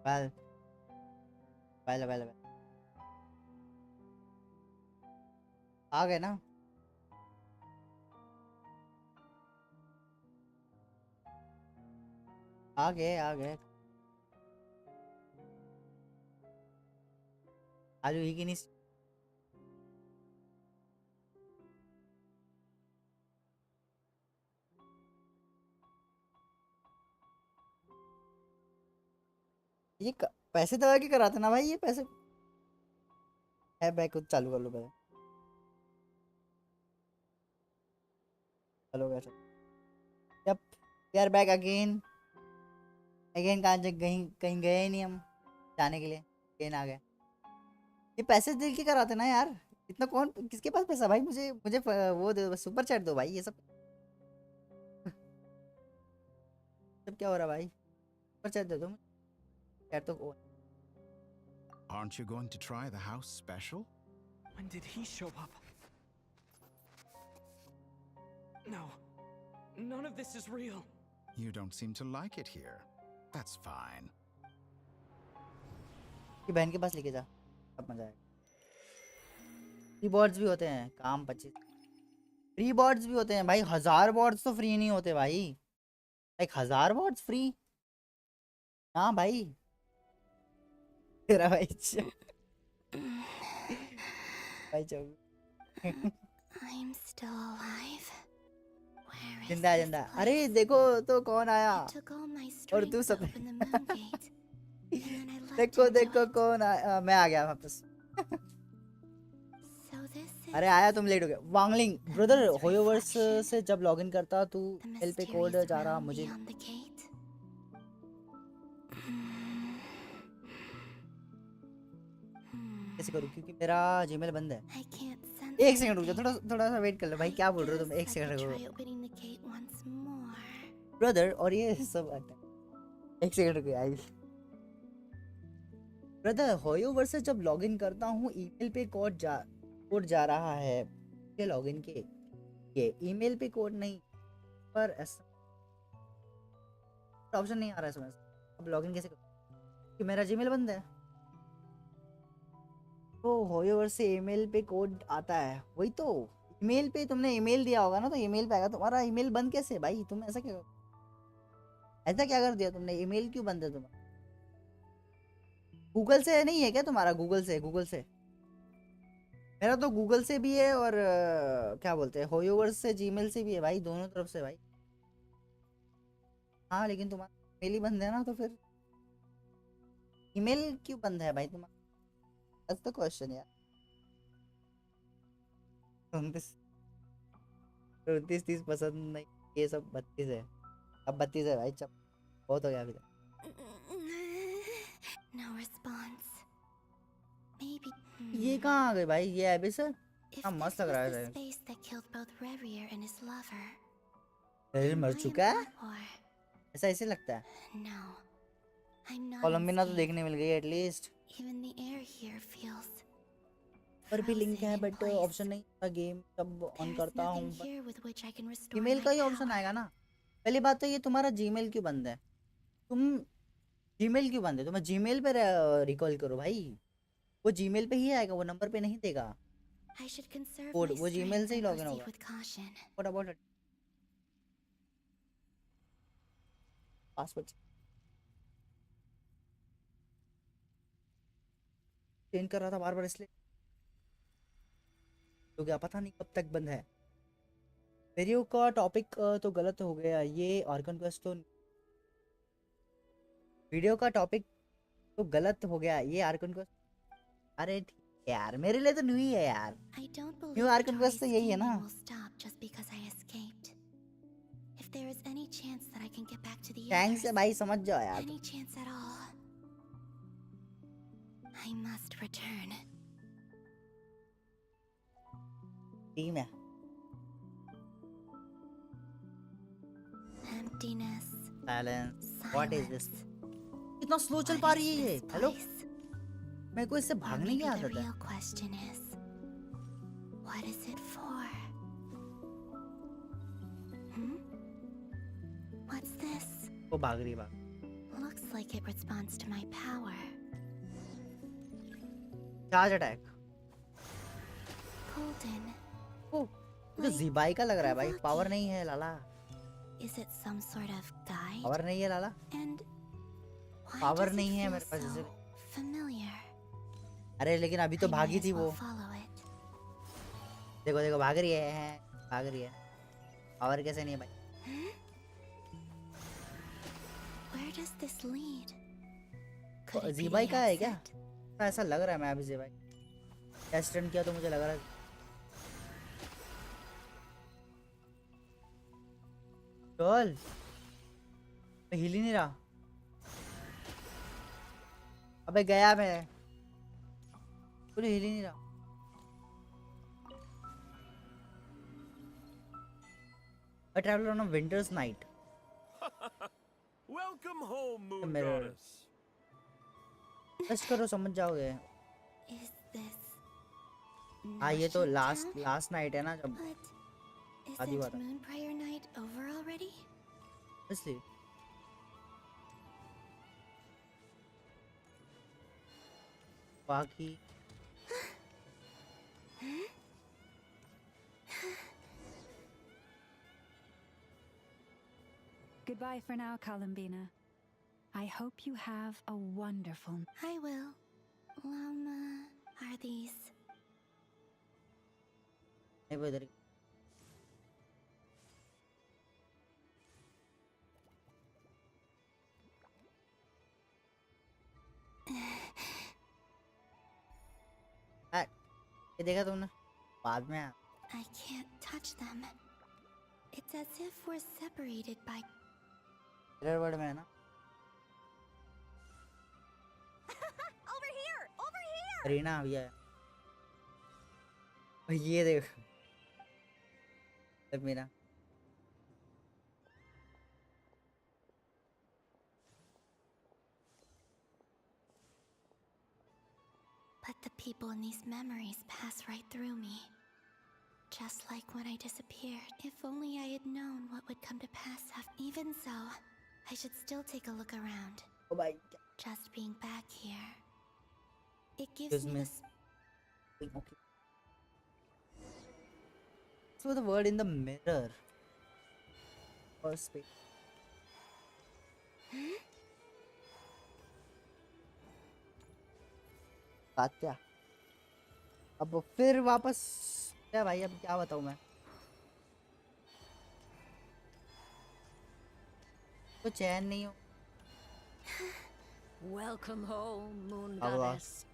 Well well well well आ गए ना। आ गए आ गए। आज ही की नहीं। पैसे दबा के कराते ना भाई, ये पैसे है बैक खुद चालू कर लो पहले। चलो वैसे जब यार बैक अगेन अगेन कहाँ कहीं कहीं गए ही नहीं हम जाने के लिए, अगेन आ गए। ये पैसे दे के कराते ना यार, इतना कौन किसके पास पैसा भाई, मुझे मुझे वो दो सुपर चैट दो भाई, ये सब सब क्या हो रहा है भाई, सुपर चैट दे दो चैट तो Aren't you going to try the house special? When did he show up? No. None of this is real. You don't seem to like it here. That's fine. कि बहन के पास लेके जा, अब मजा आएगा। फ्री बॉर्ड्स भी होते हैं, काम 25 फ्री बॉर्ड्स भी होते हैं भाई, 1000 बॉर्ड्स तो फ्री नहीं होते भाई, एक 1000 बॉर्ड्स फ्री। हाँ भाई तेरा भाई भाई चल I'm still alive. Where is जिंदा this जिंदा। place? अरे देखो तो कौन आया, It took all my और strength तू to सब open the moon gate. And then I leapt देखो into देखो it. कौन आया, मैं आ गया वापस। So this is अरे आया तुम लेट हो गए। Wangling brother Heaven's HoYoverse reflection. से जब लॉगिन करता तू the एल पे कोड mysterious जा रहा realm मुझे। beyond the gate. कैसे करूँ क्योंकि मेरा जीमेल बंद है। I can't sense एक सेकंड रुक जा, anything. थोड़ा थोड़ा सा वेट कर लो भाई, क्या बोल रहे हो तुम, एक I सेकंड could रुको try opening the gate once more. Brother. और ये सब एक सेकंड रुको आई ब्रदर, होयोवर्स से जब लॉगिन करता हूँ ईमेल पे कोड जा रहा है ये लॉगिन के, ये ईमेल पे कोड नहीं पर ऐसा ऑप्शन नहीं आ रहा है समझ। अब लॉगिन कैसे करूं कि मेरा जीमेल बंद है। तो होयोवर्स से ईमेल पे कोड आता है, वही तो ईमेल पे तुमने ईमेल दिया होगा ना, तो ईमेल पे आएगा। तुम्हारा ईमेल बंद कैसे भाई, तुम ऐसा क्या कर दिया तुमने, ईमेल क्यों बंद है तुम्हारा? गूगल से नहीं है क्या तुम्हारा? गूगल से मेरा तो गूगल से भी है और क्या बोलते हैं होयोवर्स से जीमेल से भी है भाई, दोनों तरफ से भाई। हाँ लेकिन तुम्हारा ईमेल ही बंद है ना, तो फिर ईमेल क्यों बंद है भाई तुम्हारा? दैट्स द क्वेश्चन यार। 29 29 30 पसंद नहीं, ये सब 32 है, अब 32 है भाई, चल बहुत हो गया अभी तक। No response. Maybe. ये कहाँ आ गए भाई, ये एबिस है। If हाँ this मस्त लग was रहा the है। space that killed both Revier and his lover, शरीर am मर I in चुका है, that war? ऐसा ऐसे लगता है। No, I'm not कोलंबिना तो unscathed. देखने मिल गई at least. Even the air here feels पर भी लिंक है frozen in but place. Option नहीं था, गेम जब ऑन There is करता nothing हूँ here with which I can restore email my का ही ऑप्शन power. आएगा ना। पहली बात तो ये तुम्हारा जीमेल क्यों बंद है, तुम जीमेल क्यों बंद है, तुम्हें जीमेल पे रिकॉल करो भाई, वो जीमेल पे ही आएगा, वो नंबर पे नहीं देगा I should conserve code, my वो जीमेल strength से ही and लॉगिन proceed होगा। with caution. What about password change कर रहा था बार बार इसलिए, तो क्या पता नहीं कब तक बंद है। वीडियो का टॉपिक तो गलत हो गया, ये आर्कन क्वेस्ट तो वीडियो का टॉपिक तो गलत हो गया, ये आर्कन क्वेस्ट। अरे ठीक है यार, मेरे लिए तो न्यू ही है यार, I don't believe new the Arkan quest तो यही है ना। scheming will stop just because I escaped. If there is any chance that I can get back to the thanks others, है भाई, समझ जाओ यार। any chance at all, I must return. Team है। Emptiness. Silence, what is this? Silence. कितना slow चल What पा is रही है ये, this हेलो। place? मेरे को इससे Or भागने maybe की the आदत है। real question is, what is it for? Hmm? What's this? वो भाग रही है, भाग। Looks like like it responds to my power. Charge attack. Golden. ओ ये तो ज़ीबाई का लग रहा है भाई। पावर नहीं है लाला। Is it some sort of guide? Power नहीं है लाला। And why power does it नहीं है feel मेरे पास so जैसे। familiar? अरे लेकिन अभी तो I भागी might थी as well वो। follow it. देखो देखो भाग रही है भाग रही है। पावर कैसे नहीं है भाई। Where does this lead? Could it be ज़ीबाई the का है क्या? exit? ऐसा लग रहा है। मैं अभी ज़ीबाई टेस्ट रन किया तो मुझे लग रहा है। चल हिल ही नहीं रहा। अबे गया मैं। पूरी हिल ही नहीं रहा। I travel on a winter's night. Welcome home, Moon Mirror. Goddess. Test करो समझ जाओगे। Is this हाँ ये तो Nashik Town? लास्ट नाइट है ना जब But शादी हुआ isn't था। Moon Prayer Night over already? इसलिए बाकी Goodbye for now, Columbina. I hope you have a wonderful... I will. Lama, are these? नहीं वो इधर ये देखा तुमने बाद में I can't touch them. It's as if we're separated by... mirror world में है ना। Over here! Over here! Reena अभी आया। और ये देख तब मेरा But the people in these memories pass right through me. Just like when I disappeared. If only I had known what would come to pass after. Even so, I should still take a look around. ओ भाई Just being back here. It Excuse gives me me. this... okay. So the word in the mirror or space. कात्या अब फिर वापस क्या भाई अब क्या बताऊं मैं। तो चैन नहीं हो। Welcome home, Moon Allah. Goddess.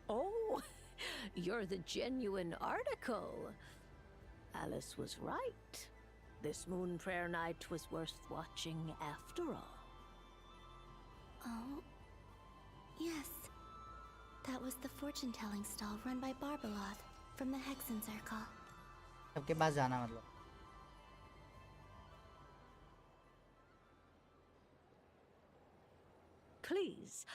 Oh, you're the genuine article. Alice was right. This Moon Prayer Night was worth watching after all. Oh, yes. That was the fortune-telling stall run by Barbalot from the Hexen Circle. सबके पास जाना मतलब। Please,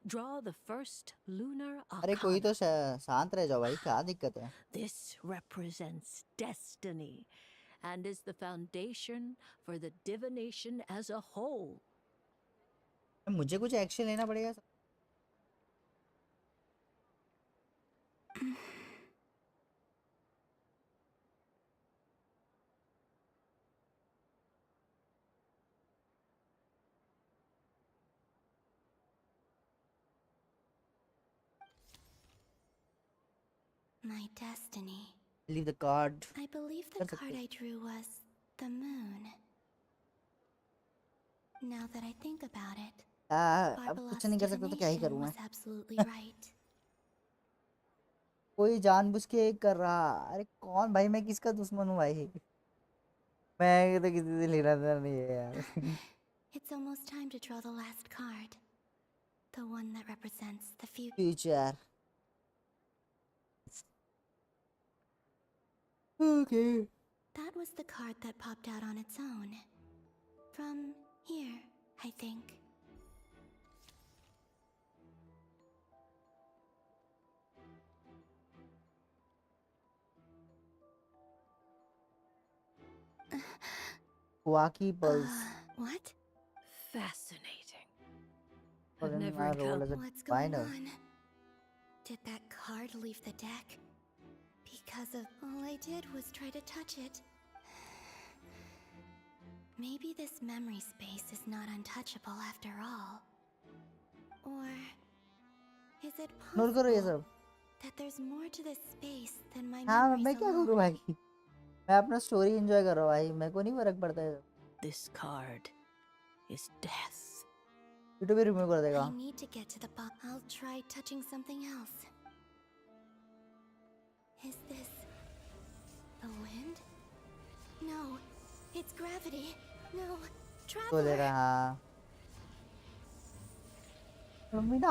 draw the first lunar अरे कोई तो arcana. शांत रह जाओ भाई क्या दिक्कत है। This represents destiny and is the foundation for the divination as a whole. मुझे कुछ एक्शन लेना पड़ेगा। My destiny. Leave the card. I believe the That's card okay. I drew was the moon. Now that I think about it, अब कुछ नहीं कर सकता तो क्या ही divination करूँ मैं। was absolutely right. कोई जानबूझ के कर रहा। अरे कौन भाई मैं किसका दुश्मन हूँ भाई। मैं तो किसी से लेना देना नहीं है यार। It's almost time to draw the last card. The one that represents the future. Future. Okay. That was the card that popped out on its own. From here, I think. Wacky Pulse. What? Fascinating. But in never my role encountered. as a What's going diviner. on? Did that card leave the deck? Because of all I did was try to touch it. Maybe this memory space is not untouchable after all. Or is it Ignore करो ये possible सब. that there's more to this space than my हाँ memories मैं क्या alone? करूँ भाई? मैं अपना स्टोरी एंजॉय कर रहा हूँ भाई. मेरे को नहीं फर्क पड़ता है. This card is death. YouTube भी रिमूव कर देगा. I need to get to the bottom. I'll try touching something else. Is this the wind? No, it's gravity. No, तो ले traveler. रहा हाँ. कोलम्बिना.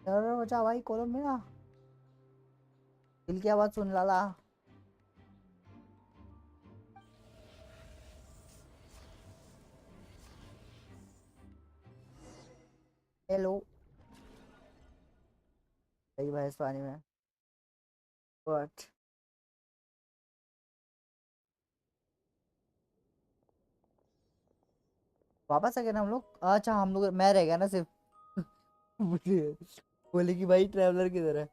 यार बचा भाई कोलम्बिना. दिल की आवाज सुन लाला. हेलो. सही भाई इस पानी में. What? वापस आ गए ना हम लोग. अच्छा हम लोग मैं रह गया ना सिर्फ. बोले कि भाई ट्रैवलर किधर है.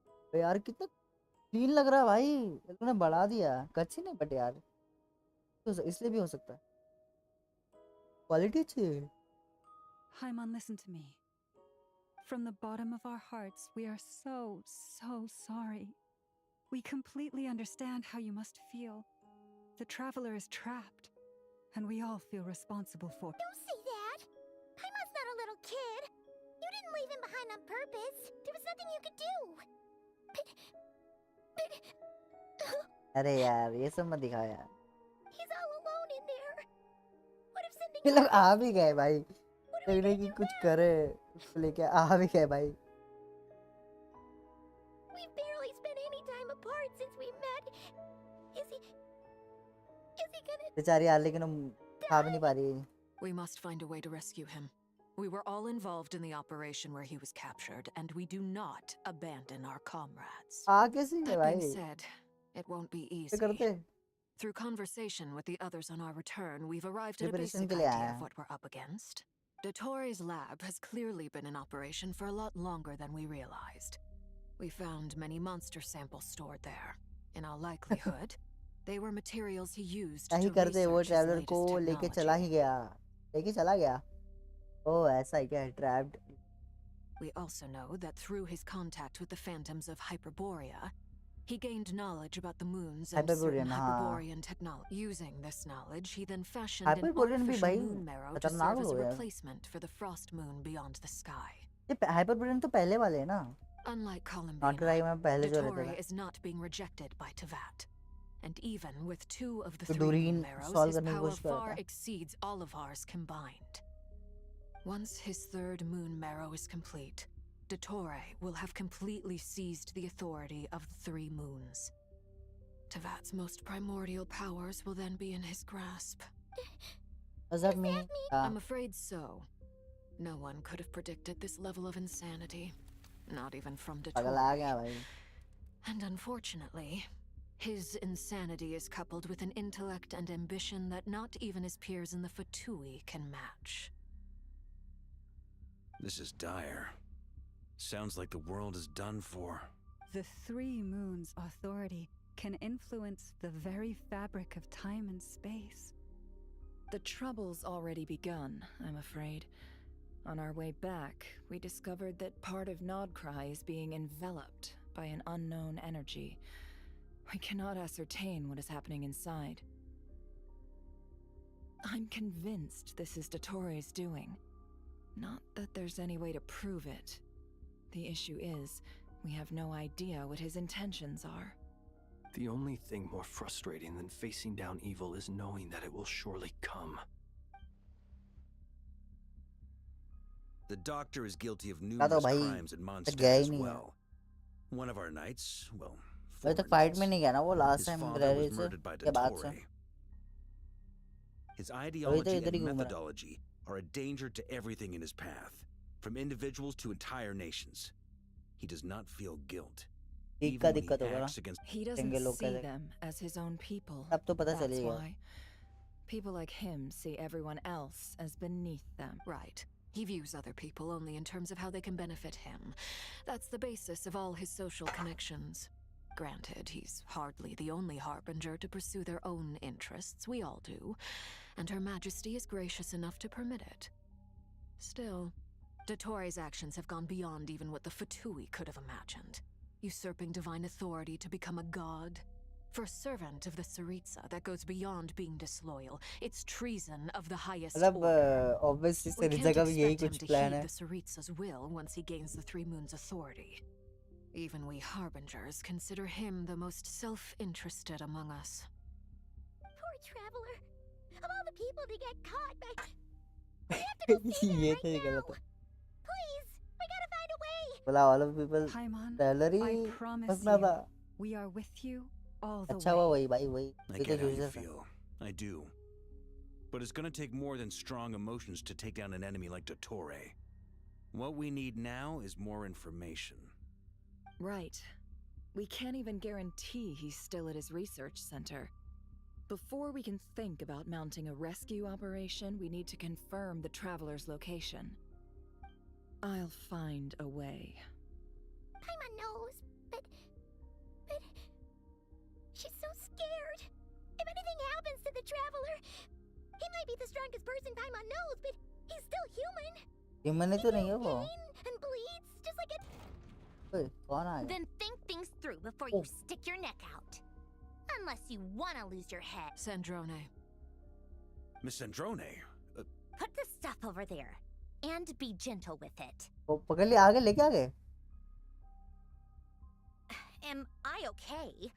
अरे यार कितना क्लीन लग रहा है भाई. ये लोगों ने बढ़ा दिया. कच्ची नहीं बट यार इसलिए भी हो सकता है. क्वालिटी अच्छी है. Hyman, listen to me. From the bottom of our hearts, we are so sorry. We completely understand how you must feel. The traveler is trapped, and we all feel responsible for. Don't say that. Paimon's not a little kid. You didn't leave him behind on purpose. There was nothing you could do. अरे यार ये सब मत दिखाओ यार. He's all alone in there. What if sending ये लोग Archon- आ भी गए भाई. What are we लगने gonna की do कुछ now? करे उसको लेके आ भी गए भाई. We've barely spent any time apart since we met. Is he gonna बेचारी यार लेकिन हम खा भी नहीं पा रही. We must find a way to rescue him. We were all involved in the operation where he was captured, and we do not abandon our comrades. आ कैसे है That भाई. being said, it won't be क्या easy. करते. Through conversation with the others on our return, we've arrived at a Preparation basic के लिए idea आया of है. what we're up against. Dottores' lab has clearly been in operation for a lot longer than we realized. We found many monster samples stored there. In all likelihood, they were materials he used क्या to ही करते वो research his traveller latest को लेके चला ही technology. गया. लेके चला गया. ओह ऐसा ही क्या है. Trapped. We also know that through his contact with the phantoms of Hyperborea, he gained knowledge about the moons and certain Hyperborean, हाँ. Hyperborean technology. Using this knowledge, he then fashioned an Hyperborean भी artificial भाई moon marrow to खतरनाक serve as a लोग हैं. replacement for the frost moon beyond the sky. ये हाइपरबोरेन तो पहले वाले हैं ना. Unlike नॉट Columbina, राइट में पहले जो रहता Dottore था. is not being rejected by Tevat. And even with 2 of the तो 3 दूरीन moon marrows, सॉल्व his करने की power कोशिश कर रहा far था. exceeds all of ours combined. Once his 3rd moon marrow is complete, Dottore will have completely seized the authority of the 3 moons. Tevat's most primordial powers will then be in his grasp. Does that mean? I'm afraid so. No one could have predicted this level of insanity. Not even from पागल आ गया Dottore. भाई. And unfortunately, his insanity is coupled with an intellect and ambition that not even his peers in the Fatui can match. This is dire. Sounds like the world is done for. The 3 moons' authority can influence the very fabric of time and space. The trouble's already begun, I'm afraid. On our way back, we discovered that part of Nodcry is being enveloped by an unknown energy. We cannot ascertain what is happening inside. I'm convinced this is Dottore's doing. Not that there's any way to prove it. The issue is, we have no idea what his intentions are. The only thing more frustrating than facing down evil is knowing that it will surely come. The doctor is guilty of तो numerous भाई crimes and तक monsters गया ही as नहीं है. well. One of our knights, well, अभी तक former fight में knights, नहीं गया ना वो last his time father ग्रेरी was से murdered by के बाद से. Dottore. His अभी तो ideology इधर ही and घूम रहा. methodology are a danger to everything in his path, from individuals to entire nations. He does not feel guilt, even when he दिक्कत होगा ना. acts against. He Single doesn't लोग see कैसे. them as his own people. अब तो पता That's चलेगा. why. People like him see everyone else as beneath them. Right. He views other people only in terms of how they can benefit him. That's the basis of all his social connections. Granted, he's hardly the only harbinger to pursue their own interests. We all do. And Her Majesty is gracious enough to permit it. Still, Dottoro's actions have gone beyond even what the Fatui could have imagined. Usurping divine authority to become a god. For a servant of the Tsaritsa, that goes beyond being disloyal. It's treason of the highest order. obviously We Syriza can't का भी यही expect him कुछ to plan heed है. the Tsaritsa's will once he gains the Three Moons' authority. Even we harbingers consider him the most self-interested among us. Poor traveler. Of all the people to get caught by... We have to go see ये them तो ही right now. गलत है. Please, we gotta find a way. बोला all of people Paimon, salary I promise फंसना you, था. we are with you all the अच्छा way. हुआ वही भाई वही. I ये तो get how you useless है. feel. I do. But it's gonna take more than strong emotions to take down an enemy like Dottore. What we need now is more information. Right. We can't even guarantee he's still at his research center. Before we can think about mounting a rescue operation, we need to confirm the traveler's location. I'll find a way. Paimon knows, but... She's so scared. If anything happens to the traveler, he might be the strongest person Paimon knows, but he's still human. Human ही तो नहीं है वो. Pain and bleeds, just like a... ओए कौन आ गया? Then think things through before you stick your neck out. Unless you want to lose your head. Sandrone. Miss Sandrone, Put the stuff over there. And be gentle with it. वो पकड़ लिया आगे लेके आ गए. Am I okay?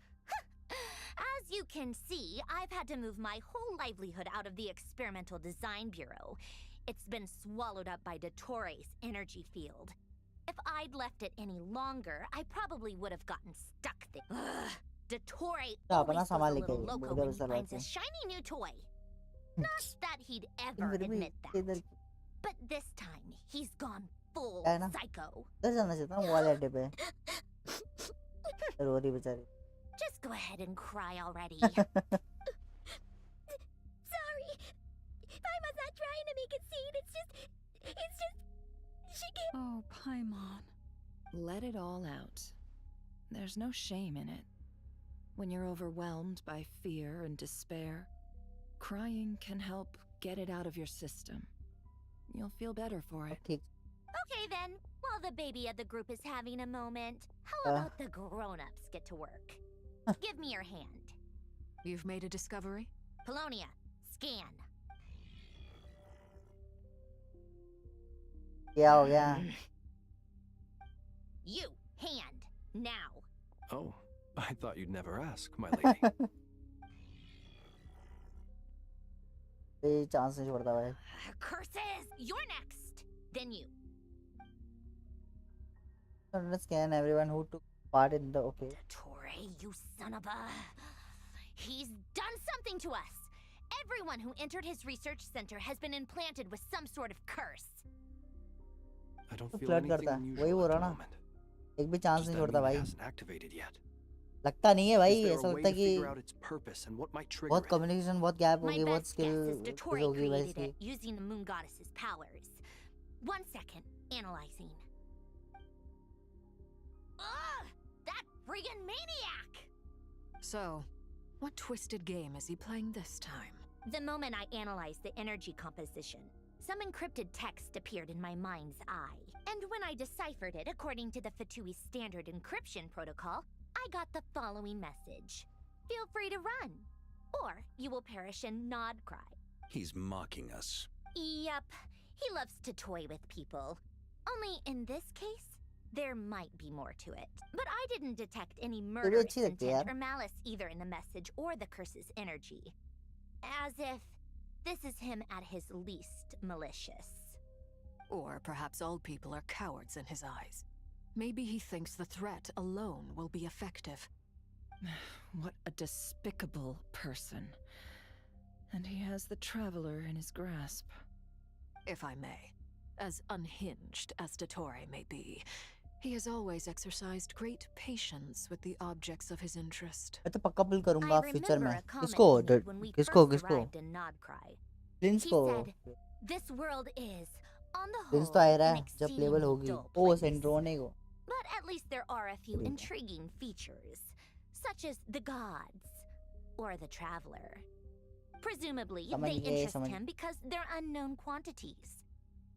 As you can see, I've had to move my whole livelihood out of the Experimental Design Bureau. It's been swallowed up by Dottore's energy field. If I'd left it any longer, I probably would have gotten stuck there. Ugh. Dottore always goes a little loco when he finds a shiny new toy. Not that he'd ever admit that. But this time, he's gone full psycho. इधर जाना चाहता हूँ वाले अड्डे पे. रो रही बेचारी. Just go ahead and cry already. Sorry. Paimon's not trying to make it seem. It's just... She can't... Oh, Paimon. Let it all out. There's no shame in it. When you're overwhelmed by fear and despair, crying can help get it out of your system. You'll feel better for it. Okay then, while the baby of the group is having a moment, how about the grown-ups get to work? Give me your hand. You've made a discovery? Polonia, scan. क्या हो गया? You, hand, now. Oh, I thought you'd never ask, my lady. ये chance नहीं छोड़ता भाई. Curses! You're next! Then you. Let's scan everyone who took part in the Dottore, you son of a... He's done something to us! Everyone who entered his research center has been implanted with some sort of curse. I don't तो feel flirt anything करता है. वही unusual हो at रहा the ना. moment. एक भी chance Does नहीं that छोड़ता mean it भाई. hasn't activated yet? लगता नहीं है भाई. Is there ऐसा a way लगता to कि figure out its purpose and what might trigger बहुत it? कम्युनिकेशन बहुत गैप My होगी बहुत best skill guess is Dottore होगी created वैसे. it using the moon goddess's powers. 1 second, analyzing. Ugh! That friggin' maniac! So, what twisted game is he playing this time? The moment I analyzed the energy composition, some encrypted text appeared in my mind's eye. And when I deciphered it according to the Fatui standard encryption protocol, I got the following message. Feel free to run, or you will perish in nod cry. he's mocking us. Yep, he loves to toy with people. Only in this case, there might be more to it. But I didn't detect any murderous अच्छी लगती है intent यार. or malice either in the message or the curse's energy. As if this is him at his least malicious. Or perhaps all people are cowards in his eyes. Maybe he thinks the threat alone will be effective. What a despicable person. And he has the Traveler in his grasp. If I may, as unhinged as Dottore may be, He has always exercised great patience with the objects of his interest. मैं तो पक्का पुल I करूंगा future remember में. a comment किसको he made when we किसको first किसको arrived in Nodcry. Prince He को. said, "This world is, on the Prince whole, तो आ रहा an है जब प्लेबल exceedingly होगी. dull ओ place. सेंट्रोने को. But at least there are a few ठीक है. intriguing features, such as the gods or the traveler. Presumably, समझ they गए, interest समझ. him because they're unknown quantities.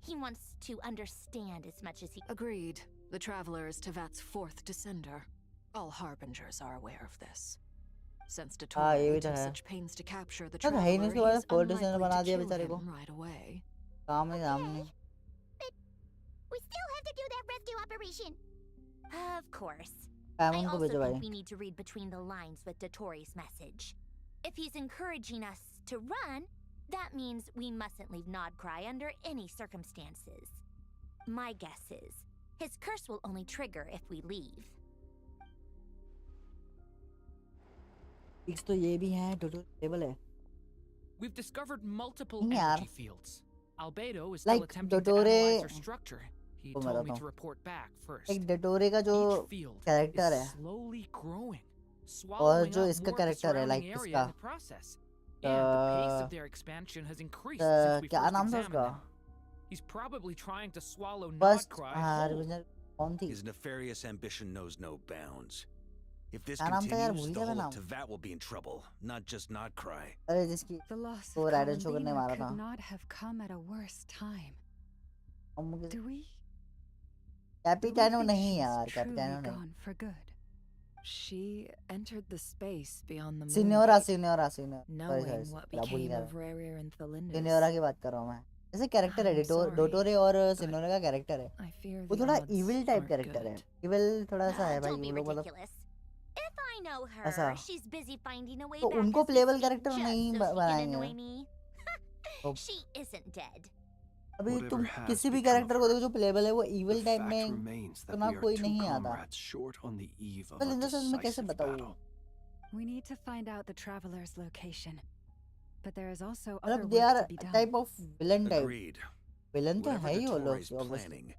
He wants to understand as much as he. Agreed. The Traveler is Tevat's fourth descender. All Harbingers are aware of this. Since ये Datora भी तो took है. such pains to capture the तो है ही नहीं, Traveler, उसके he बाद is fourth descender unlikely बना to दिया kill बेचारे को. him right away. काम ही काम नहीं. But we still have to do that rescue operation. Of course. पैम I उनको also भेजो think भाई. we need to read between the lines with Dotori's message. If he's encouraging us to run, that means we mustn't leave Nodcry under any circumstances. My guess is, his curse will only trigger if we leave. Fix तो ये भी है. Total table है. We've discovered multiple नहीं यार. energy fields. Albedo is still Like attempting to डोटोरे. analyze their structure. He को मैं told me बताता to हूँ. report back first. एक डोटोरे का जो Each field कैरेक्टर is है slowly growing, और swallowing जो up इसका more of the कैरेक्टर है surrounding लाइक area इसका in the process. And the pace of their expansion has increased since we क्या first नाम था examined उसका. them. He's probably trying to swallow first Nodcry हाँ whole. Revision कौन थी. His nefarious ambition knows no bounds. If this क्या नाम था यार, continues, भूल the गया मैं whole नाम. of Tevat will be in trouble, not just Nodcry. अरे जिसकी The loss वो of राइडन शो करने Columbina वाला था. could not have come at a worse time. और मुझे Do we कैपिटानो think नहीं she's यार. truly कैपिटानो नहीं. gone for good? She entered the space beyond the moon. सीनियोरा gate, सीनियोरा सीनियोरा. knowing sorry what भूल became गया. of Rarier and Thalindus. सीनियोरा की बात कर रहा हूँ मैं. जैसे कैरेक्टर है I'm sorry, डोटोरे और सीनियोरा का कैरेक्टर है. I fear वो the थोड़ा odds evil type aren't character है. good. इविल थोड़ा सा है भाई. Don't be वो लोग मतलब ridiculous. If I know her, ऐसा. she's busy finding a way तो back उनको as we playable speak, character just नहीं so she can बनाएंगे. annoy me. तो She isn't dead. अभी Whatever तुम has किसी भी become of कैरेक्टर को her, देखो जो प्लेबल है वो The इविल टाइप fact में remains तो that ना we are कोई two नहीं आता. comrades short on the eve of चल a इन द सेंस मैं कैसे decisive बताऊँ. battle. We need to find out the traveler's location. But there is also other मतलब they work are to be done. Type of villain type. Agreed. Villain तो Whatever है ही वो Dotore लोग is obviously. planning,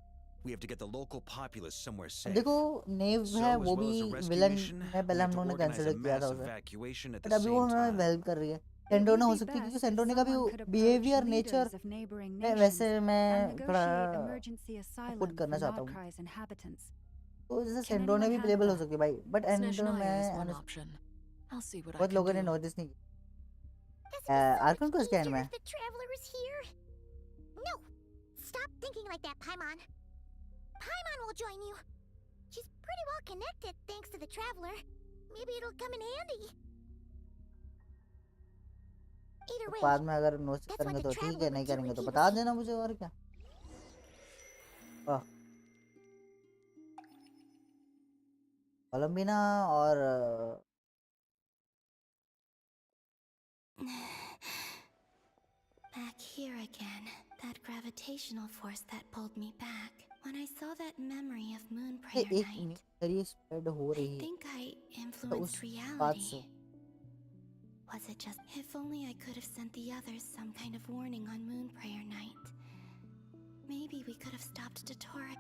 we have to get the local populace somewhere safe. देखो नेव So, है as वो well भी as a rescue villain mission, है. we पहले have हम to लोगों ने organize a कंसिडर किया था mass उसे. evacuation at बट the अभी वो same हमें time. हेल्प कर रही है. It सेंटोने would हो be सकती है क्योंकि best if सेंटोने का भी someone could approach behaviour leaders nature of neighboring मैं nations वैसे मैं and थोड़ा negotiate emergency asylum put for करना चाहता हूँ. Nodcry's inhabitants. तो जैसे Can सेंटोने anyone भी handle प्लेबल हो that? सकती है भाई. But and Snezhnaya is one मैं option. I'll see what I बहुत can लोगों ने do. नोटिस नहीं किया. This was so Archon much Quest क्या easier है if the traveler was here. No, stop thinking like that, Paimon. Paimon will join you. She's pretty well connected thanks to the traveler. Maybe it'll come in handy. Either way, बाद में अगर notice that's what करेंगे the तो ठीक है. traveler नहीं would do करेंगे if तो he बता was देना मुझे. और क्या. वाह. कोलंबिना और Back here again. That gravitational force that pulled me back. When I saw that memory of Moon Prayer एक Night, मिस्टीरियस स्प्रेड हो I रही है. think I उस influenced बात reality. से. Was it just... If only I could have sent the others some kind of warning on Moon Prayer Night. Maybe we could have stopped Datora.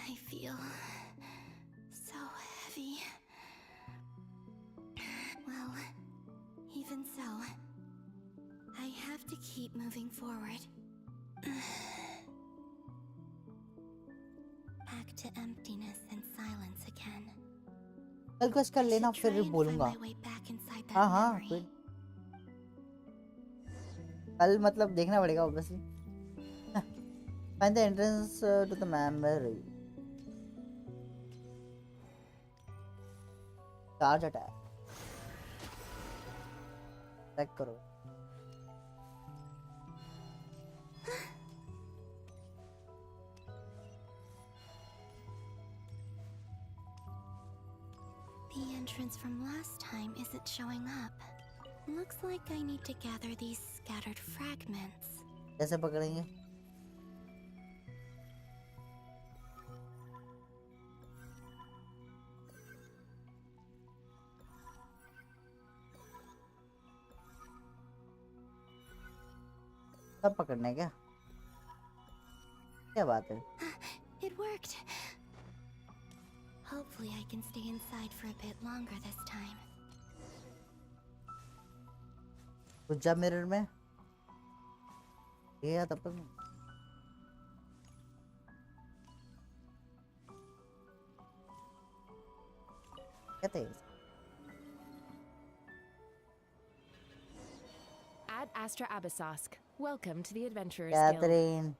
I feel... so heavy. Well, even so, I have to keep moving forward. Back to emptiness and silence again. कल को इसका I लेना should फिर try and find बोलूंगा. my way back inside that हाँ हाँ memory. फिर कल मतलब देखना पड़ेगा obviously. Find the entrance to the memory. Charge attack. Attack करो. The entrance from last time isn't showing up. Looks like I need to gather these scattered fragments. कैसे पकड़ेंगे? सब पकड़ने क्या? क्या बात है? It worked. Hopefully I can stay inside for a bit longer this time. कुछ जब मिरर में ये तब तक कहते हैं Ad Astra Abyssosk. Welcome to the Adventurers Guild. Catherine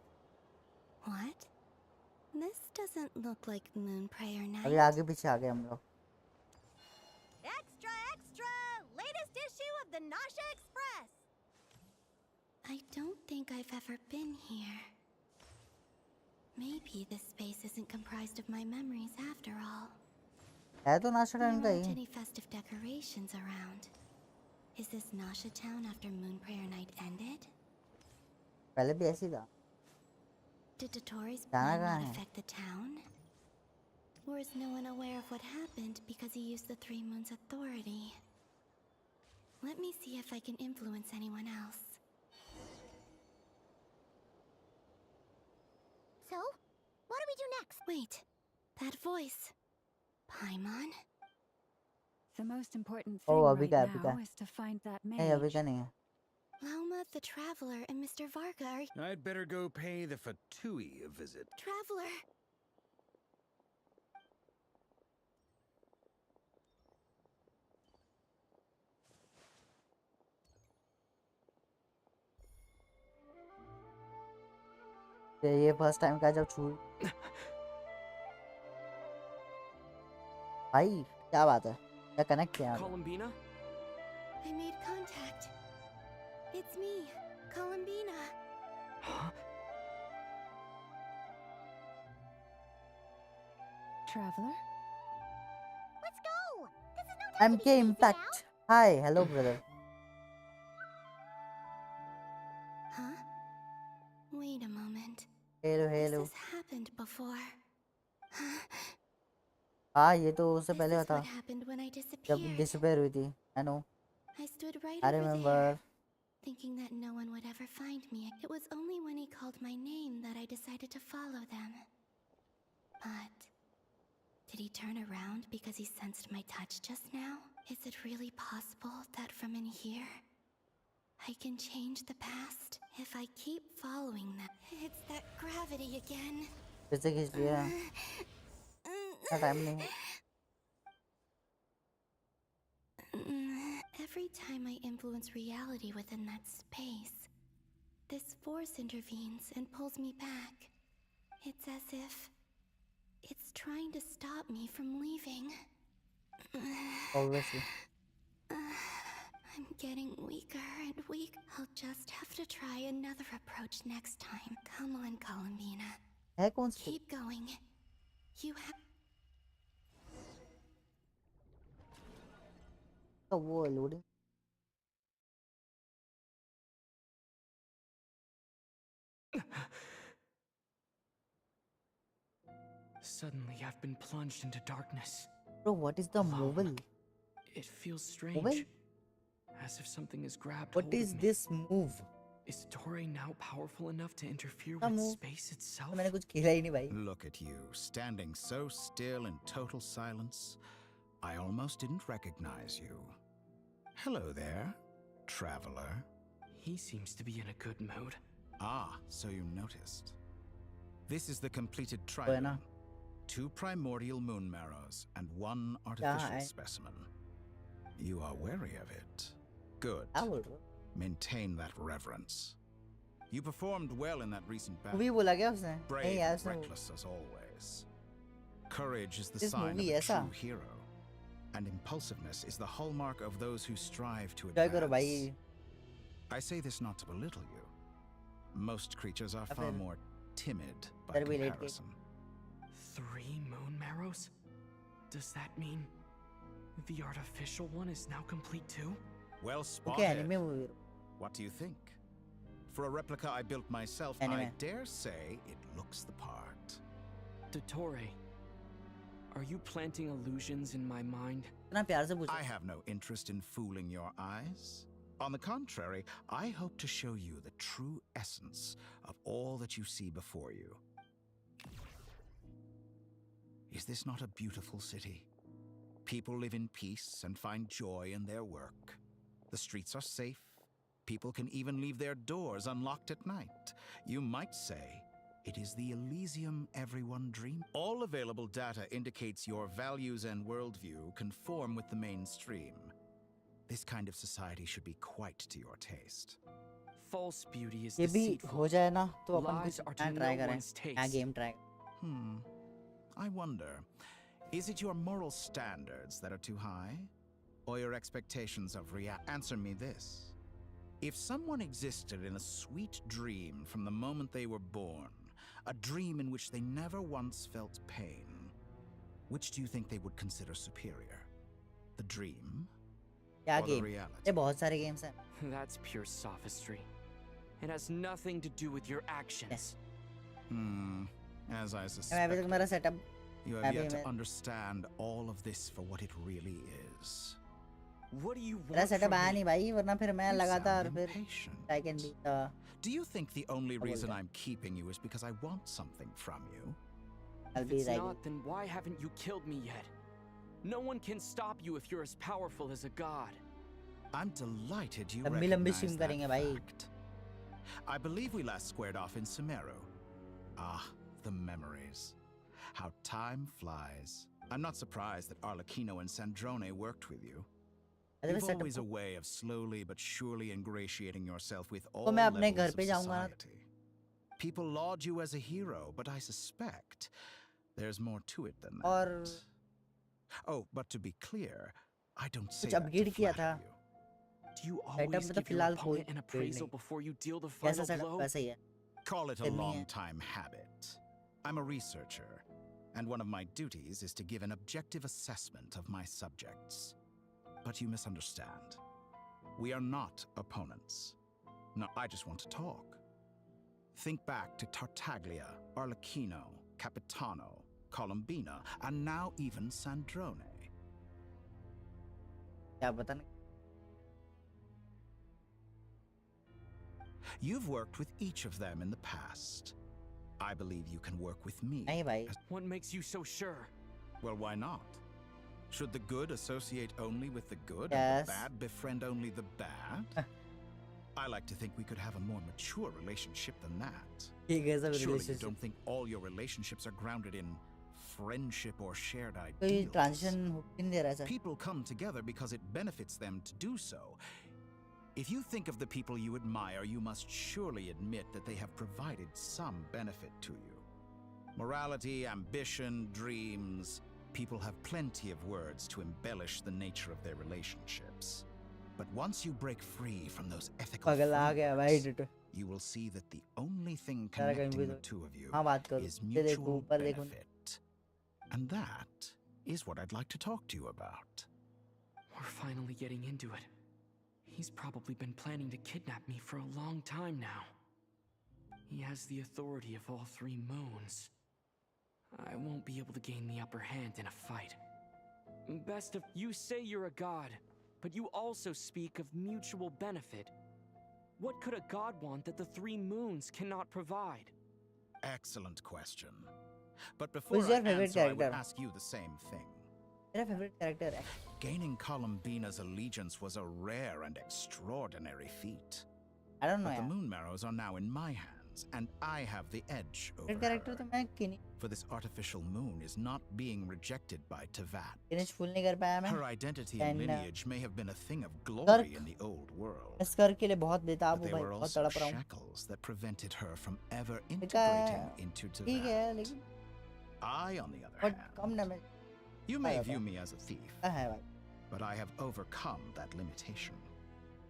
What? This doesn't look like Moonprayer अभी Night. आगे पीछे आ गए हम लोग Extra, extra! Latest issue of the Nasha Express! I don't think I've ever been here. Maybe this space isn't comprised of my memories after all. है तो नाशा There time का aren't he any festive decorations around. Is this Nasha town after Moonprayer Night ended? पहले भी ऐसी था Did Dotori's जाना plan कहाँ not है affect the town? Or is no one aware of what happened because he used the Three Moons' authority? Let me see if I can influence anyone else. So, what do we do next? Wait, that voice. Paimon? The most important Oh, thing अभी का right अभी now का is to find that नहीं अभी mage. का नहीं है Lauma the Traveler and Mr. Varga are... I'd better go pay the Fatui a visit. Traveler! ये फर्स्ट टाइम का जब छू भाई क्या बात है क्या कनेक्ट किया आपने? Columbina? I made contact. It's me, Columbina. Huh? Traveler? Let's go! This is no time to be MK spacing Impact. out. Hi, hello brother. Huh? Wait a moment. Hello, This hello. has happened before. हाँ ये तो उससे This पहले is हुआ था what happened when I जब disappeared. Disappear हुई थी I know I stood right I over there, remember thinking that no one would ever find me. It was only when he called my name that I decided to follow them. But did he turn around because he sensed my touch just now? Is it really possible that from in here I can change the past if I keep following them? It's that gravity again. फिर से खींच लिया इतना time नहीं है Every time I influence reality within that space, this force intervenes and pulls me back. It's as if it's trying to stop me from leaving. obviously I'm getting weaker and weak. I'll just have to try another approach next time. Come on, Columbina. है कौन सी Keep going. You have... तो वो loading Suddenly, I've been plunged into darkness. bro what is the Alone. mobile It feels strange. Mobile? As if something is grabbed what hold is of me. this move Is Torre now powerful enough to interfere क्या with move space itself? मैंने कुछ खेला ही नहीं भाई Look at you, standing so still in total silence. I almost didn't recognize you. Hello there, traveler. He seems to be in a good mood. Ah, so you noticed. This is the completed है triune. ना 2 primordial moon marrows and 1 क्या artificial है specimen. You are wary of it. Good. क्या बोल रहे हो Maintain that reverence. You performed well in that recent battle. Movie बोला क्या उसने नहीं Brave यार and उसने reckless as always. Courage is the This sign of movie a ऐसा true hero. And impulsiveness is the hallmark of those who strive to enjoy करो भाई advance. I say this not to belittle you. Most creatures are या far फिर more timid by इधर भी late के comparison. 3 moon marrows? Does that mean the artificial one is now complete too? Well क्या spotted. Anime movie What do you think? For a replica I built myself, I Anime. dare say it looks the part. Dottore, are you planting illusions in my mind? इतना प्यार से पूछा I have no interest in fooling your eyes. On the contrary, I hope to show you the true essence of all that you see before you. Is this not a beautiful city? People live in peace and find joy in their work. The streets are safe. People can even leave their doors unlocked at night. You might say it is the Elysium everyone dreamed. All available data indicates your values and worldview conform with the mainstream. This kind of society should be quite to your taste. False beauty is ये भी deceitful. हो जाए ना तो अपन Lies कुछ are नया to try no करें, one's नया taste. Game try. I wonder, is it your moral standards that are too high? Or your expectations of reality? Answer me this. If someone existed in a sweet dream from the moment they were born, a dream in which they never once felt pain, which do you think they would consider superior? The dream क्या or the game? reality? ये बहुत सारे games हैं. That's pure sophistry. It has nothing to do with your actions. As I मैं अभी suspected, तक मेरा setup you have yet to understand all of this for what it really is. What do you मेरा want setup from आया me? नहीं भाई, वरना फिर मैं You लगातार sound फिर impatient. I can be Do you think the only बोलते reason हैं? I'm keeping you is because I want something from you? I'll If be it's like not, then why haven't you killed me yet? No one can stop you if you're as powerful as a god. I'm delighted you लंबी लंबी recognize stream that करेंगे भाई. fact. I believe we last squared off in Sumeru. Ah, the memories. How time flies. I'm not surprised that Arlecchino and Sandrone worked with you. अरे मैं You've setup always a way of slowly but surely ingratiating yourself with तो all मैं अपने घर levels पे of जाऊंगा ना. society. People laud you as a hero, but I suspect there's more to it than that. और Oh, but to be clear, I don't say कुछ that to upgrade किया था. flatter you. Do you setup always में तो give your फिलहाल कोई opponent an upgrade appraisal नहीं. before you deal the जैसा final सेटअप blow? वैसा ही है. Call it a Tell me, long-time habit. I'm a researcher, and one of my duties is to give an objective assessment of my subjects. But you misunderstand. We are not opponents. No, I just want to talk. Think back to Tartaglia, Arlecchino, Capitano, Colombina, and now even Sandrone. क्या पता नहीं. You've worked with each of them in the past. I believe you can work with me. नहीं भाई. What makes you so sure? Well, why not? Should the good associate only with the good and Yes. the bad befriend only the bad? I like to think we could have a more mature relationship than that. ये कैसा Surely you relationship? don't think all your relationships are grounded in friendship or shared कोई ideals. Transition हो ही नहीं दे रहा है sir. People come together because it benefits them to do so. If you think of the people you admire, you must surely admit that they have provided some benefit to you. Morality, ambition, dreams. People have plenty of words to embellish the nature of their relationships. But once you break free from those ethical पागल आ गया भाई frameworks, ditto. you will see that the only thing सारा कहीं connecting भी the तो. two of you हाँ बात करो. is ये देखो mutual ऊपर देखो. benefit. And that is what I'd like to talk to you about. We're finally getting into it. He's probably been planning to kidnap me for a long time now. He has the authority of all three moons. I won't be able to gain the upper hand in a fight. Best of you say you're a god, but you also speak of mutual benefit. What could a god want that the three moons cannot provide? Excellent question. But before Who's I your favorite answer, I would character? ask you the same thing. मेरा favourite character है. Gaining Columbina's allegiance was a rare and extraordinary feat. I don't know But the यार. moon marrows are now in my hands, and I have the edge over favourite character तो her. मैं किनी For this artificial moon is not being rejected by Tevat. Finish full नहीं कर पाया मैं. Her identity and And, lineage may have been a thing of glory in the old world, इस कर के लिए बहुत बेताब but हूँ they भाई. were बहुत also तड़प रहा हूँ. shackles that prevented her from ever देखा integrating into ठीक है Tevat. लेकिन I, on the other but hand, come damage you may ज़्यादा view था. me as a thief, है भाई. but I have overcome that limitation.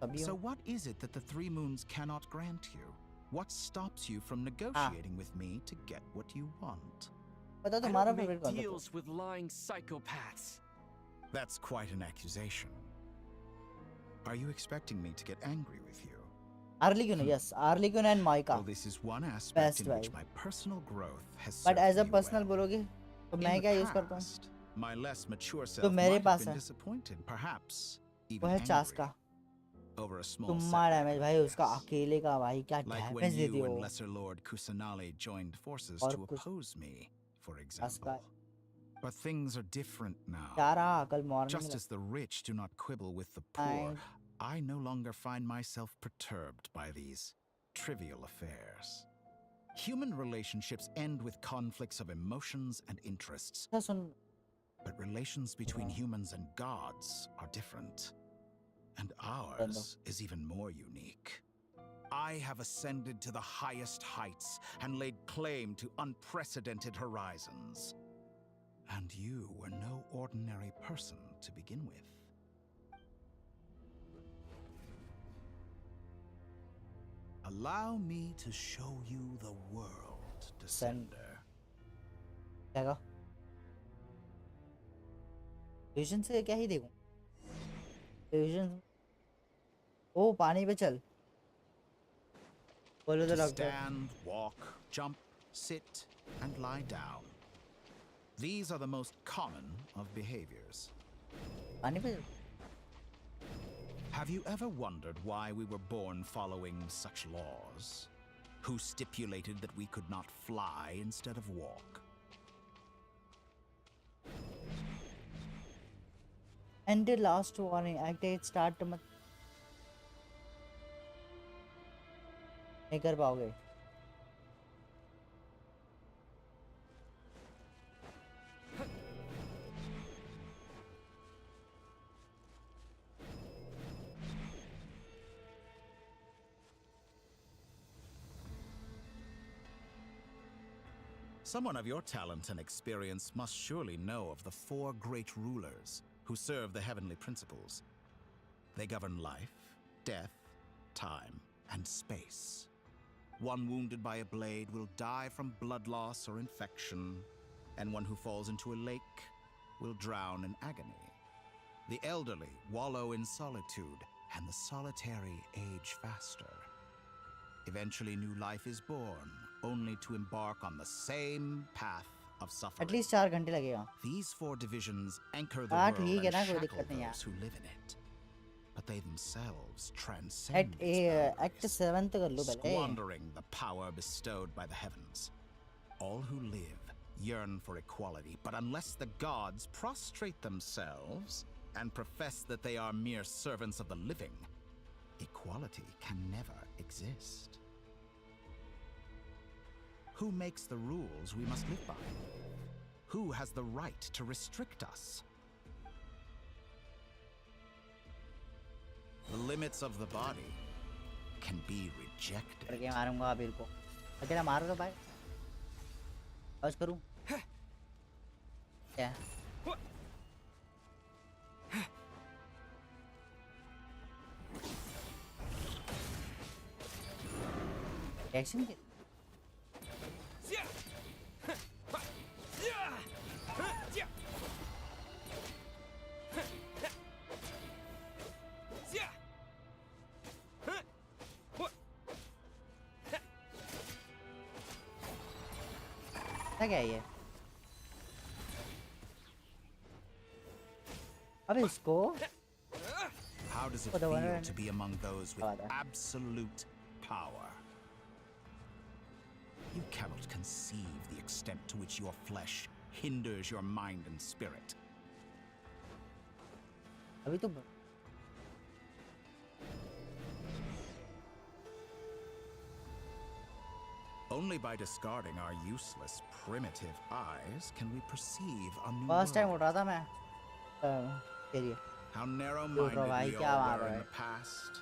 तभी So हूँ. what is it that the three moons cannot grant you? What stops you from negotiating with me to get what you want? बताओ I तुम्हारा don't make favourite कौन सा? deals with lying psychopaths. That's quite an accusation. Are you expecting me to get angry with you? Arlecchino, yes. Arlecchino and Mavuika. Well, this is one aspect Best in which vibe. my personal growth has But as a served me personal well. बोलोगे तो In मैं the क्या use करता हूँ? past, my less mature तो self मेरे might have pass been है. disappointed, perhaps वो even है चास angry, का. over a small तुम्हारा setback, डैमेज भाई उसका yes. अकेले का भाई क्या Like when डैमेज देती you हो. and Lesser Lord Kusanali joined forces और to कुछ oppose me, for चास का. example. But things are different now. क्या रहा कल morning Just as the rich do not quibble with the poor, I no longer find myself perturbed by these trivial affairs. Human relationships end with conflicts of emotions and interests. But relations between humans and gods are different. And ours is even more unique. I have ascended to the highest heights and laid claim to unprecedented horizons. And you were no ordinary person to begin with. Allow me to show you the world, Descender. क्या कहा? Vision से क्या ही देखूं? Vision ओ पानी पे चल. बोलो तो To doctor. stand, walk, jump, sit, and lie down. These are the most common of behaviors. पानी पे चल. Have you ever wondered why we were born following such laws? Who stipulated that we could not fly instead of walk? Ended last warning. Act 8 start मत. नहीं कर पाओगे. Someone of your talent and experience must surely know of the 4 great rulers who serve the heavenly principles. They govern life, death, time, and space. One wounded by a blade will die from blood loss or infection, and one who falls into a lake will drown in agony. The elderly wallow in solitude, and the solitary age faster. Eventually, new life is born, only to embark on the same path of suffering. At least 4 घंटे लगेगा. These 4 divisions anchor the हाँ world ठीक है and ना, कोई shackle दिक्कत नहीं those who live in it. But they themselves यार. transcend its boundaries, Act 7 तक कर लो पहले. squandering the power bestowed by the heavens. All who live yearn for equality, but unless the gods prostrate themselves and profess that they are mere servants of the living, equality can never exist. Who makes the rules we must live by? Who has the right to restrict us? The limits of the body can be rejected. करके मारूंगा अबीर को. अकेला मारो तो भाई. बस करूं. क्या? एक्शन के. क्या है ये? अबे इसको. How does it For the feel one- to be among those with Father. absolute power? You cannot conceive the extent to which your flesh hinders your mind and spirit. अभी तो Only by discarding our useless, primitive eyes can we perceive a new first time world. उठ रहा था मैं. चलिए. How narrow-minded भाई, we क्या all बात were in है. the past.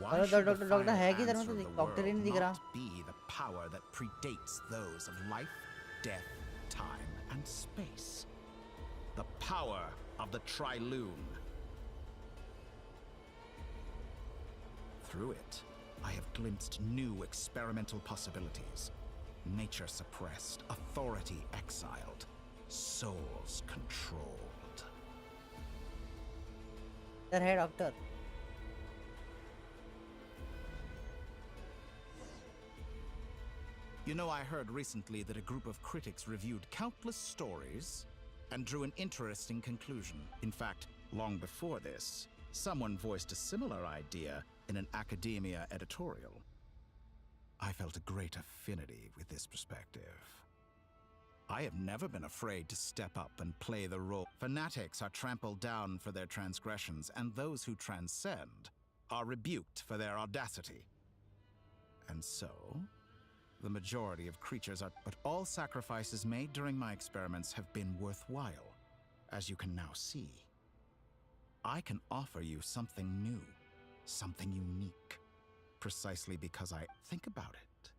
Why अरे should the डॉक्टर है final किधर में answer तो of the डॉक्टर ही नहीं दिख world रहा. not be the power that predates those of life, death, time, and space? The power of the Trilune. Through it, I have glimpsed new experimental possibilities. Nature suppressed, authority exiled, souls controlled. इधर है doctor. You know, I heard recently that a group of critics reviewed countless stories and drew an interesting conclusion. In fact, long before this, someone voiced a similar idea in an academia editorial. I felt a great affinity with this perspective. I have never been afraid to step up and play the role. Fanatics are trampled down for their transgressions, and those who transcend are rebuked for their audacity. And so, the majority of creatures are. But all sacrifices made during my experiments have been worthwhile, as you can now see. I can offer you something new, something unique, precisely because I think about it.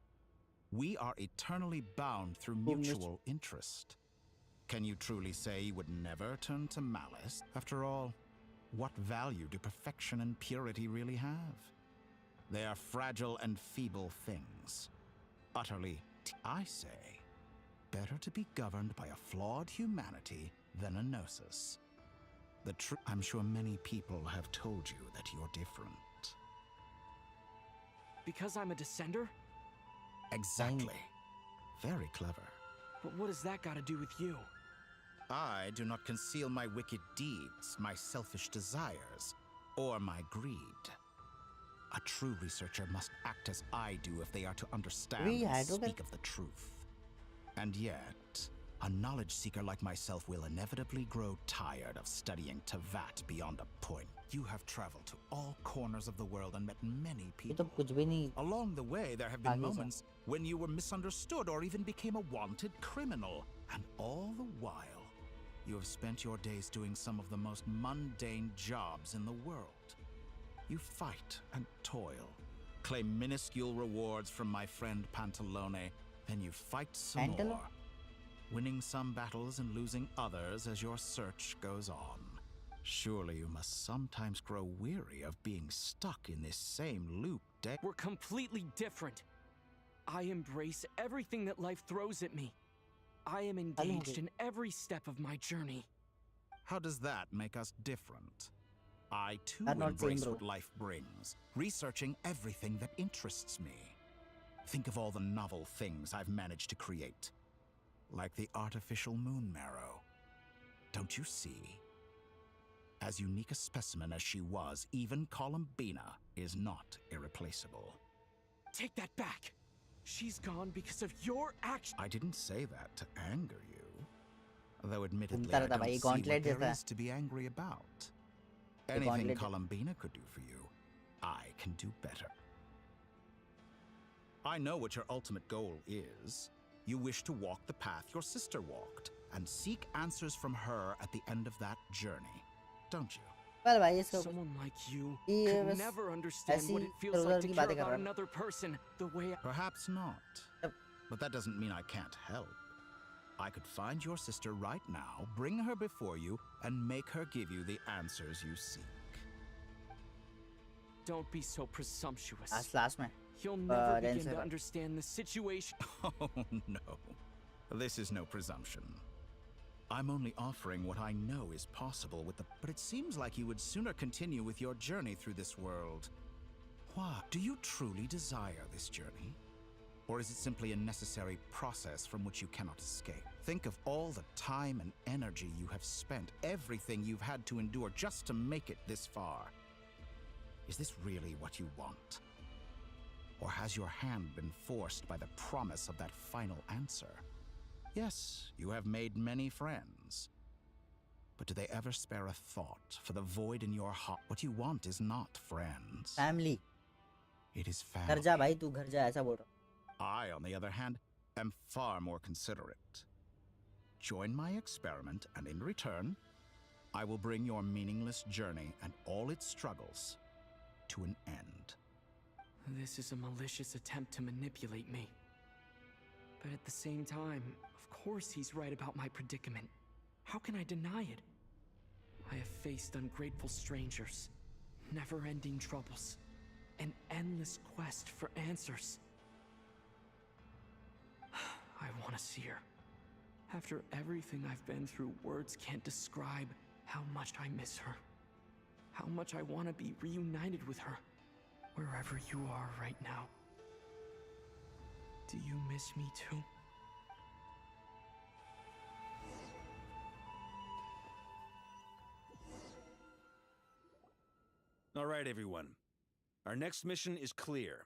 We are eternally bound through mutual interest. Can you truly say you would never turn to malice? After all, what value do perfection and purity really have? They are fragile and feeble things. Utterly, I say, better to be governed by a flawed humanity than a gnosis. The truth, I'm sure many people have told you that you're different. Because I'm a descender? Exactly. Very clever. But what does that got to do with you? I do not conceal my wicked deeds, my selfish desires, or my greed. A true researcher must act as I do if they are to understand and speak of the truth. And yet, a knowledge seeker like myself will inevitably grow tired of studying Tevat beyond a point. You have traveled to all corners of the world and met many people. Along the way, there have been moments when you were misunderstood or even became a wanted criminal. And all the while, you have spent your days doing some of the most mundane jobs in the world. You fight and toil, claim minuscule rewards from my friend Pantalone, then you fight some more, winning some battles and losing others as your search goes on. Surely you must sometimes grow weary of being stuck in this same loop. We're completely different. I embrace everything that life throws at me. I am engaged in every step of my journey. How does that make us different? I too embrace what life brings, researching everything that interests me. Think of all the novel things I've managed to create, like the artificial moon marrow. Don't you see? As unique a specimen as she was, even Columbina is not irreplaceable. Take that back! She's gone because of your action. I didn't say that to anger you. Though admittedly, I don't see what there is to be angry about. Anything Columbina could do for you, I can do better. I know what your ultimate goal is. You wish to walk the path your sister walked, and seek answers from her at the end of that journey. Don't you? Someone like you could never understand what it feels like to care about another person the way Perhaps not. But that doesn't mean I can't help. I could find your sister right now, bring her before you, and make her give you the answers you seek. Don't be so presumptuous. Last man. You'll never begin to understand the situation. Oh, no. This is no presumption. I'm only offering what I know is possible with the... But it seems like you would sooner continue with your journey through this world. Why? Do you truly desire this journey? Or is it simply a necessary process from which you cannot escape? Think of all the time and energy you have spent, everything you've had to endure just to make it this far. Is this really what you want? Or has your hand been forced by the promise of that final answer? Yes, you have made many friends. But do they ever spare a thought for the void in your heart? What you want is not friends. Family. It is family. घर जा भाई, तू घर जा, ऐसा बोल रहा. I, on the other hand, am far more considerate. Join my experiment, and in return, I will bring your meaningless journey and all its struggles to an end. This is a malicious attempt to manipulate me. But at the same time, of course he's right about my predicament. How can I deny it? I have faced ungrateful strangers, never-ending troubles, an endless quest for answers. I want to see her. After everything I've been through, words can't describe how much I miss her. How much I want to be reunited with her, wherever you are right now. Do you miss me too? All right, everyone. Our next mission is clear.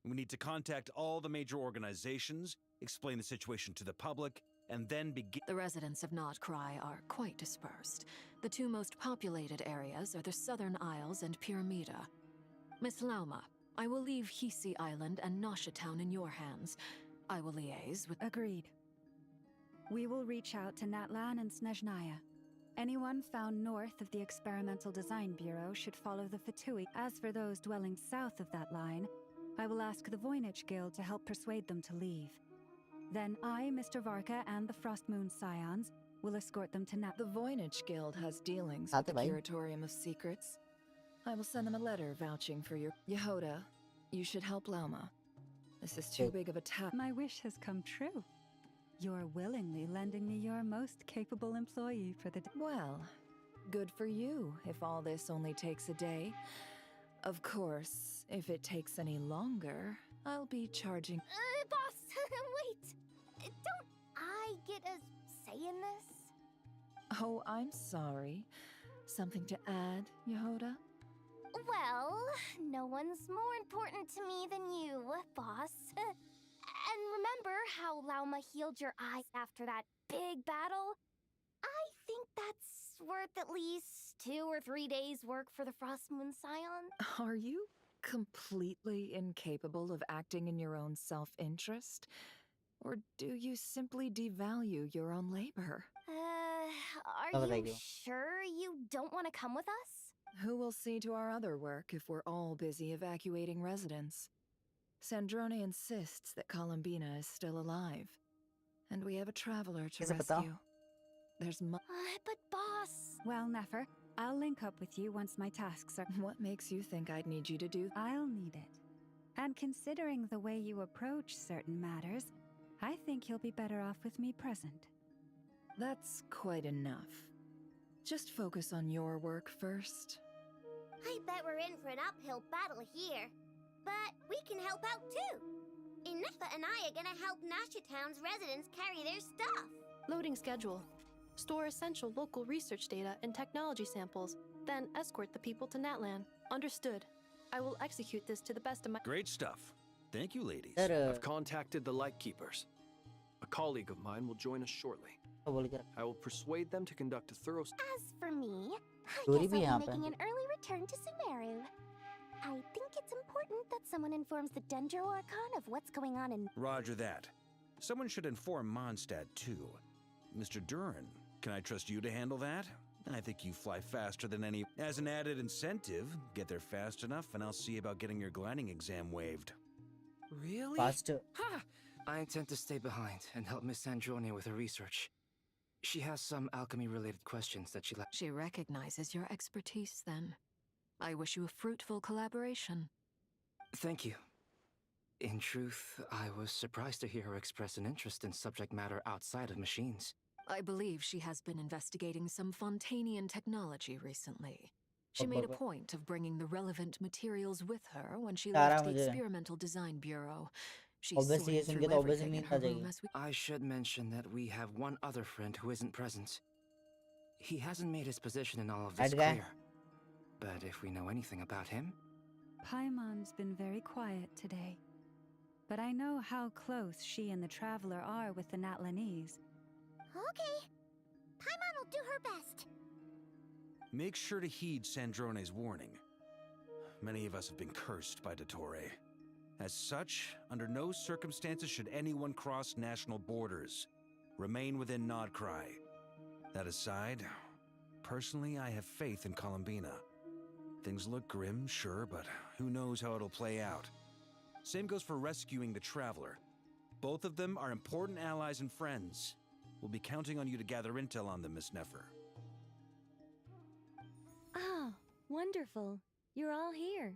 We need to contact all the major organizations, explain the situation to the public, and then begin. The residents of Nodcry are quite dispersed. The two most populated areas are the Southern Isles and Pyramida. Miss Lauma, I will leave Hisi Island and Nasha Town in your hands. I will liaise with... Agreed. We will reach out to Natlan and Snezhnaya. Anyone found north of the Experimental Design Bureau should follow the Fatui. As for those dwelling south of that line, I will ask the Voynich Guild to help persuade them to leave. Then I, Mr. Varka, and the Frostmoon Scions will escort them to The Voynich Guild has dealings with the Curatorium of Secrets. I will send them a letter vouching for your... Yehoda, you should help Lauma. This is too big of a task. My wish has come true. You're willingly lending me your most capable employee for the day. Well, good for you if all this only takes a day. Of course, if it takes any longer, I'll be charging... Boss, wait! Don't I get a say in this? Oh, I'm sorry. Something to add, Yehoda? Well, no one's more important to me than you, boss. And remember how Lauma healed your eyes after that big battle? I think that's worth at least 2 or 3 days' work for the Frostmoon Scion. Are you completely incapable of acting in your own self-interest? Or do you simply devalue your own labor? Are you sure you don't want to come with us? Who will see to our other work if we're all busy evacuating residents? Sandrone insists that Columbina is still alive. And we have a traveler to rescue. There's but boss... Well, Nefer, I'll link up with you once my tasks are... What makes you think I'd need you to do? I'll need it. And considering the way you approach certain matters, I think you'll be better off with me present. That's quite enough. Just focus on your work first. I bet we're in for an uphill battle here. But we can help out too. Inefa and I are gonna help Nasha Town's residents carry their stuff. Loading schedule. Store essential local research data and technology samples, then escort the people to Natlan. Understood. I will execute this to the best of my... Great stuff. Thank you, ladies. I've contacted the Lightkeepers. A colleague of mine will join us shortly. I will persuade them to conduct a thorough... As for me, I guess I'll be making an early return to Sumeru. I think it's important that someone informs the Dendro Archon of what's going on in... Roger that. Someone should inform Mondstadt, too. Mr. Durin, can I trust you to handle that? I think you fly faster than any... As an added incentive, get there fast enough and I'll see about getting your gliding exam waived. Really? Faster. Ha! I intend to stay behind and help Miss Sandrone with her research. She has some alchemy-related questions that She recognizes your expertise, then. I wish you a fruitful collaboration. Thank you. In truth, I was surprised to hear her express an interest in subject matter outside of machines. I believe she has been investigating some Fontanian technology recently. She made a point of bringing the relevant materials with her when she left the Experimental Design Bureau. She sorted through everything in her room as we... I should mention that we have one other friend who isn't present. He hasn't made his position in all of this clear. But if we know anything about him... Paimon's been very quiet today. But I know how close she and the Traveler are with the Natlanese. Okay. Paimon will do her best. Make sure to heed Sandrone's warning. Many of us have been cursed by Dottore. As such, under no circumstances should anyone cross national borders. Remain within Nodcry. That aside, personally I have faith in Columbina. Things look grim, sure, but who knows how it'll play out. Same goes for rescuing the Traveler. Both of them are important allies and friends. We'll be counting on you to gather intel on them, Miss Nefer. Ah, wonderful. You're all here.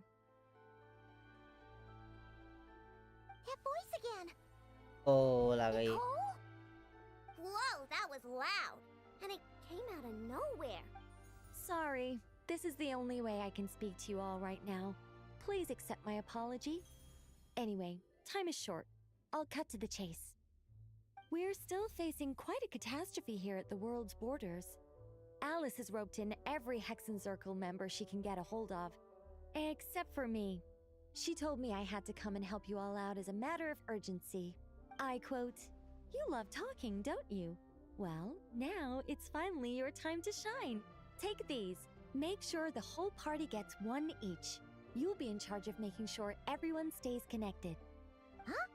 That voice again. Oh, la gay. Whoa, that was loud. And it came out of nowhere. Sorry. This is the only way I can speak to you all right now. Please accept my apology. Anyway, time is short. I'll cut to the chase. We're still facing quite a catastrophe here at the world's borders. Alice has roped in every Hexen Circle member she can get a hold of. Except for me. She told me I had to come and help you all out as a matter of urgency. I quote, You love talking, don't you? Well, now it's finally your time to shine. Take these. Make sure the whole party gets one each. You'll be in charge of making sure everyone stays connected. Huh?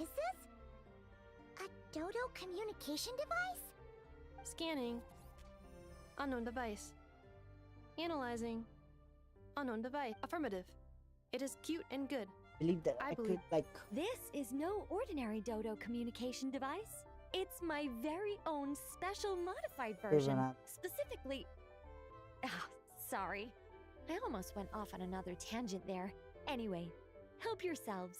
Is this a dodo communication device? Scanning. Unknown device. Analyzing. Unknown device. Affirmative. It is cute and good. Believe that I could like. This is no ordinary dodo communication device. It's my very own special modified version. Specifically... sorry. I almost went off on another tangent there. Anyway, help yourselves.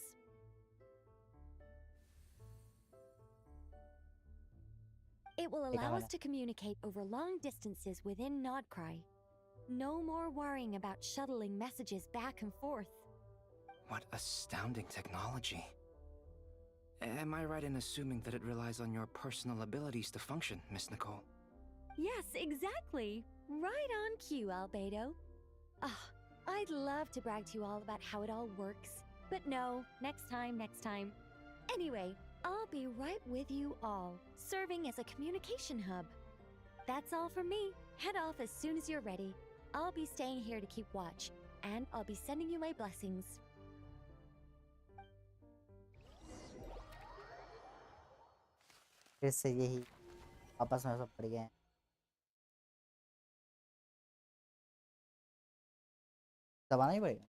It will allow us to communicate over long distances within Nodcry. No more worrying about shuttling messages back and forth. What astounding technology. Am I right in assuming that it relies on your personal abilities to function, Miss Nicole? Yes, exactly. Right on cue, Albedo. I'd love to brag to you all about how it all works. But no, next time. Anyway, I'll be right with you all, serving as a communication hub. That's all from me. Head off as soon as you're ready. I'll be staying here to keep watch, and I'll be sending you my blessings. फिर से यही आपस में सब पड़ गए हैं। दबाना ही पड़ेगा।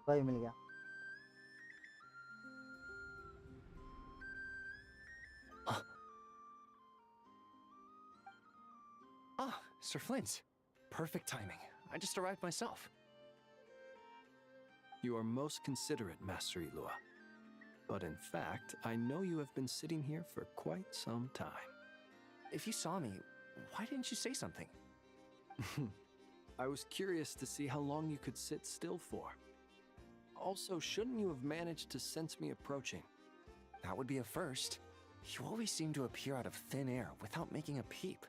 भाई मिल गया। Sir Flint. Perfect timing. I just arrived myself. You are most considerate, Master Ilua. But in fact, I know you have been sitting here for quite some time. If you saw me, why didn't you say something? I was curious to see how long you could sit still for. Also, shouldn't you have managed to sense me approaching? That would be a first. You always seem to appear out of thin air without making a peep.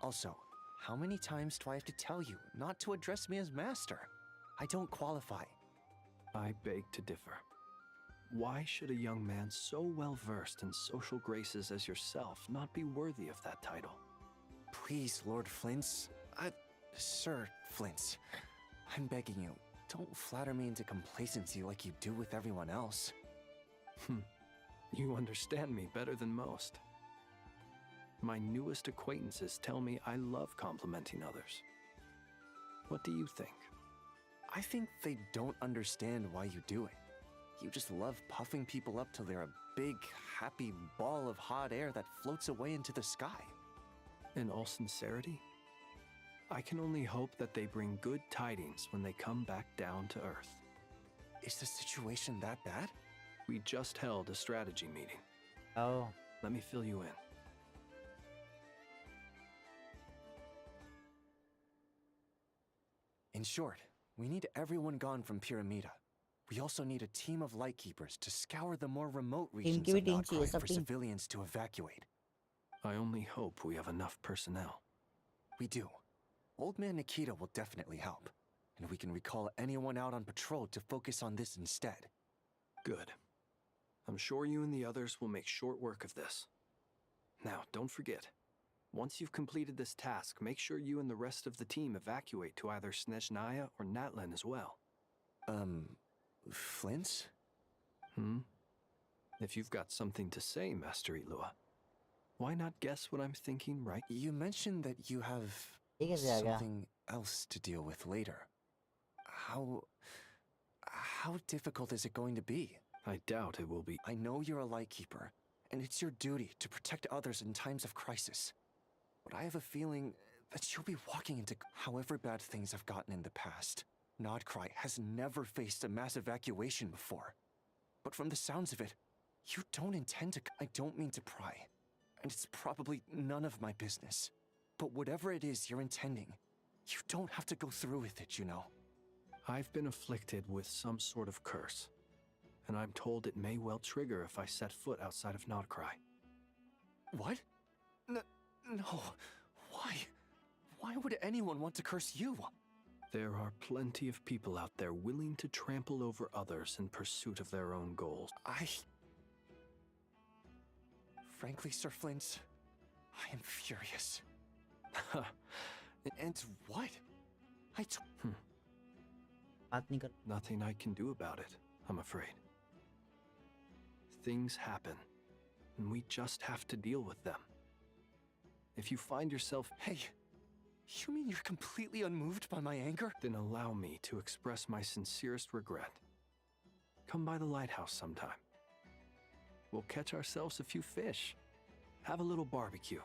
Also, how many times do I have to tell you not to address me as master? I don't qualify. I beg to differ. Why should a young man so well versed in social graces as yourself not be worthy of that title? Please, Lord Flint's. Sir Flint's. I'm begging you, don't flatter me into complacency like you do with everyone else. You understand me better than most. My newest acquaintances tell me I love complimenting others. What do you think? I think they don't understand why you do it. You just love puffing people up till they're a big, happy ball of hot air that floats away into the sky. In all sincerity, I can only hope that they bring good tidings when they come back down to Earth. Is the situation that bad? We just held a strategy meeting. Oh. Let me fill you in. In short, we need everyone gone from Pyramida. We also need a team of Lightkeepers to scour the more remote regions of Nodcry for civilians to evacuate. I only hope we have enough personnel. We do. Old Man Nikita will definitely help, and we can recall anyone out on patrol to focus on this instead. Good. I'm sure you and the others will make short work of this. Now, don't forget, once you've completed this task, make sure you and the rest of the team evacuate to either Snezhnaya or Natlan as well. Flint's? If you've got something to say, Master Ilua, why not guess what I'm thinking, right? You mentioned that you have something else to deal with later. How difficult is it going to be? I doubt it will be. I know you're a Lightkeeper, and it's your duty to protect others in times of crisis. But I have a feeling that you'll be walking into... However bad things have gotten in the past, Nodcry has never faced a mass evacuation before. But from the sounds of it, you don't intend to... I don't mean to pry, and it's probably none of my business. But whatever it is you're intending, you don't have to go through with it, you know. I've been afflicted with some sort of curse, and I'm told it may well trigger if I set foot outside of Nodcry. What? No. Why? Why would anyone want to curse you? There are plenty of people out there willing to trample over others in pursuit of their own goals. Frankly, Sir Flint, I am furious. And what? Nothing I can do about it, I'm afraid. Things happen, and we just have to deal with them. If you find yourself... Hey, you mean you're completely unmoved by my anger? Then allow me to express my sincerest regret. Come by the lighthouse sometime. We'll catch ourselves a few fish, have a little barbecue,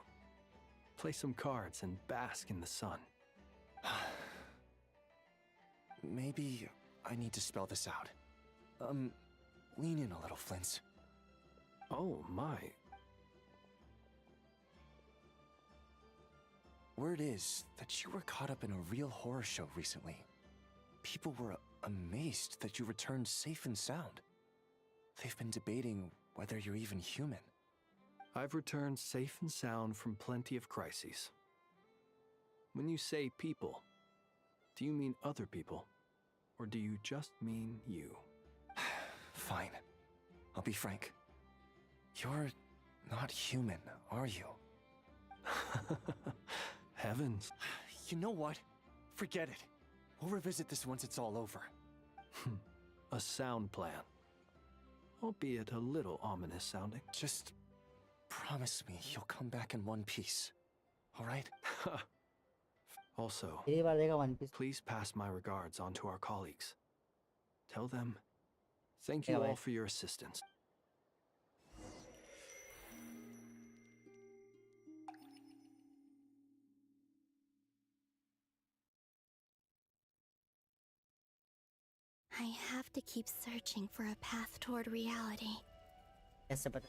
play some cards, and bask in the sun. Maybe I need to spell this out. Lean in a little, Flint. Oh, my. Word is that you were caught up in a real horror show recently. People were amazed that you returned safe and sound. They've been debating whether you're even human. I've returned safe and sound from plenty of crises. When you say people, do you mean other people? Or do you just mean you? Fine. I'll be frank. You're not human, are you? Heavens. You know what? Forget it. We'll revisit this once it's all over. A sound plan. Albeit a little ominous sounding. Just promise me you'll come back in one piece. All right? Also, please pass my regards on to our colleagues. Tell them, thank you all for your assistance. I have to keep searching for a path toward reality. Yes, but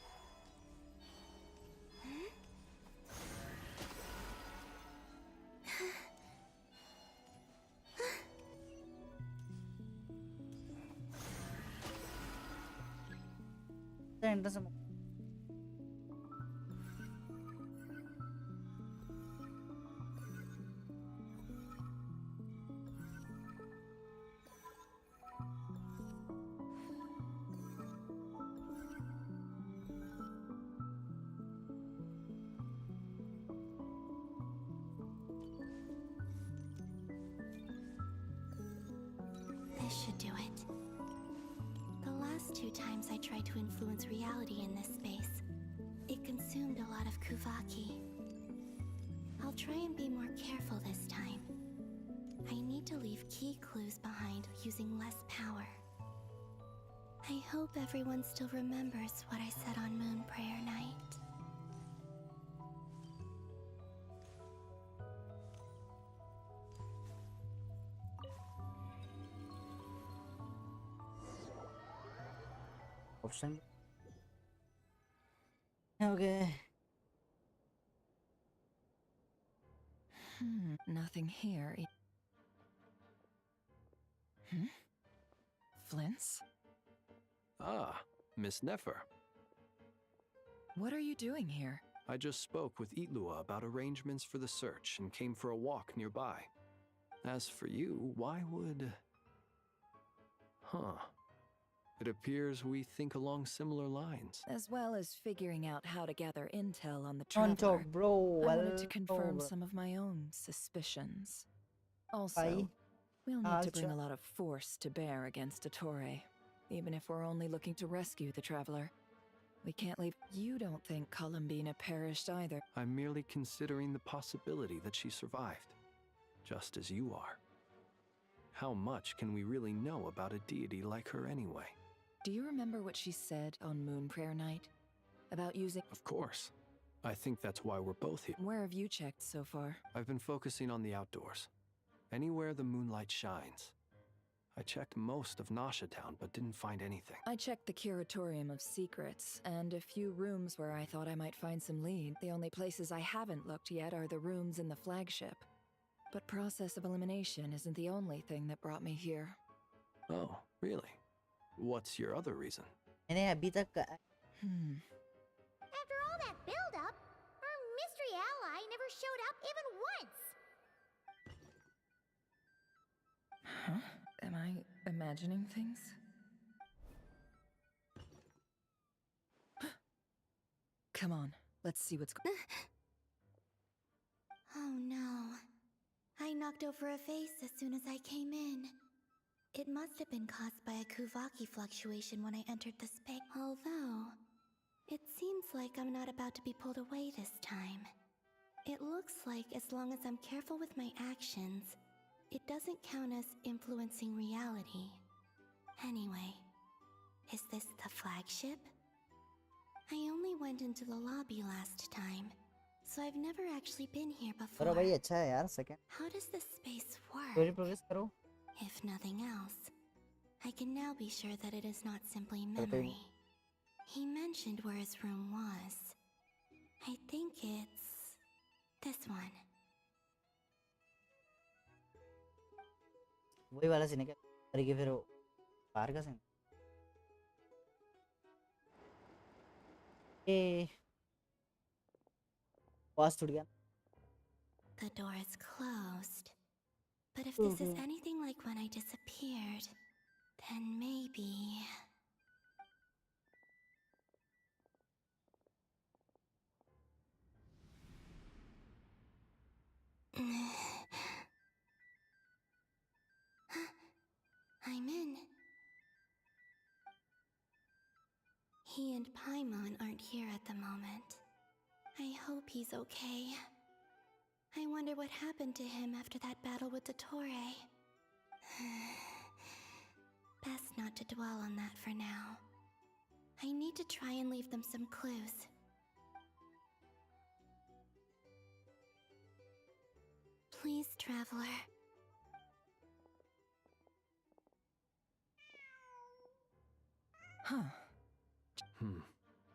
This should do it. The last 2 times I tried to influence reality in this space, it consumed a lot of Kuvaki. I'll try and be more careful this time. I need to leave key clues behind using less power. I hope everyone still remembers what I said on Moon Prayer Night. Option. Okay. Nothing here. Flint's? Ah, Miss Nefer. What are you doing here? I just spoke with Itlua about arrangements for the search and came for a walk nearby. As for you, why would... It appears we think along similar lines. As well as figuring out how to gather intel on the Don't traveler, talk, bro. I wanted to confirm some of my own suspicions. Also, we'll need to bring a lot of force to bear against Dottore, even if we're only looking to rescue the traveler. We can't leave. You don't think Columbina perished either. I'm merely considering the possibility that she survived, just as you are. How much can we really know about a deity like her anyway? Do you remember what she said on Moon Prayer Night? About using... Of course. I think that's why we're both here. Where have you checked so far? I've been focusing on the outdoors. Anywhere the moonlight shines. I checked most of Nasha Town, but didn't find anything. I checked the Curatorium of Secrets, and a few rooms where I thought I might find some lead. The only places I haven't looked yet are the rooms in the flagship. But process of elimination isn't the only thing that brought me here. Oh, really? What's your other reason? After all that build-up, our mystery ally never showed up even once! Huh? Am I imagining things? Come on, let's see what's going Oh no. I knocked over a vase as soon as I came in. It must have been caused by a Kuvaki fluctuation when I entered the space. Although, it seems like I'm not about to be pulled away this time. It looks like as long as I'm careful with my actions, it doesn't count as influencing reality. Anyway, is this the flagship? I only went into the lobby last time, so I've never actually been here before. करो भाई अच्छा है यार second How does this space story work? progress करो If nothing else, I can now be sure that it is not simply करते ही memory. He mentioned where his room was. I think it's this one. वही वाला scene है क्या तरीके फिर वो बाहर का सीन ए पास टूट गया The door is closed. But if this is anything like when I disappeared, then maybe... I'm in. He and Paimon aren't here at the moment. I hope he's okay. I wonder what happened to him after that battle with Dottore. Best not to dwell on that for now. I need to try and leave them some clues. Please, traveler. Huh.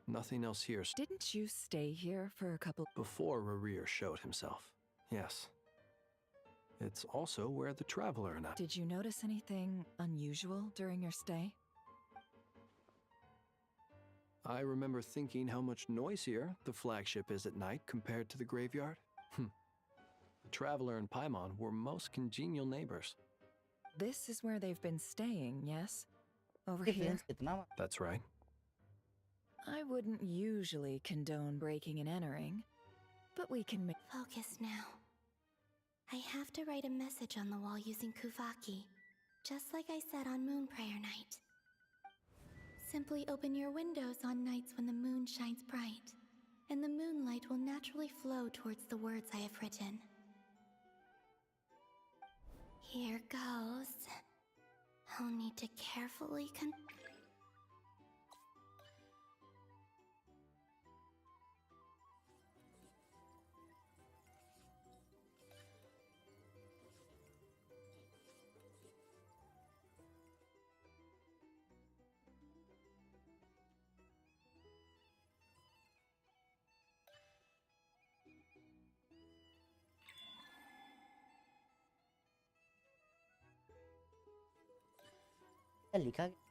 Nothing else here. Didn't you stay here for a couple... Before Rarir showed himself. Yes. It's also where the traveler and I... Did you notice anything unusual during your stay? I remember thinking how much noisier the flagship is at night compared to the graveyard. The traveler and Paimon were most congenial neighbors. This is where they've been staying, yes? Over here? That's right. I wouldn't usually condone breaking and entering, but we can make... Focus now. I have to write a message on the wall using Kuvaki, just like I said on Moon Prayer Night. Simply open your windows on nights when the moon shines bright, and the moonlight will naturally flow towards the words I have written. Here goes. I'll need to carefully क्या लिखा गया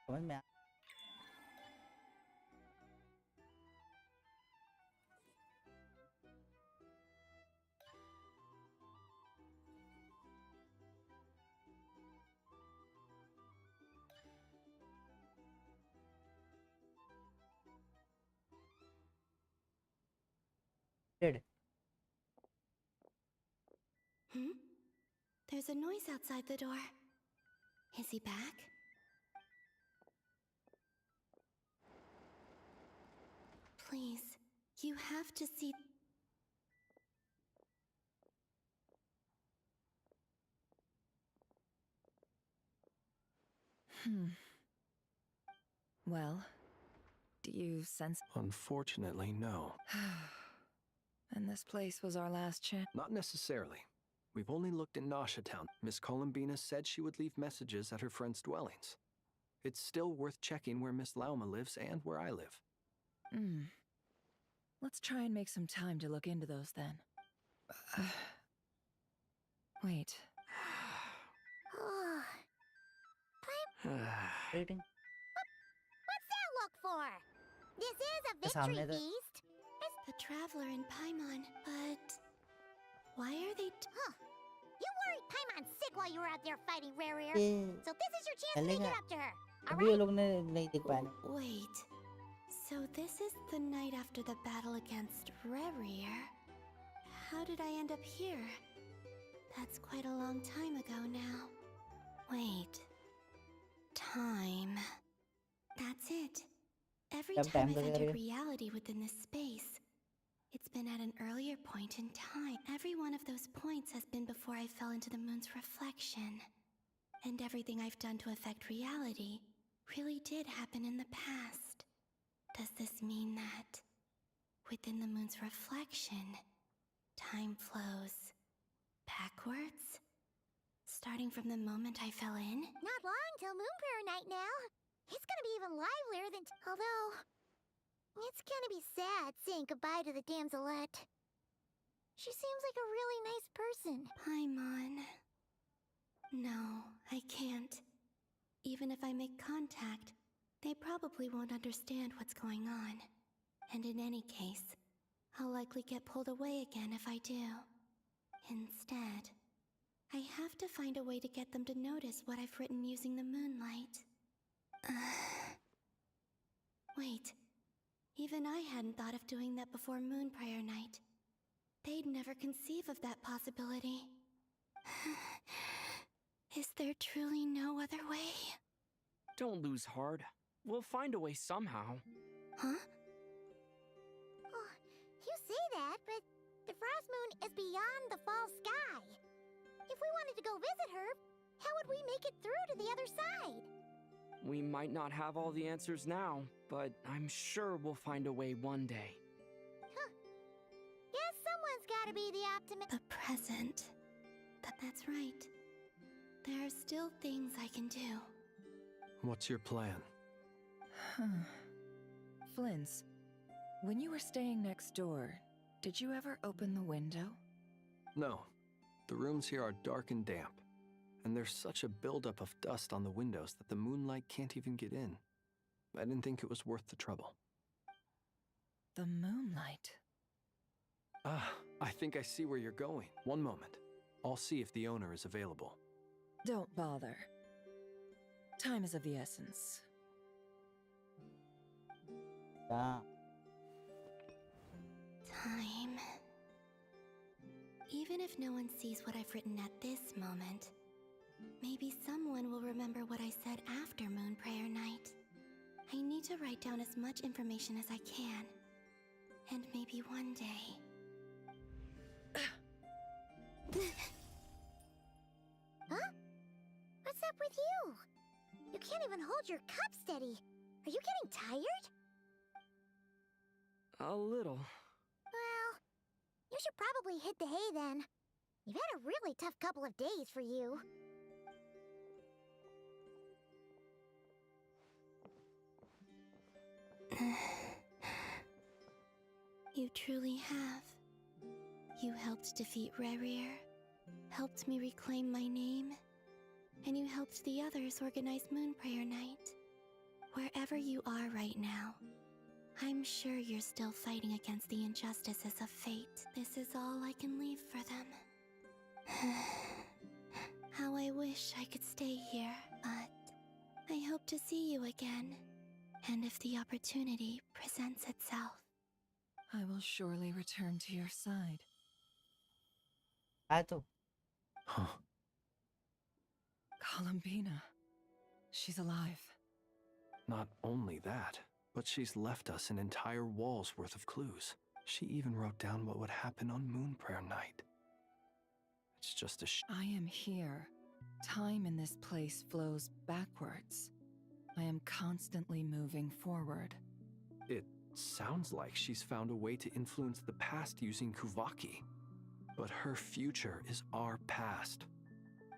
समझ में आ Did. There's a noise outside the door. Is he back? Please, you have to see... Well, do you sense... Unfortunately, no. And this place was our last chance? Not necessarily. We've only looked in Nasha Town. Miss Columbina said she would leave messages at her friends' dwellings. It's still worth checking where Miss Lauma lives and where I live. Let's try and make some time to look into those then. Wait. Rating. What's that look for? This is a सामने victory तो- feast. The Traveler and Paimon, but why are they? Huh. You worried Paimon sick while you were out there fighting Rare. ये So this is your chance to make चलेगा it up to her. अभी वो लोग ने नहीं देख पाया ना। Wait. So this is the night after the battle against Rare. How did I end up here? That's quite a long time ago now. Wait. Time. That's it. Every जब time time I've लगेगा entered रे। reality within this space, it's been at an earlier point in time. Every one of those points has been before I fell into the moon's reflection. And everything I've done to affect reality really did happen in the past. Does this mean that within the moon's reflection, time flows backwards? Starting from the moment I fell in? Not long till Moon Prayer Night now. It's gonna be even livelier than... Although... It's gonna be sad saying goodbye to the damselette. She seems like a really nice person. Paimon. No, I can't. Even if I make contact, they probably won't understand what's going on. And in any case, I'll likely get pulled away again if I do. Instead, I have to find a way to get them to notice what I've written using the moonlight. Wait, even I hadn't thought of doing that before Moon Prayer Night. They'd never conceive of that possibility. Is there truly no other way? Don't lose heart. We'll find a way somehow. Huh? Oh, you say that, but the Frost Moon is beyond the fall sky. If we wanted to go visit her, how would we make it through to the other side? We might not have all the answers now, but I'm sure we'll find a way one day. Huh. Guess someone's gotta be the optimist. The present. That's right. There are still things I can do. What's your plan? Flins, when you were staying next door, did you ever open the window? No. The rooms here are dark and damp, and there's such a buildup of dust on the windows that the moonlight can't even get in. I didn't think it was worth the trouble. The moonlight? Ah, I think I see where you're going. One moment. I'll see if the owner is available. Don't bother. Time is of the essence. हाँ Time. Even if no one sees what I've written at this moment, maybe someone will remember what I said after Moon Prayer Night. I need to write down as much information as I can. And maybe one day... Huh? What's up with you? You can't even hold your cup steady. Are you getting tired? A little. Well, you should probably hit the hay then. You've had a really tough couple of days for you. You truly have. You helped defeat Rerir, helped me reclaim my name, and you helped the others organize Moon Prayer Night. Wherever you are right now, I'm sure you're still fighting against the injustices of fate. This is all I can leave for them. How I wish I could stay here, but I hope to see you again. And if the opportunity presents itself. I will surely return to your side. आया तो Huh. Columbina. She's alive. Not only that, but she's left us an entire wall's worth of clues. She even wrote down what would happen on Moon Prayer Night. It's just a I am here. Time in this place flows backwards. I am constantly moving forward. It sounds like she's found a way to influence the past using Kuvaki. But her future is our past.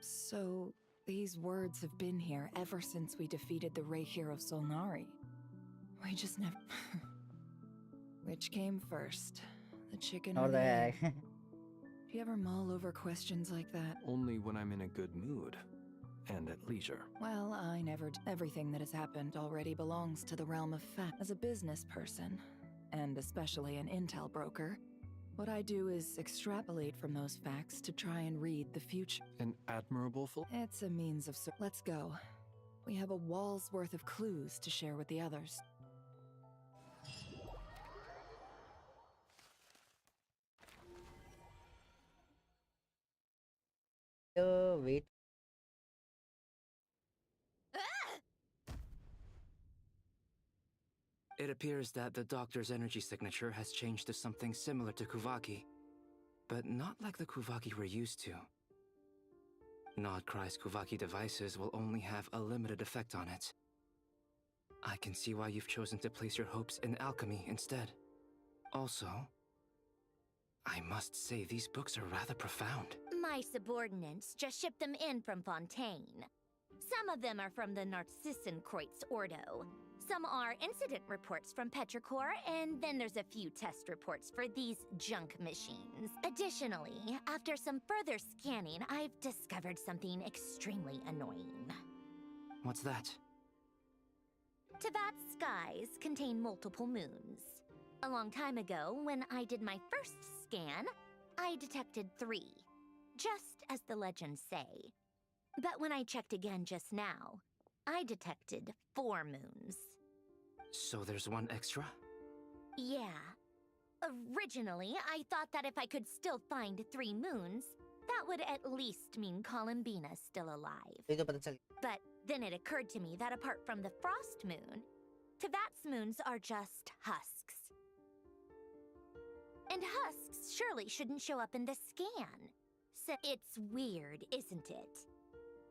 So, These words have been here ever since we defeated the Ray Hero Solnari. We just never... Which came first? The chicken or Or the the egg? egg. Do you ever mull over questions like that? Only when I'm in a good mood. And at leisure. Well, I never... Everything that has happened already belongs to the realm of fact. As a business person, and especially an intel broker, what I do is extrapolate from those facts to try and read the future. An admirable It's a means of... Let's go. We have a wall's worth of clues to share with the others. Wait. It appears that the doctor's energy signature has changed to something similar to Kuvaki, but not like the Kuvaki we're used to. Nodcry's Kuvaki devices will only have a limited effect on it. I can see why you've chosen to place your hopes in alchemy instead. Also, I must say these books are rather profound. My subordinates just shipped them in from Fontaine. Some of them are from the Narcissenkreuz Ordo. Some are incident reports from Petrichor, and then there's a few test reports for these junk machines. Additionally, after some further scanning, I've discovered something extremely annoying. What's that? Teyvat's skies contain multiple moons. A long time ago, when I did my first scan, I detected 3, just as the legends say. But when I checked again just now, I detected 4 moons. So there's one extra? Yeah. Originally, I thought that if I could still find 3 moons, that would at least mean Columbina's still alive. But then it occurred to me that apart from the Frost Moon, Teyvat's moons are just husks. And husks surely shouldn't show up in the scan. So it's weird, isn't it?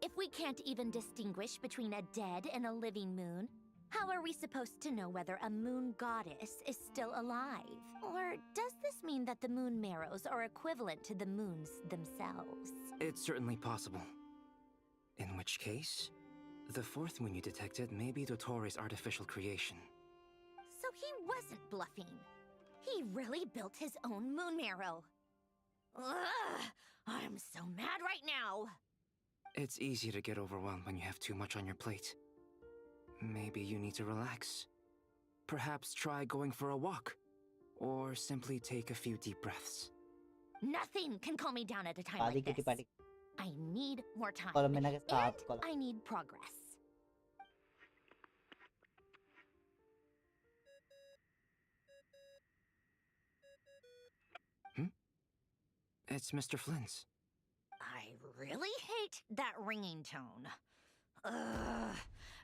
If we can't even distinguish between a dead and a living moon, how are we supposed to know whether a moon goddess is still alive? Or does this mean that the moon marrows are equivalent to the moons themselves? It's certainly possible. In which case, the 4th moon you detected may be Dottore artificial creation. So he wasn't bluffing. He really built his own moon marrow. Ugh! I'm so mad right now! It's easy to get overwhelmed when you have too much on your plate. Maybe you need to relax. Perhaps try going for a walk. Or simply take a few deep breaths. Nothing can calm me down at a time like this. I need more time. And I need progress. It's Mr. Flynn's. I really hate that ringing tone. Ugh.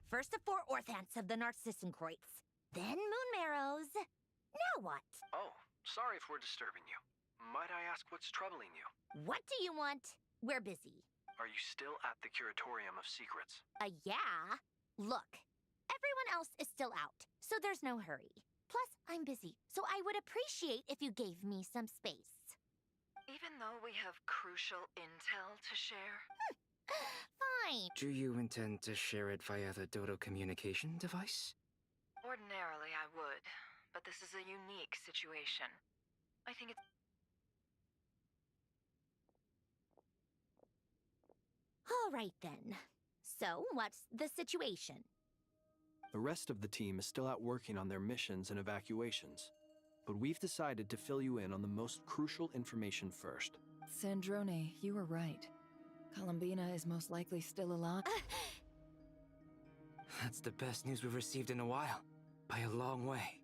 First the 4 orthants of the Narcissenkreuz, then moon marrows. Now what? Oh, sorry if we're disturbing you. Might I ask what's troubling you? What do you want? We're busy. Are you still at the Curatorium of Secrets? Yeah. Look, everyone else is still out, so there's no hurry. Plus, I'm busy, so I would appreciate if you gave me some space. Even though we have crucial intel to share? Fine. Do you intend to share it via the Dodo communication device? Ordinarily I would, but this is a unique situation. I think it's... All right then. So, what's the situation? The rest of the team is still out working on their missions and evacuations. But we've decided to fill you in on the most crucial information first. Sandrone, you were right. Columbina is most likely still alive. That's the best news we've received in a while. By a long way.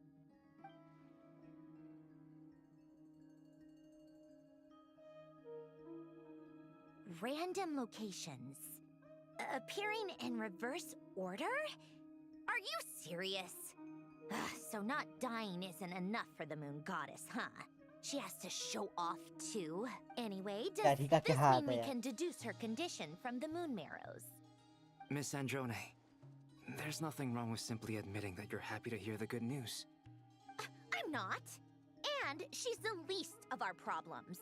Random locations. Appearing in reverse order? Are you serious? So not dying isn't enough for the moon goddess, huh? She has to show off too. Anyway, does this mean we can deduce her condition from the moon marrows? Miss Androne, there's nothing wrong with simply admitting that you're happy to hear the good news. I'm not. And she's the least of our problems.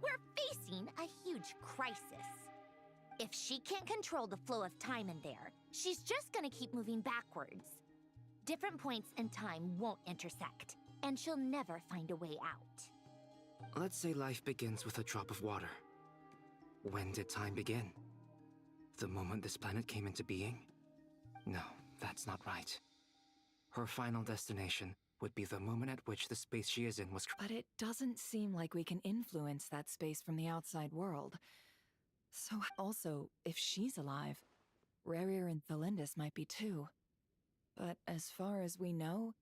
We're facing a huge crisis. If she can't control the flow of time in there, she's just gonna keep moving backwards. Different points in time won't intersect, and she'll never find a way out. Let's say life begins with a drop of water. When did time begin? The moment this planet came into being? No, that's not right. Her final destination would be the moment at which the space she is in was But it doesn't seem like we can influence that space from the outside world. So, also, if she's alive, Rerir and Thalindus might be too. But as far as we know,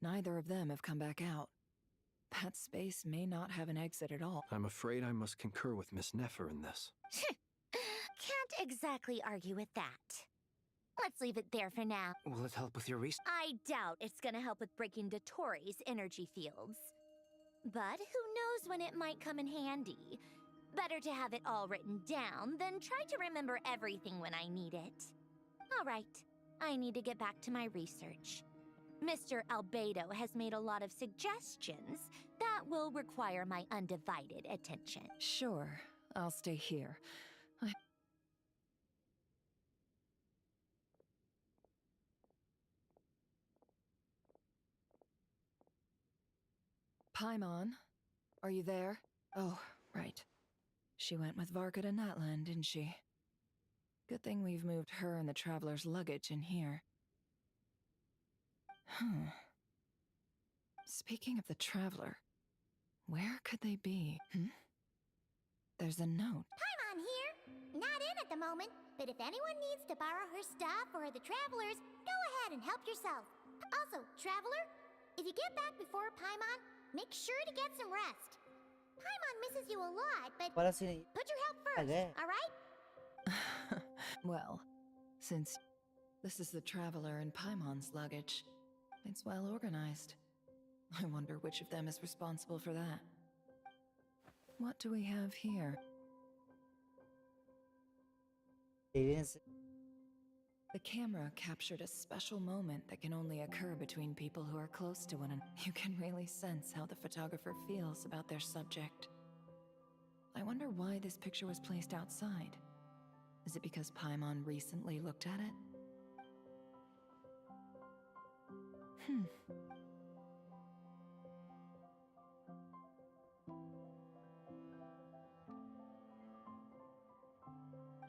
neither of them have come back out. That space may not have an exit at all. I'm afraid I must concur with Miss Nefer in this. Can't exactly argue with that. Let's leave it there for now. Will it help with your research? I doubt it's gonna help with breaking Dotori's energy fields. But who knows when it might come in handy. Better to have it all written down than try to remember everything when I need it. All right, I need to get back to my research. Mr. Albedo has made a lot of suggestions that will require my undivided attention. Sure, I'll stay here. Paimon, are you there? Oh, right. She went with Varka to Natlan, didn't she? Good thing we've moved her and the Traveler's luggage in here. Speaking of the Traveler, where could they be? There's a note. Paimon here. Not in at the moment, but if anyone needs to borrow her stuff or the Travelers, go ahead and help yourself. Also, Traveler, if you get back before Paimon, make sure to get some rest. Paimon misses you a lot, but Wala si... put your health first, Okay. alright? Well, since this is the Traveler and Paimon's luggage, it's well organized. I wonder which of them is responsible for that. What do we have here? The camera captured a special moment that can only occur between people who are close to one another. You can really sense how the photographer feels about their subject. I wonder why this picture was placed outside. Is it because Paimon recently looked at it?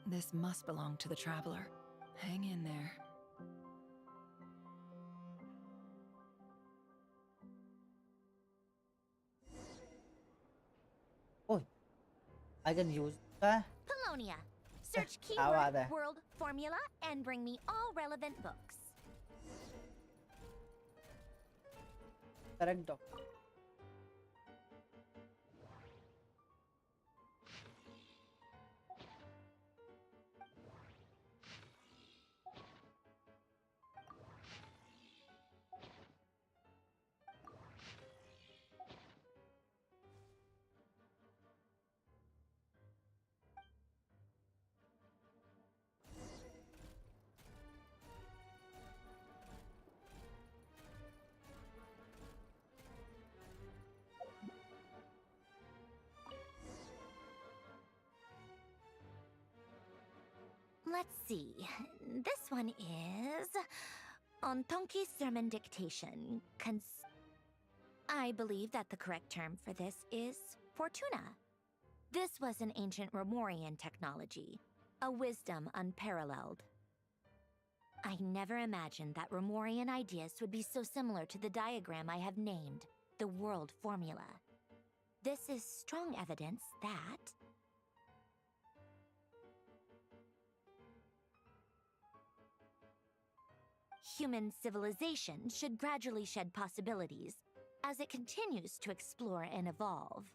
This must belong to the Traveler. Hang in there. Oh, I can use that. Polonia. Search Awa keyword de. world formula and bring me all relevant books. Correct, doc. Let's see. This one is Ontonki Sermon Dictation. I believe that the correct term for this is Fortuna. This was an ancient Romorian technology, a wisdom unparalleled. I never imagined that Romorian ideas would be so similar to the diagram I have named, the World Formula. This is strong evidence that human civilization should gradually shed possibilities as it continues to explore and evolve.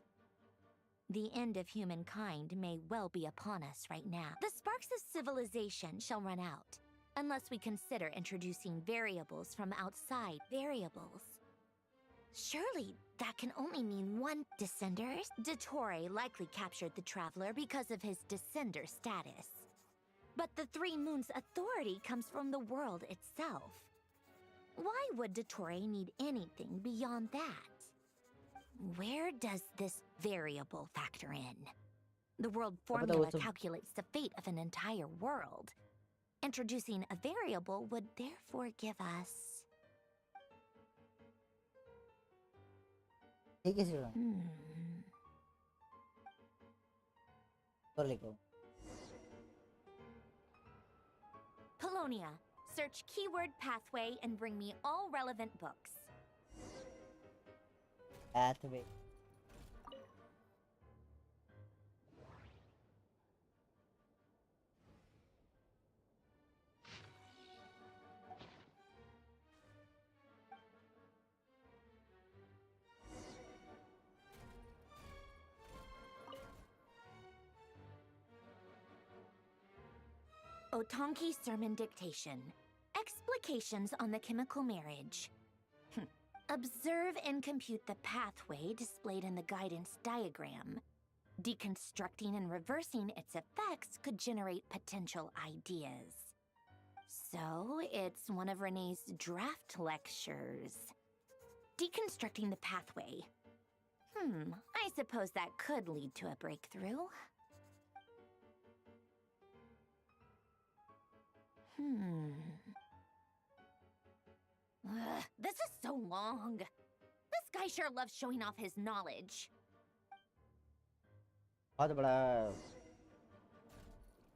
The end of humankind may well be upon us right now. The sparks of civilization shall run out, unless we consider introducing variables from outside. Variables. Surely that can only mean one. Descenders? Dottore likely captured the Traveler because of his descender status. But the Three Moons' authority comes from the world itself. Why would Dottore need anything beyond that? Where does this variable factor in? The world पता formula वो सब calculates the fate of an entire world. Introducing a variable would therefore give us... ठीक है सिर्फ और लिखो Polonia, search keyword pathway and bring me all relevant books. pathway Otonki Sermon Dictation. Explications on the chemical marriage. Observe and compute the pathway displayed in the guidance diagram. Deconstructing and reversing its effects could generate potential ideas. So, it's one of Renee's draft lectures. Deconstructing the pathway. I suppose that could lead to a breakthrough. This is so long. This guy sure loves showing off his knowledge. बहुत बड़ा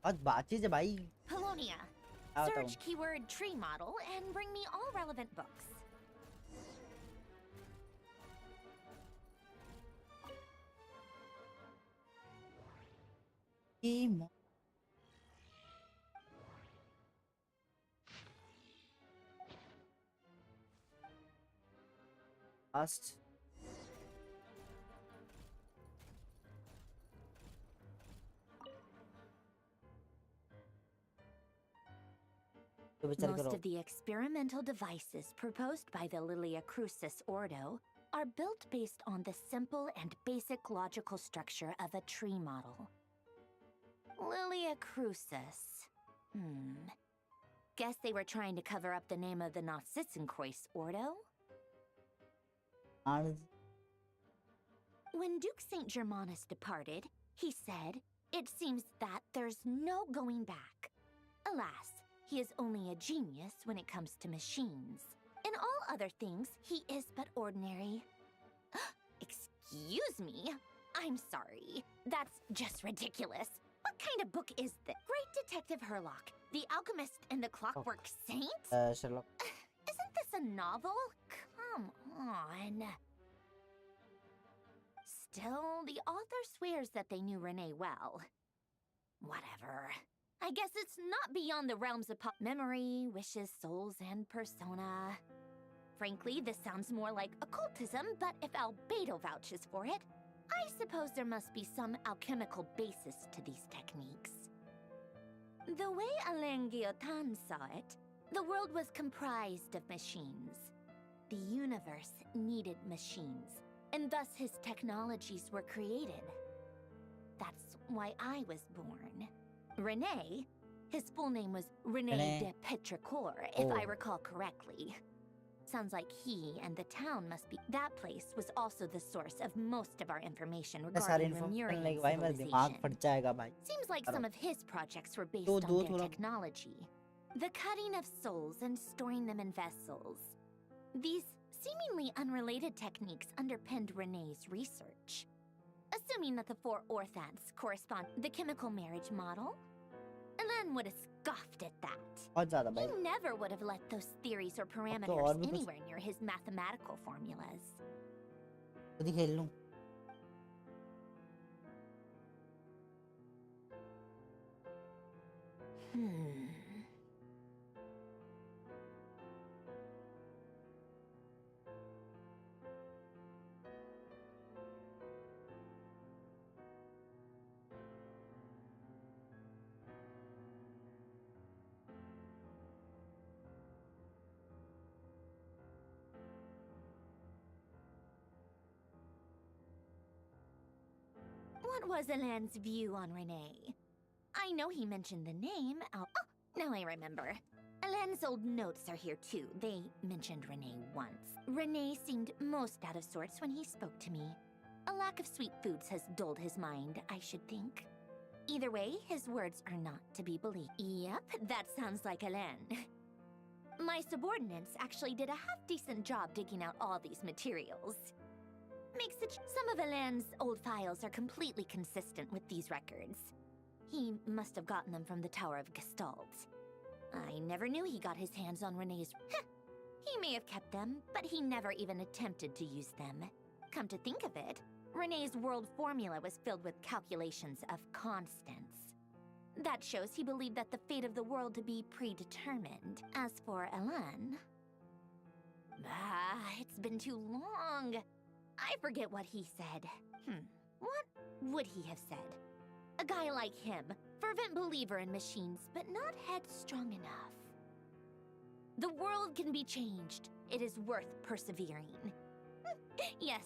बहुत बातचीत है भाई Polonia, आता हूँ search keyword tree model and bring me all relevant books. Last Most of the experimental devices proposed by the Lilia Crucis Ordo are built based on the simple and basic logical structure of a tree model. Lilia Crucis. Guess they were trying to cover up the name of the Nautitzenkreuz Ordo? When Duke St. Germanus departed, he said, "It seems that there's no going back." Alas, he is only a genius when it comes to machines. In all other things, he is but ordinary. Excuse me? I'm sorry. That's just ridiculous. What kind of book is this? Great Detective Herlock, The Alchemist and the Clockwork Saint? Sherlock. Isn't this a novel? Come on. Still, the author swears that they knew Renee well. Whatever. I guess it's not beyond the realms of memory, wishes, souls, and persona. Frankly, this sounds more like occultism, but if Albedo vouches for it, I suppose there must be some alchemical basis to these techniques. The way Alain Guillotin saw it, the world was comprised of machines. The universe needed machines, and thus his technologies were created. That's why I was born. Renee, his full name was Renee de Petrichor, if I recall correctly. Sounds like he and the town must be... That place was also the source of most of our information regarding Lemurian civilization. Seems like some of his projects were based on their technology. The cutting of souls and storing them in vessels. These seemingly unrelated techniques underpinned Renee's research. Assuming that the four orthants correspond to the chemical marriage model, Alain would have scoffed at that. He never would have let those theories or parameters anywhere near his mathematical formulas. What was Alain's view on Renee? I know he mentioned the name. Oh, now I remember. Alain's old notes are here too. They mentioned Renee once. Renee seemed most out of sorts when he spoke to me. A lack of sweet foods has dulled his mind, I should think. Either way, his words are not to be believed. Yep, that sounds like Alain. My subordinates actually did a half-decent job digging out all these materials. Makes it some of Alain's old files are completely consistent with these records. He must have gotten them from the Tower of Gestalt. I never knew he got his hands on Renee's... He may have kept them, but he never even attempted to use them. Come to think of it, Renee's world formula was filled with calculations of constants. That shows he believed that the fate of the world to be predetermined. As for Alain... it's been too long. I forget what he said. What would he have said? A guy like him, fervent believer in machines, but not headstrong enough. The world can be changed. It is worth persevering. Yes,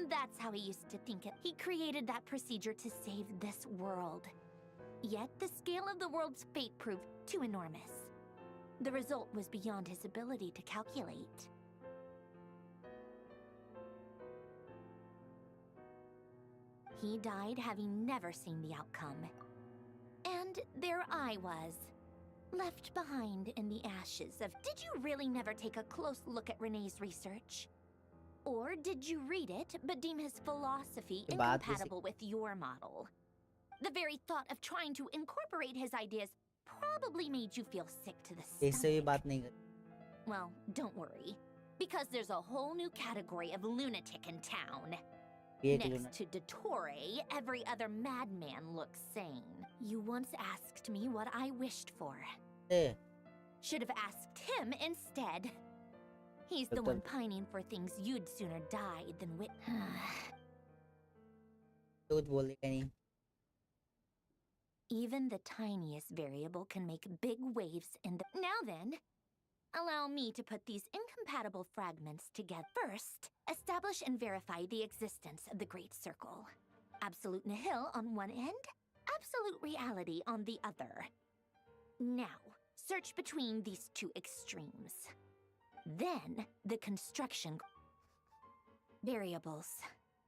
that's how he used to think it. He created that procedure to save this world. Yet the scale of the world's fate proved too enormous. The result was beyond his ability to calculate. He died having never seen the outcome. And there I was, left behind in the ashes of... Did you really never take a close look at Renee's research? Or did you read it, but deem his philosophy incompatible with your model? The very thought of trying to incorporate his ideas probably made you feel sick to the stomach. Well, don't worry, because there's a whole new category of lunatic in town. Next to Dottore, every other madman looks sane. You once asked me what I wished for. Should have asked him instead. He's the one pining for things you'd sooner die than Even the tiniest variable can make big waves in the... Now then, allow me to put these incompatible fragments together. First, establish and verify the existence of the Great Circle. Absolute nihil on one end, absolute reality on the other. Now, search between these two extremes. Then, the construction variables.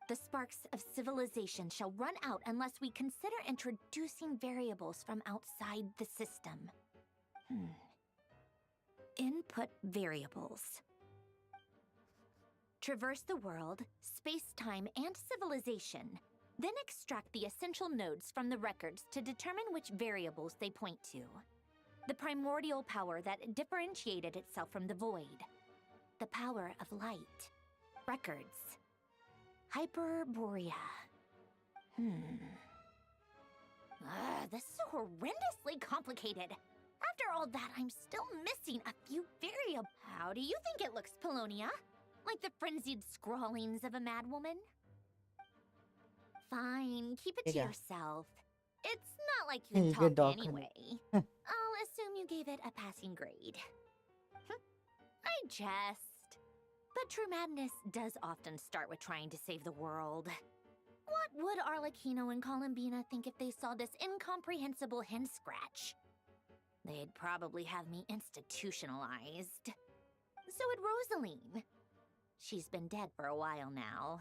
The sparks of civilization shall run out unless we consider introducing variables from outside the system. Input variables. Traverse the world, space-time, and civilization. Then extract the essential nodes from the records to determine which variables they point to. The primordial power that differentiated itself from the void. The power of light. Records. Hyperborea. This is so horrendously complicated. After all that, I'm still missing a few variables. How do you think it looks, Polonia? Like the frenzied scrawlings of a madwoman? Fine, keep it to yourself. It's not like you can talk anyway. I'll assume you gave it a passing grade. I jest. But true madness does often start with trying to save the world. What would Arlecchino and Columbina think if they saw this incomprehensible hen scratch? They'd probably have me institutionalized. So would Rosaline. She's been dead for a while now.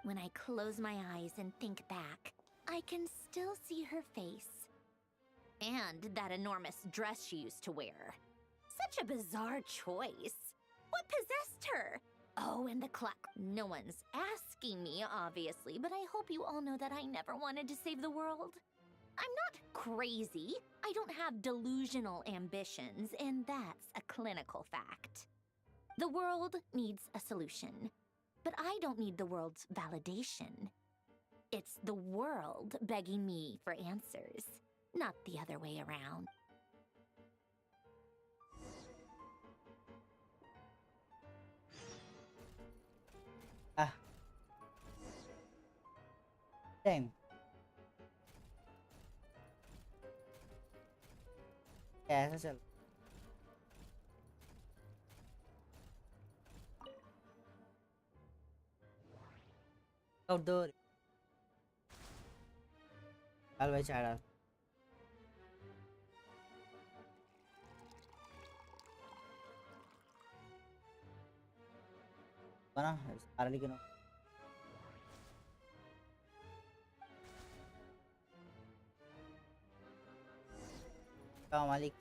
When I close my eyes and think back, I can still see her face. And that enormous dress she used to wear. Such a bizarre choice. What possessed her? Oh, and the clock. No one's asking me, obviously, but I hope you all know that I never wanted to save the world. I'm not crazy. I don't have delusional ambitions, and that's a clinical fact. The world needs a solution, but I don't need the world's validation. It's the world begging me for answers, not the other way around. Time. ऐसा चल outdoor चल भाई चाय डाल बना सारा लेकिन वाली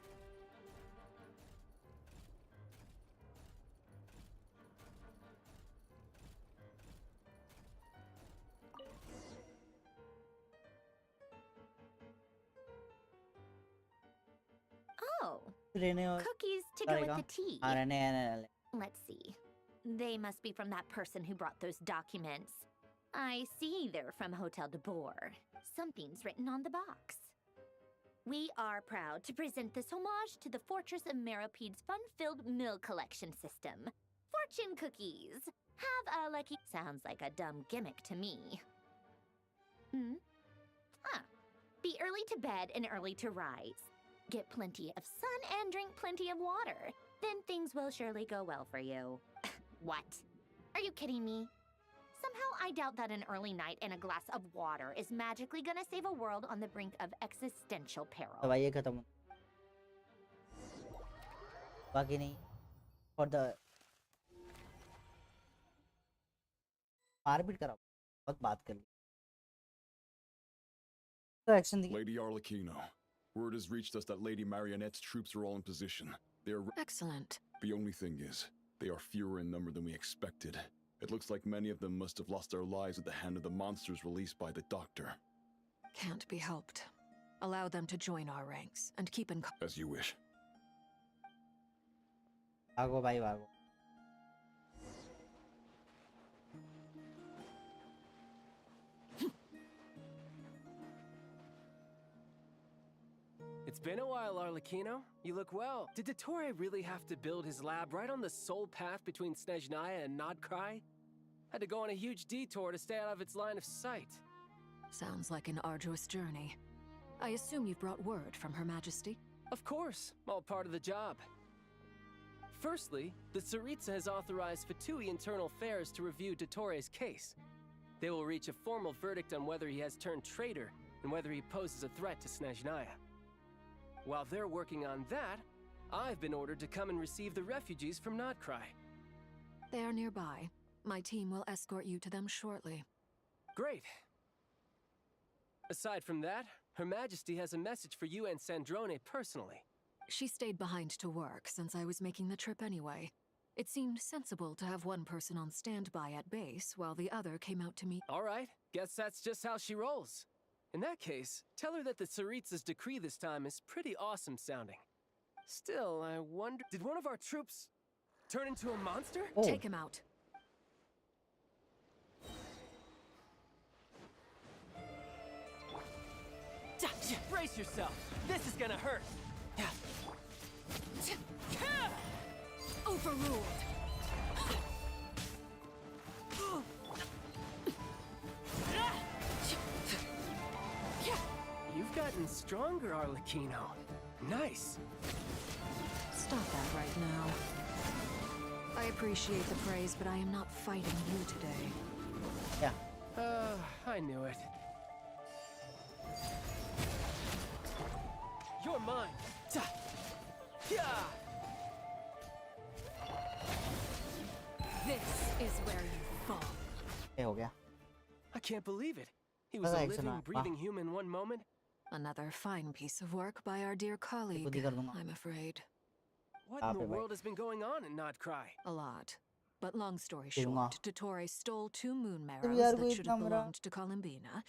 Oh, रहने और cookies to go with करेगा the tea. हाँ रहने Let's see. They must be from that person who brought those documents. I see they're from Hotel de Boer. Something's written on the box. We are proud to present this homage to the Fortress of Meropede's fun-filled mill collection system. Fortune cookies. Have a lucky... Sounds like a dumb gimmick to me. Be early to bed and early to rise. Get plenty of sun and drink plenty of water. Then things will surely go well for you. What? Are you kidding me? Somehow I doubt that an early night and a glass of water is magically gonna save a world on the brink of existential peril. दवाई खत्म बाकी नहीं for the मारपीट कराओ बहुत बात कर ली तो एक्शन दिखा Lady Arlecchino, word has reached us that Lady Marionette's troops are all in position. They are Excellent. The only thing is, they are fewer in number than we expected. It looks like many of them must have lost their lives at the hand of the monsters released by the doctor. Can't be helped. Allow them to join our ranks and keep in As you wish. भागो भाई भागो It's been a while, Arlecchino. You look well. Did Dottore really have to build his lab right on the sole path between Snezhnaya and Nodcry? Had to go on a huge detour to stay out of its line of sight. Sounds like an arduous journey. I assume you've brought word from Her Majesty? Of course, all part of the job. Firstly, the Tsaritsa has authorized Fatui Internal Affairs to review Dottore's case. They will reach a formal verdict on whether he has turned traitor and whether he poses a threat to Snezhnaya. While they're working on that, I've been ordered to come and receive the refugees from Nodcry. They are nearby. My team will escort you to them shortly. Great. Aside from that, Her Majesty has a message for you and Sandrone personally. She stayed behind to work since I was making the trip anyway. It seemed sensible to have one person on standby at base while the other came out to meet. All right, guess that's just how she rolls. In that case, tell her that the Tsaritsa's decree this time is pretty awesome sounding. Still, I wonder... Did one of our troops turn into a monster? Oh. Take him out. Brace yourself. This is gonna hurt. Overruled. You've gotten stronger, Arlecchino. Nice. Stop that right now. I appreciate the praise, but I am not fighting you today. Yeah. I knew it. You're mine. Yeah. This is where you fall. Hey, हो गया. I can't believe it. He was a living, breathing human one moment. Another fine piece of work by our dear colleague, I'm afraid. What in the world has been going on in Nodcry? A lot. But long story short, Dottore stole 2 moon marrows that should have belonged to Columbina,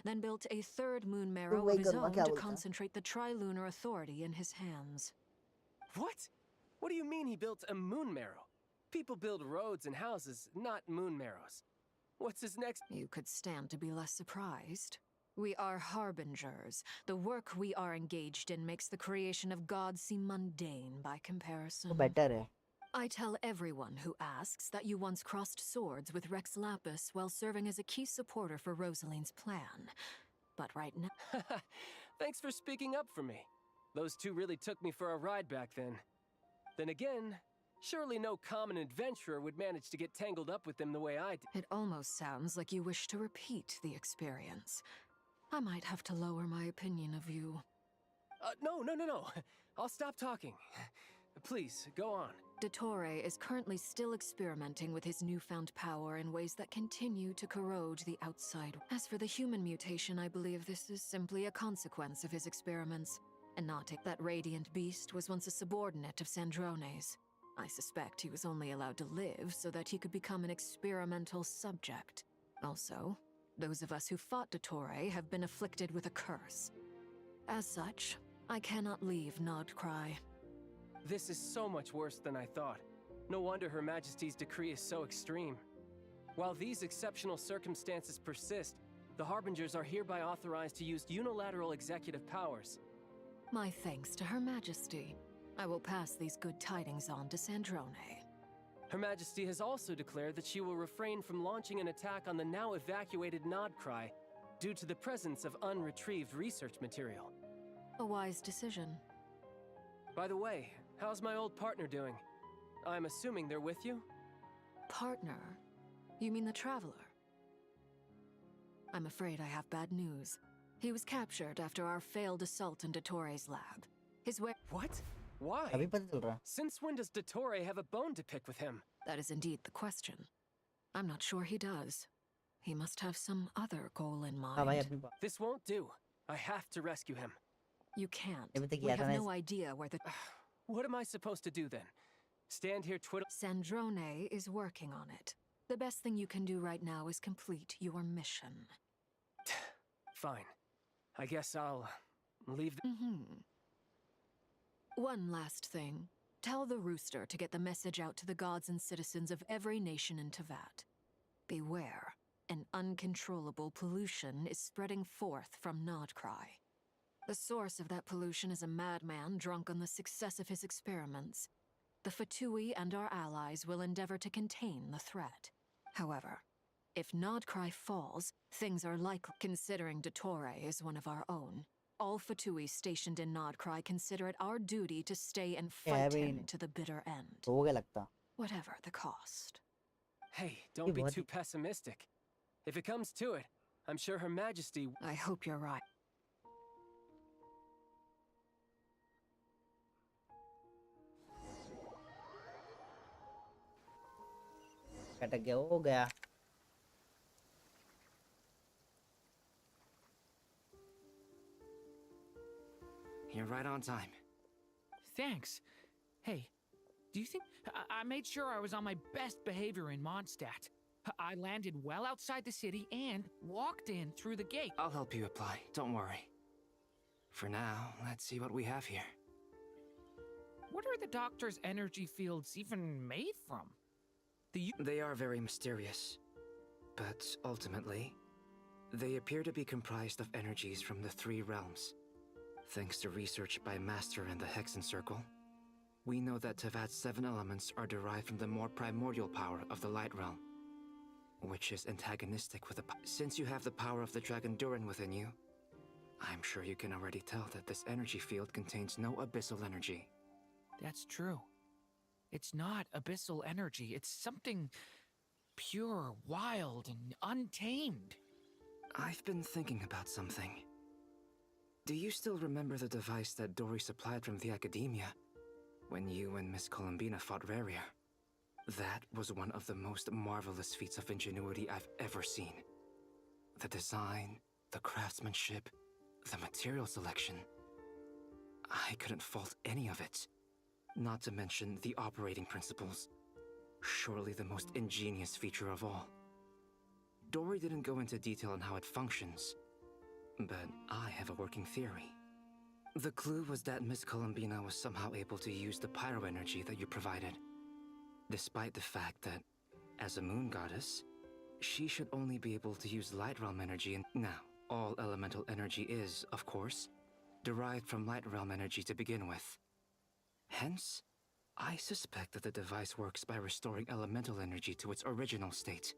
then built a 3rd moon marrow of his own to concentrate the Trilunar authority in his hands. What? What do you mean he built a moon marrow? People build roads and houses, not moon marrows. What's his next? You could stand to be less surprised. We are harbingers. The work we are engaged in makes the creation of gods seem mundane by comparison. Better hai. I tell everyone who asks that you once crossed swords with Rex Lapis while serving as a key supporter for Rosaline's plan. But right now... Thanks for speaking up for me. Those two really took me for a ride back then. Then again, surely no common adventurer would manage to get tangled up with them the way I did. It almost sounds like you wish to repeat the experience. I might have to lower my opinion of you. No. I'll stop talking. Please, go on. Dottore is currently still experimenting with his newfound power in ways that continue to corrode the outside. As for the human mutation, I believe this is simply a consequence of his experiments. and not take that radiant beast was once a subordinate of Sandrone's. I suspect he was only allowed to live so that he could become an experimental subject. Also, those of us who fought Dottore have been afflicted with a curse. As such, I cannot leave Nodcry. This is so much worse than I thought. No wonder Her Majesty's decree is so extreme. While these exceptional circumstances persist, the Harbingers are hereby authorized to use unilateral executive powers. My thanks to Her Majesty. I will pass these good tidings on to Sandrone. Her Majesty has also declared that she will refrain from launching an attack on the now evacuated Nodcry due to the presence of unretrieved research material. A wise decision. By the way, how's my old partner doing? I'm assuming they're with you? Partner? You mean the Traveler? I'm afraid I have bad news. He was captured after our failed assault in Dottore's lab. His What? Why? अभी पता चल रहा. Since when does Dottore have a bone to pick with him? That is indeed the question. I'm not sure he does. He must have some other goal in mind. This won't do. I have to rescue him. You can't. We have no idea where the... What am I supposed to do then? Stand here twiddle... Sandrone is working on it. The best thing you can do right now is complete your mission. Fine. I guess I'll leave the... One last thing. Tell the Rooster to get the message out to the gods and citizens of every nation in Teyvat. Beware. An uncontrollable pollution is spreading forth from Nodcry. The source of that pollution is a madman drunk on the success of his experiments. The Fatui and our allies will endeavor to contain the threat. However, if Nodcry falls, things are likely. Considering Dottore is one of our own, all Fatui stationed in Nodcry consider it our duty to stay and fight him to the bitter end. Whatever the cost. Hey, don't be too pessimistic. If it comes to it, I'm sure Her Majesty... I hope you're right. Cuttack गया हो गया. You're right on time. Thanks. Hey, do you think... I made sure I was on my best behavior in Mondstadt. I landed well outside the city and walked in through the gate. I'll help you apply, don't worry. For now, let's see what we have here. What are the doctor's energy fields even made from? They are very mysterious. But ultimately, they appear to be comprised of energies from the three realms. Thanks to research by Master and the Hexen Circle, we know that Teyvat's 7 elements are derived from the more primordial power of the Light Realm, which is antagonistic with the... Since you have the power of the Dragon Durin within you, I'm sure you can already tell that this energy field contains no abyssal energy. That's true. It's not abyssal energy. It's something pure, wild, and untamed. I've been thinking about something. Do you still remember the device that Dory supplied from the Academia when you and Miss Columbina fought Raria? That was one of the most marvelous feats of ingenuity I've ever seen. The design, the craftsmanship, the material selection. I couldn't fault any of it. Not to mention the operating principles. Surely the most ingenious feature of all. Dory didn't go into detail on how it functions, but I have a working theory. The clue was that Miss Columbina was somehow able to use the pyro energy that you provided, despite the fact that, as a moon goddess, she should only be able to use Light Realm energy. And now, all elemental energy is, of course, derived from Light Realm energy to begin with. Hence, I suspect that the device works by restoring elemental energy to its original state.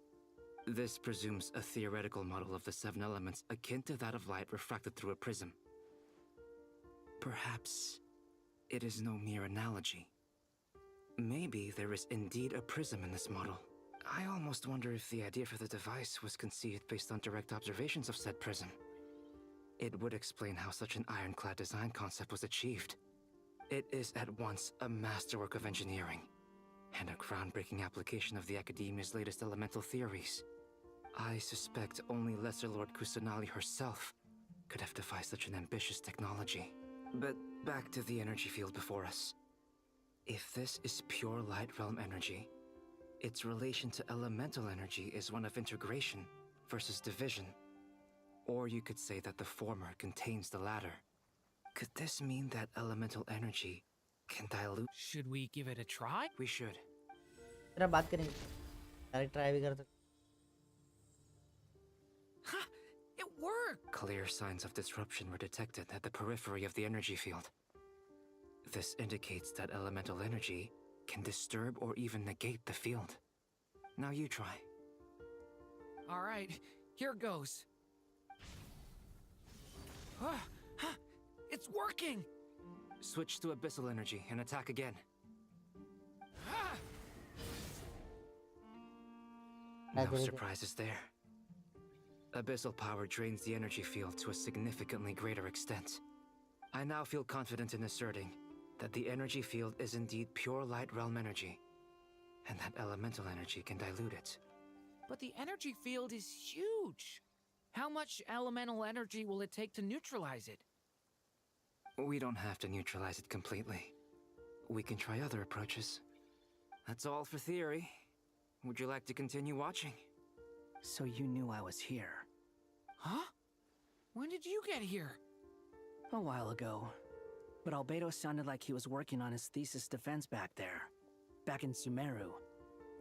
This presumes a theoretical model of the 7 elements akin to that of light refracted through a prism. Perhaps it is no mere analogy. Maybe there is indeed a prism in this model. I almost wonder if the idea for the device was conceived based on direct observations of said prism. It would explain how such an ironclad design concept was achieved. It is at once a masterwork of engineering and a groundbreaking application of the Academia's latest elemental theories. I suspect only Lesser Lord Kusanali herself could have devised such an ambitious technology. But Back to the energy field before us. If this is pure light realm energy, its relation to elemental energy is one of integration versus division. Or you could say that the former contains the latter. Could this mean that elemental energy can dilute? Should we give it a try? We should. तेरा बात करेंगे direct try भी कर सकते It worked! Clear signs of disruption were detected at the periphery of the energy field. This indicates that elemental energy can disturb or even negate the field. Now you try. All right, here goes. It's working! Switch to abyssal energy and attack again. No surprises there. Abyssal power drains the energy field to a significantly greater extent. I now feel confident in asserting that the energy field is indeed pure light realm energy, and that elemental energy can dilute it. But the energy field is huge. How much elemental energy will it take to neutralize it? We don't have to neutralize it completely. We can try other approaches. That's all for theory. Would you like to continue watching? So you knew I was here. Huh? When did you get here? A while ago. But Albedo sounded like he was working on his thesis defense back there. Back in Sumeru.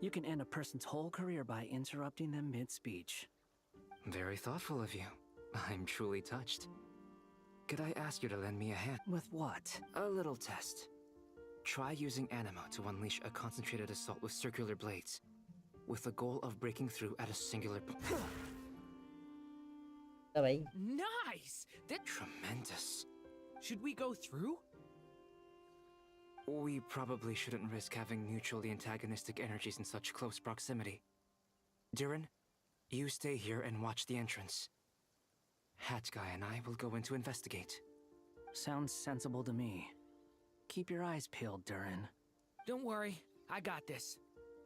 You can end a person's whole career by interrupting them mid-speech. Very thoughtful of you. I'm truly touched. Could I ask you to lend me a hand? With what? A little test. Try using Anima to unleash a concentrated assault with circular blades, with the goal of breaking through at a singular point. Nice! Tremendous. Should we go through? We probably shouldn't risk having mutually antagonistic energies in such close proximity. Durin, you stay here and watch the entrance. Hat Guy and I will go in to investigate. Sounds sensible to me. Keep your eyes peeled, Durin. Don't worry, I got this.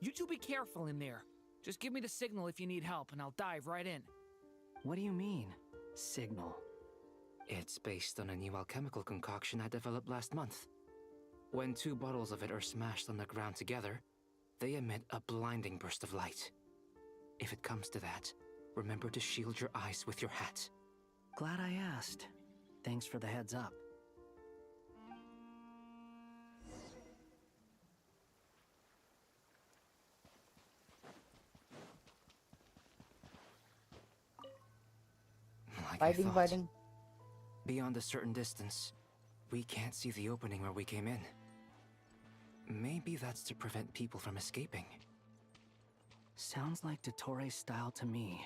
You two be careful in there. Just give me the signal if you need help, and I'll dive right in. What do you mean, signal? It's based on a new alchemical concoction I developed last month. When 2 bottles of it are smashed on the ground together, they emit a blinding burst of light. If it comes to that, remember to shield your eyes with your hat. Glad I asked. Thanks for the heads up. Like fighting, I thought. fighting. Beyond a certain distance, we can't see the opening where we came in. Maybe that's to prevent people from escaping. Sounds like Dottore style to me.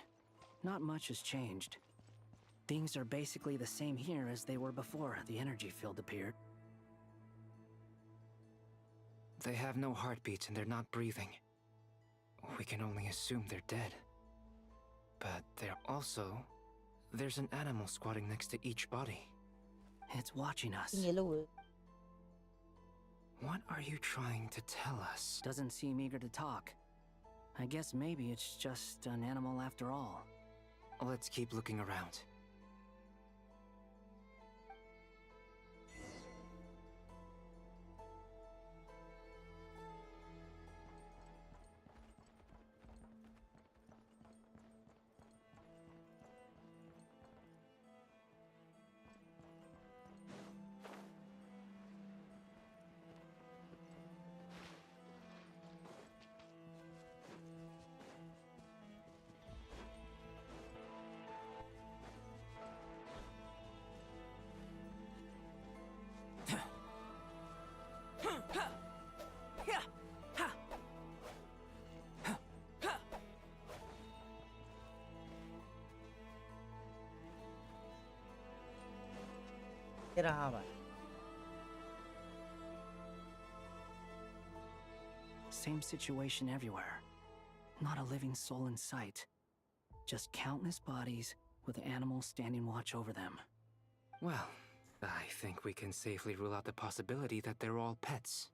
Not much has changed. Things are basically the same here as they were before the energy field appeared. They have no heartbeats and they're not breathing. We can only assume they're dead. But there's an animal squatting next to each body. It's watching us. What are you trying to tell us? Doesn't seem eager to talk. I guess maybe it's just an animal after all. Let's keep looking around. रहा भाई. Same situation everywhere. Not a living soul in sight. Just countless bodies with animals standing watch over them. Well, I think we can safely rule out the possibility that they're all pets.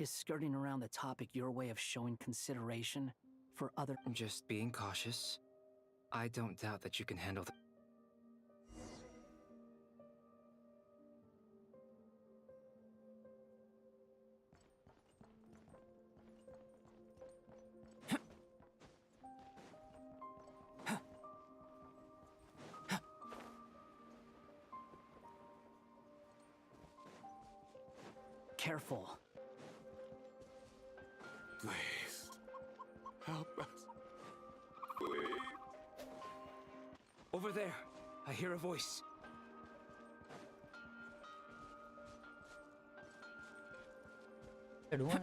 Is skirting around the topic your way of showing consideration for other... Just being cautious. I don't doubt that you can handle careful. Please. Help us. Please. Over there. I hear a voice. चढ़ूंगा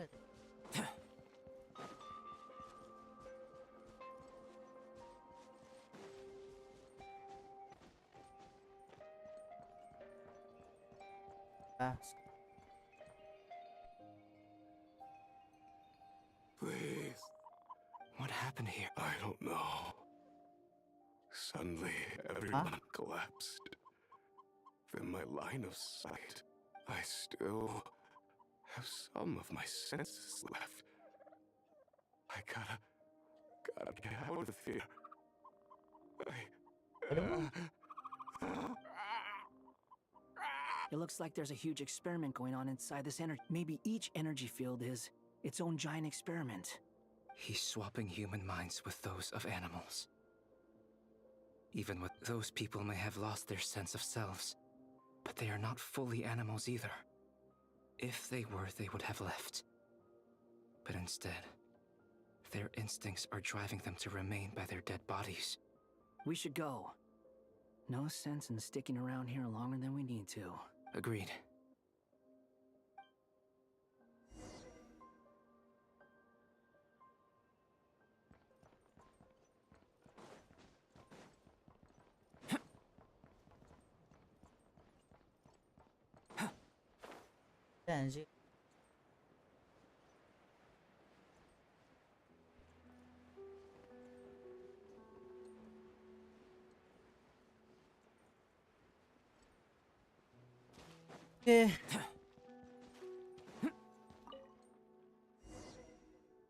Please. What happened here? I don't know. Suddenly, everyone collapsed. Then my line of sight. I still have some of my senses left. I gotta get out of here. It looks like there's a huge experiment going on inside this energy. Maybe each energy field is its own giant experiment. He's swapping human minds with those of animals. Even with those people may have lost their sense of selves, but they are not fully animals either. If they were, they would have left. But instead, their instincts are driving them to remain by their dead bodies. We should go. No sense in sticking around here longer than we need to. Agreed. Senju.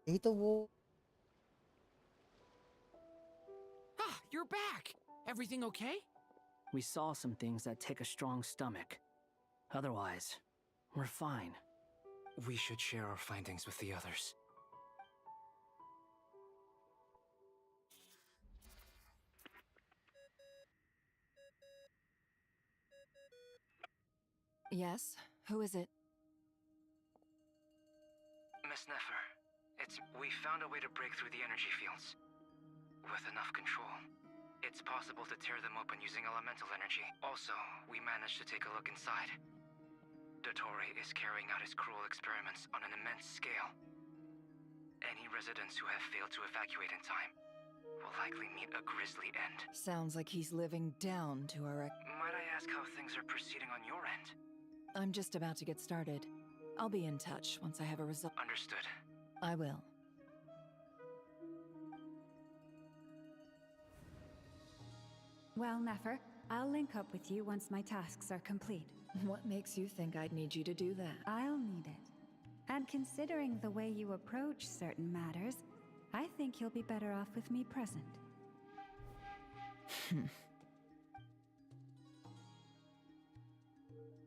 यही तो वो Ah, you're back. Everything okay? We saw some things that take a strong stomach. Otherwise, we're fine. We should share our findings with the others. Yes? Who is it? Miss Nefer, we found a way to break through the energy fields. With enough control, it's possible to tear them open using elemental energy. Also, we managed to take a look inside. Dottore is carrying out his cruel experiments on an immense scale. Any residents who have failed to evacuate in time will likely meet a grisly end. Sounds like he's living down to our... Might I ask how things are proceeding on your end? I'm just about to get started. I'll be in touch once I have a result. Understood. I will. Well, Nefer, I'll link up with you once my tasks are complete. What makes you think I'd need you to do that? I'll need it. And considering the way you approach certain matters, I think you'll be better off with me present.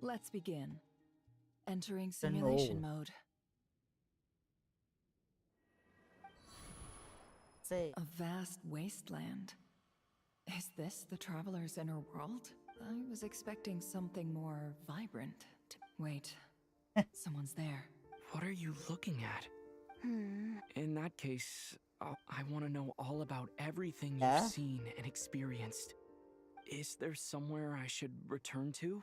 Let's begin. Entering simulation mode. Say. A vast wasteland. Is this the traveler's inner world? I was expecting something more vibrant. Wait, someone's there. What are you looking at? In that case, I want to know all about everything you've seen and experienced. Is there somewhere I should return to?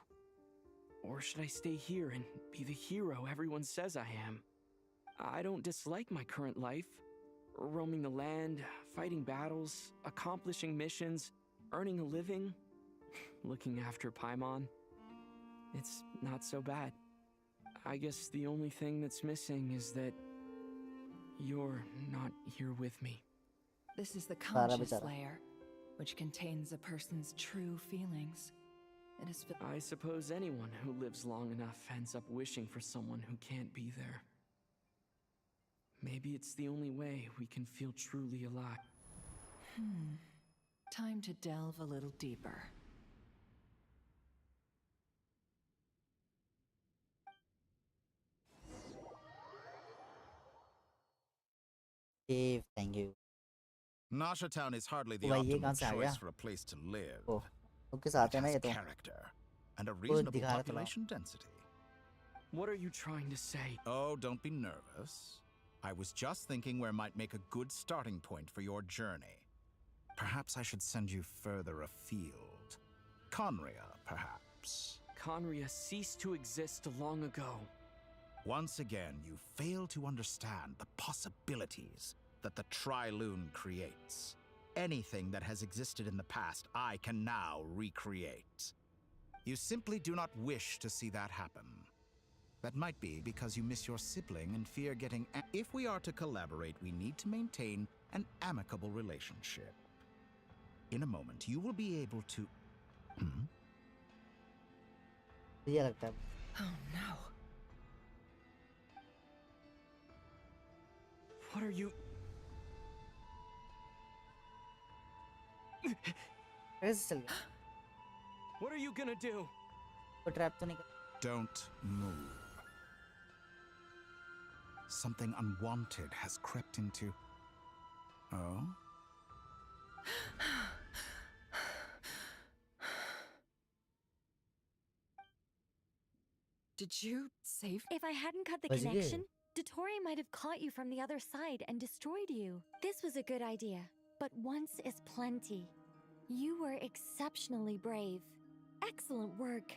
Or should I stay here and be the hero everyone says I am? I don't dislike my current life. Roaming the land, fighting battles, accomplishing missions, earning a living, looking after Paimon. It's not so bad. I guess the only thing that's missing is that you're not here with me. This is the conscious layer, which contains a person's true feelings. It is. I suppose anyone who lives long enough ends up wishing for someone who can't be there. Maybe it's the only way we can feel truly alive. Time to delve a little deeper. Dave, thank you. Nasha Town is hardly the भाई ये optimal कहाँ से आ choice गया? for a place to live. ओह, उसके साथ It है ना has ये तो. character and a वो reasonable दिखा रहा था. population density. What are you trying to say? Oh, don't be nervous. I was just thinking where might make a good starting point for your journey. Perhaps I should send you further afield. Conria, perhaps. Conria ceased to exist long ago. Once again, you fail to understand the possibilities that the Tri-Lune creates. Anything that has existed in the past, I can now recreate. You simply do not wish to see that happen. That might be because you miss your sibling and fear getting... If we are to collaborate, we need to maintain an amicable relationship. In a moment, you will be able to... ये लगता है. Oh no. What are you... कैसे चल गया? What are you gonna do? वो trap तो नहीं कर. Don't move. Something unwanted has crept into... Oh? Did you save? If I hadn't cut the Was it connection, Dottore might have caught you from the other side and destroyed you. This was a good idea, but once is plenty. You were exceptionally brave. Excellent work.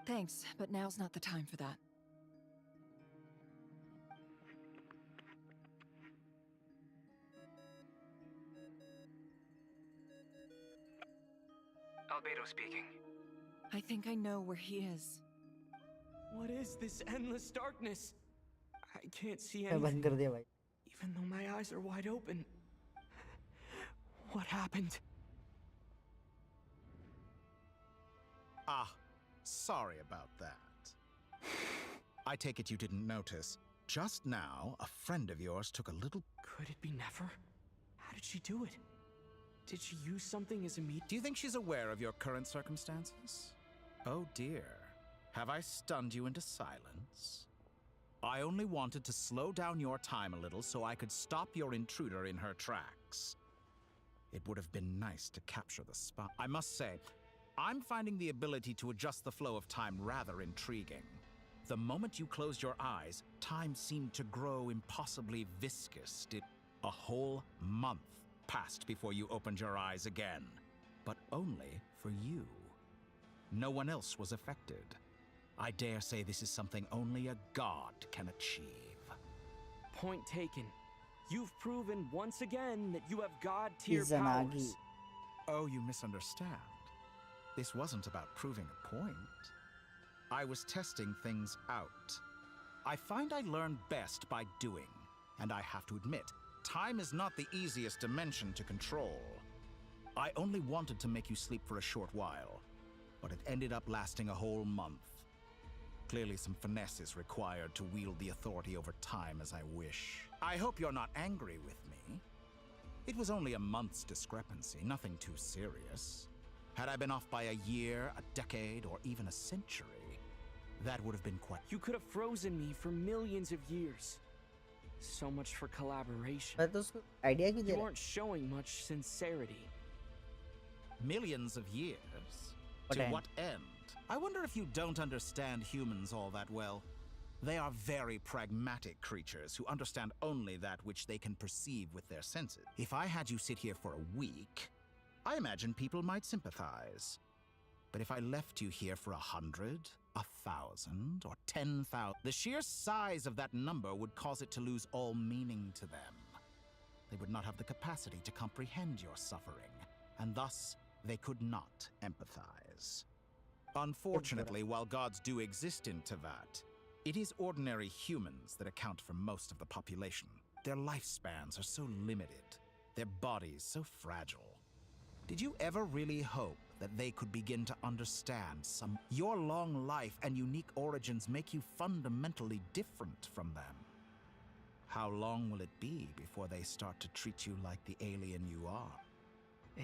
Thanks, but now's not the time for that. Albedo speaking. I think I know where he is. What is this endless darkness? I can't see मैं बंद anything, कर दिया भाई. even though my eyes are wide open. What happened? Ah, sorry about that. I take it you didn't notice. Just now, a friend of yours took a little... Could it be Nefer? How did she do it? Did she use something as a meat? Do you think she's aware of your current circumstances? Oh dear. Have I stunned you into silence? I only wanted to slow down your time a little so I could stop your intruder in her tracks. It would have been nice to capture the spot. I must say, I'm finding the ability to adjust the flow of time rather intriguing. The moment you closed your eyes, time seemed to grow impossibly viscous. A whole month passed before you opened your eyes again, but only for you. No one else was affected. I dare say this is something only a god can achieve. Point taken. You've proven once again that you have god-tier Izanagi. powers. Oh, you misunderstand. This wasn't about proving a point. I was testing things out. I find I learn best by doing, and I have to admit, time is not the easiest dimension to control. I only wanted to make you sleep for a short while, but it ended up lasting a whole month. Clearly some finesse is required to wield the authority over time as I wish. I hope you're not angry with me. It was only a month's discrepancy, nothing too serious. Had I been off by a year, a decade, or even a century, that would have been quite... You could have frozen me for millions of years. So much for collaboration. मैं तो उसको idea क्यों दे You रहा? aren't showing much sincerity. Millions of years? What To end? what end? I wonder if you don't understand humans all that well. They are very pragmatic creatures who understand only that which they can perceive with their senses. If I had you sit here for a week, I imagine people might sympathize. But if I left you here for 100, 1,000, or 10,000, the sheer size of that number would cause it to lose all meaning to them. They would not have the capacity to comprehend your suffering, and thus they could not empathize. Unfortunately, while gods do exist in Tevat, it is ordinary humans that account for most of the population. Their lifespans are so limited, their bodies so fragile. Did you ever really hope that they could begin to understand some... Your long life and unique origins make you fundamentally different from them. How long will it be before they start to treat you like the alien you are?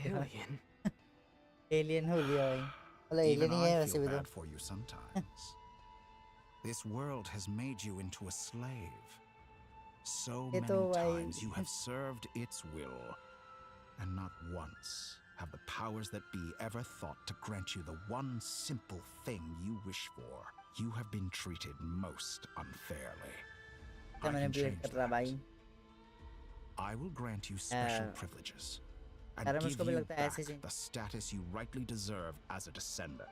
Alien? Alien हो गया भाई. मतलब Even alien ही है I वैसे feel भी तो. bad for you sometimes. This world has made you into a slave. So ये many तो भाई. times you have served its will, and not once have the powers that be ever thought to grant you the one simple thing you wish for. You have been treated most unfairly. क्या I मैंने can play change कर रहा that. भाई I will grant you special Uh, privileges यार and give मुझको भी you लगता है back ऐसे चाहिए the status you rightly deserve as a descendant.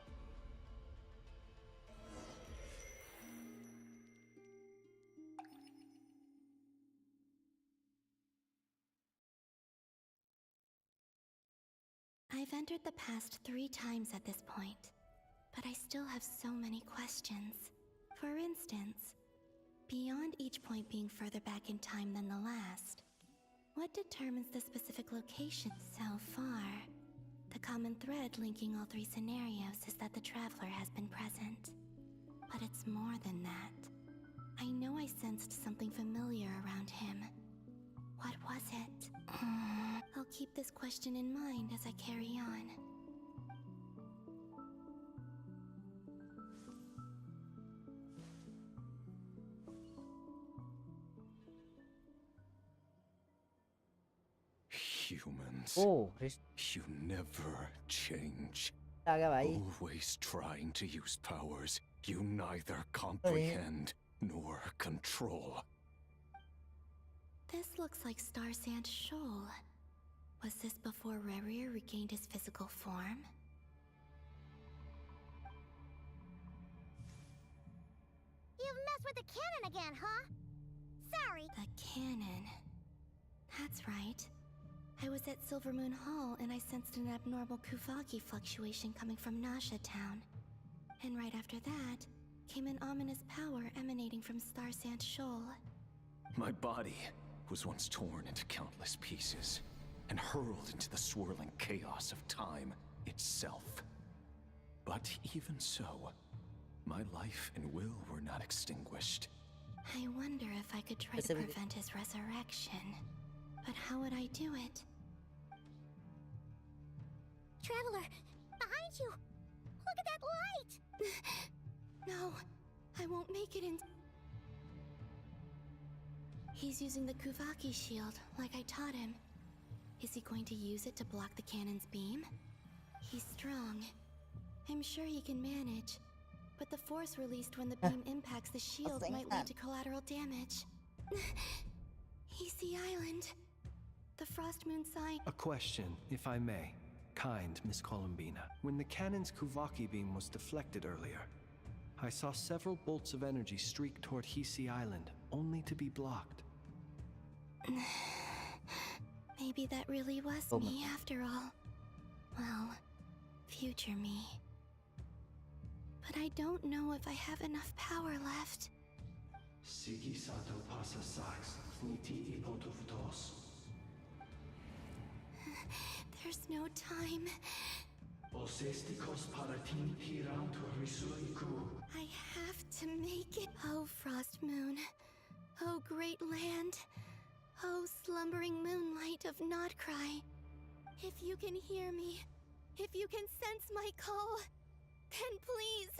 I've entered the past 3 times at this point, but I still have so many questions. For instance, beyond each point being further back in time than the last, what determines the specific location so far? The common thread linking all 3 scenarios is that the traveler has been present. But it's more than that. I know I sensed something familiar around him. What was it? I'll keep this question in mind as I carry on. Humans. Oh, you never change. आ गया भाई Always trying to use powers you neither comprehend nor control. This looks like Star Sand Shoal. Was this before Rerir regained his physical form? You've messed with the cannon again, huh? Sorry. The cannon. That's right. I was at Silvermoon Hall and I sensed an abnormal Kuvaki fluctuation coming from Nasha Town. And right after that, came an ominous power emanating from Star Sand Shoal. My body was once torn into countless pieces and hurled into the swirling chaos of time itself. But even so, my life and will were not extinguished. I wonder if I could try to prevent his resurrection. But how would I do it? Traveler, behind you! Look at that light! No, I won't make it in. He's using the Kuvaki shield, like I taught him. Is he going to use it to block the cannon's beam? He's strong. I'm sure he can manage. But the force released when the beam impacts the shield might lead to collateral damage. Easy Island. The Frost Moon sign. A question, if I may. Kind Miss Columbina. When the cannon's Kuvaki beam was deflected earlier, I saw several bolts of energy streak toward Hisi Island, only to be blocked. Maybe that really was me after all. Well, future me. But I don't know if I have enough power left. There's no time. I have to make it. Oh, Frost Moon. Oh, great land. Oh, slumbering moonlight of Nodcry. If you can hear me, if you can sense my call, then please,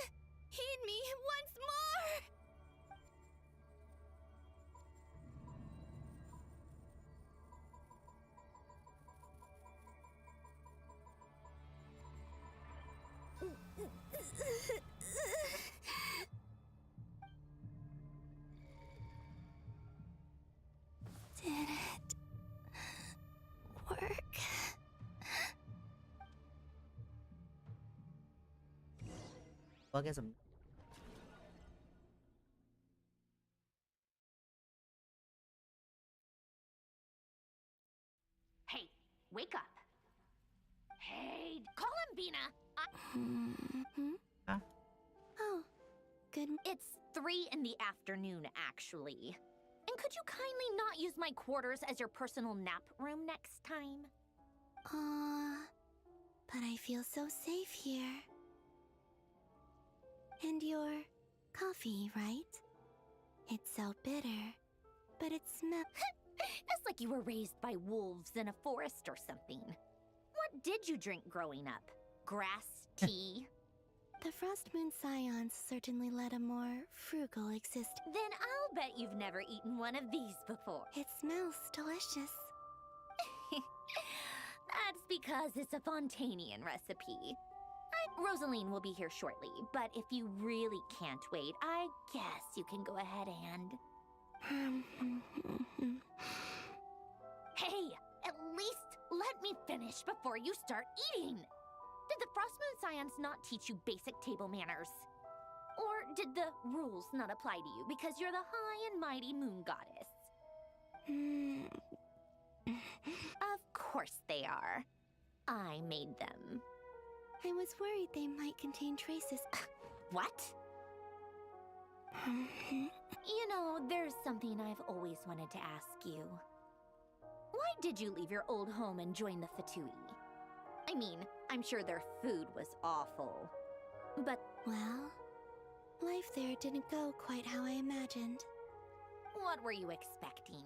heed me once more! Did it work? Okay, some. Hey, wake up. Hey, Columbina! Huh? Oh, good. It's 3 in the afternoon, actually. And could you kindly not use my quarters as your personal nap room next time? But I feel so safe here. And your coffee, right? It's so bitter, but it smells. That's like you were raised by wolves in a forest or something. What did you drink growing up? Grass tea? The Frost Moon Scions certainly led a more frugal existence. Then I'll bet you've never eaten one of these before. It smells delicious. That's because it's a Fontanian recipe. I Rosaline will be here shortly, but if you really can't wait, I guess you can go ahead and... Hey, at least let me finish before you start eating! Did the Frostmoon Scions not teach you basic table manners? Or did the rules not apply to you because you're the high and mighty moon goddess? Of course they are. I made them. I was worried they might contain traces. What? You know, there's something I've always wanted to ask you. Why did you leave your old home and join the Fatui? I mean, I'm sure their food was awful. But... Well, life there didn't go quite how I imagined. What were you expecting?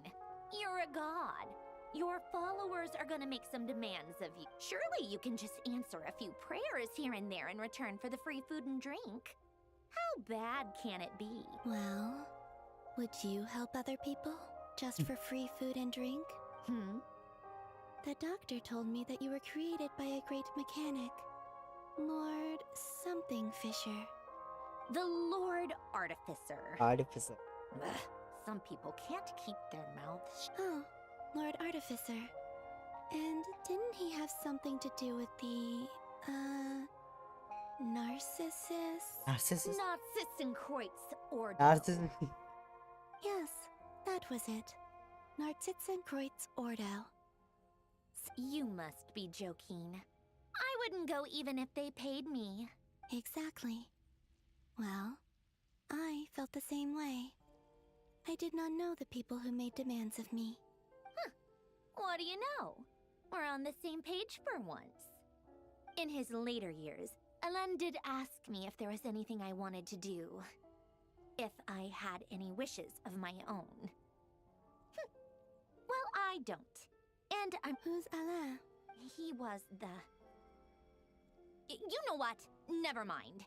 You're a god. Your followers are gonna make some demands of you. Surely you can just answer a few prayers here and there in return for the free food and drink. How bad can it be? Well, would you help other people just for free food and drink? The doctor told me that you were created by a great mechanic, Lord something Fisher. The Lord Artificer. Artificer. Ugh, some people can't keep their mouths shut. Oh, Lord Artificer. And didn't he have something to do with the, Narcissus? Narcissus? Narcissenkreuz Ordo. Narcissus. Yes, that was it. Narcissenkreuz Ordo. You must be joking. I wouldn't go even if they paid me. Exactly. Well, I felt the same way. I did not know the people who made demands of me. What do you know? We're on the same page for once. In his later years, Alan did ask me if there was anything I wanted to do. If I had any wishes of my own. Well, I don't. And I'm... Who's Alain? He was the... You know what? Never mind.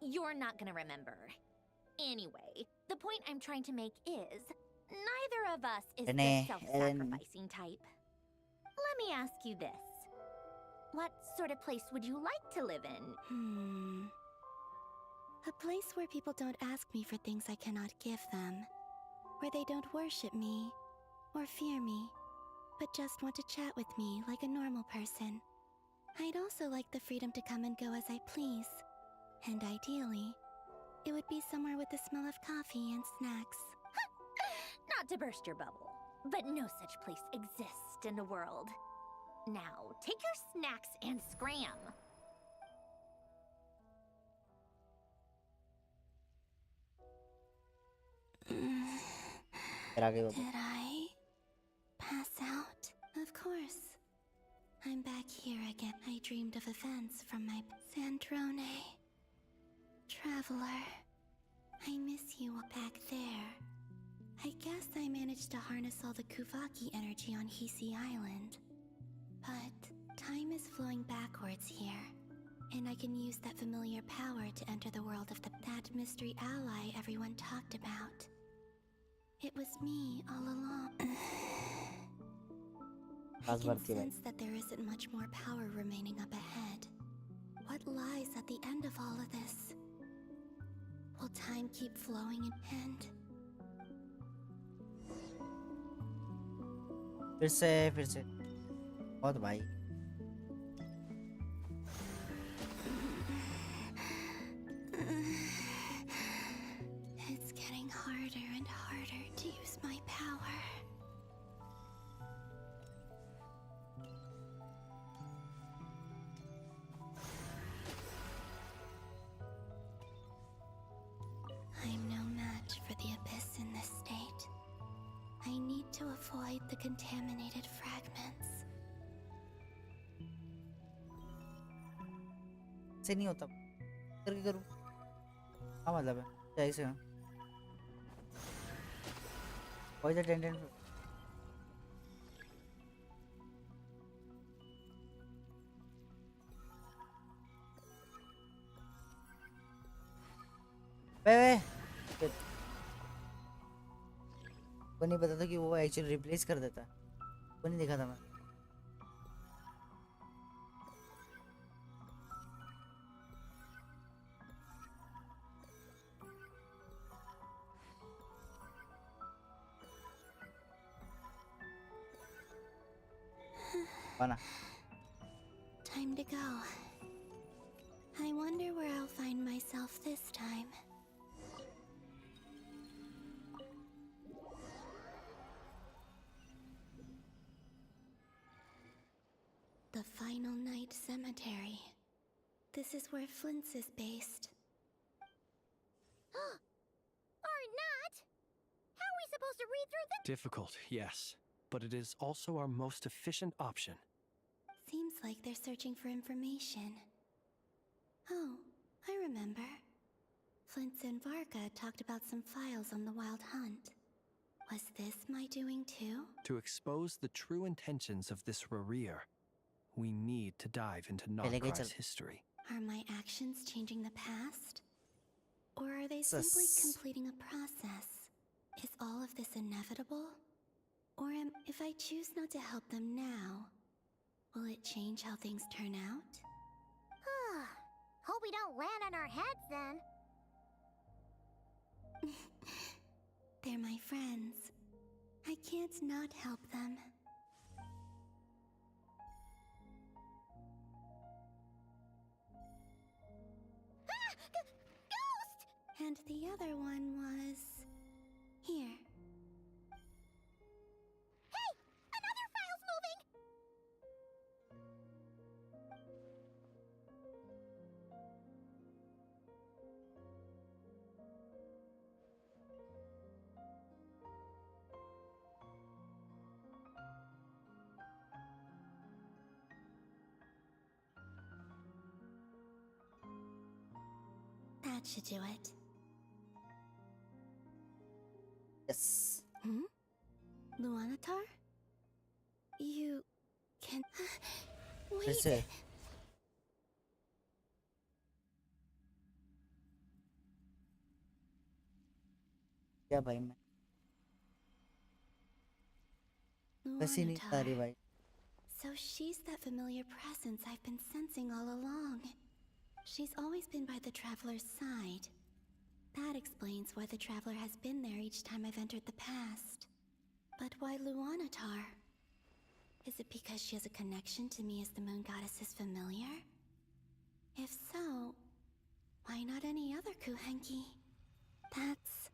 You're not gonna remember. Anyway, the point I'm trying to make is... Neither of us is the self-sacrificing type. Let me ask you this. What sort of place would you like to live in? A place where people don't ask me for things I cannot give them. Where they don't worship me, or fear me, but just want to chat with me like a normal person. I'd also like the freedom to come and go as I please. And ideally, it would be somewhere with the smell of coffee and snacks. Not to burst your bubble, but no such place exists in the world. Now, take your snacks and scram. Did I pass out? Of course. I'm back here again. I dreamed of events from my Sandrone. Traveler. I miss you back there. I guess I managed to harness all the Kuvaki energy on Hisi Island. But time is flowing backwards here, and I can use that familiar power to enter the world of that mystery ally everyone talked about. It was me all along. I can sense that there isn't much more power remaining up ahead. What lies at the end of all of this? Will time keep flowing and... फिर से बहुत भाई It's getting harder and harder to use my power. I'm no match for the abyss in this state. I need to avoid the contaminated fragments. से नहीं होता करके करूँ क्या मतलब है क्या ऐसे हो Why is it ended? वे को नहीं पता था कि वो एक्चुअली रिप्लेस कर देता वो नहीं देखा था मैं बना Time to go. I wonder where I'll find myself this time. The Final Night Cemetery. This is where Flint's is based. Or not? How are we supposed to read through this? Difficult, yes. But it is also our most efficient option. Seems like they're searching for information. Oh, I remember. Flint's and Varga talked about some files on the Wild Hunt. Was this my doing too? To expose the true intentions of this Rerir, we need to dive into Nodcry's history. Are my actions changing the past? Or are they simply completing a process? Is all of this inevitable? Or if I choose not to help them now, will it change how things turn out? Hope we don't land on our heads then. They're my friends. I can't not help them. Ghost! And the other one was... here. Hey! Another file's moving! That should do it. Yes. Luanatar? You can... फिर Wait! से क्या भाई मैं वैसे नहीं आ रही भाई So she's that familiar presence I've been sensing all along. She's always been by the Traveler's side. That explains why the Traveler has been there each time I've entered the past. But why Luanatar? Is it because she has a connection to me as the Moon Goddess's familiar? If so, why not any other Kuhenki? That's...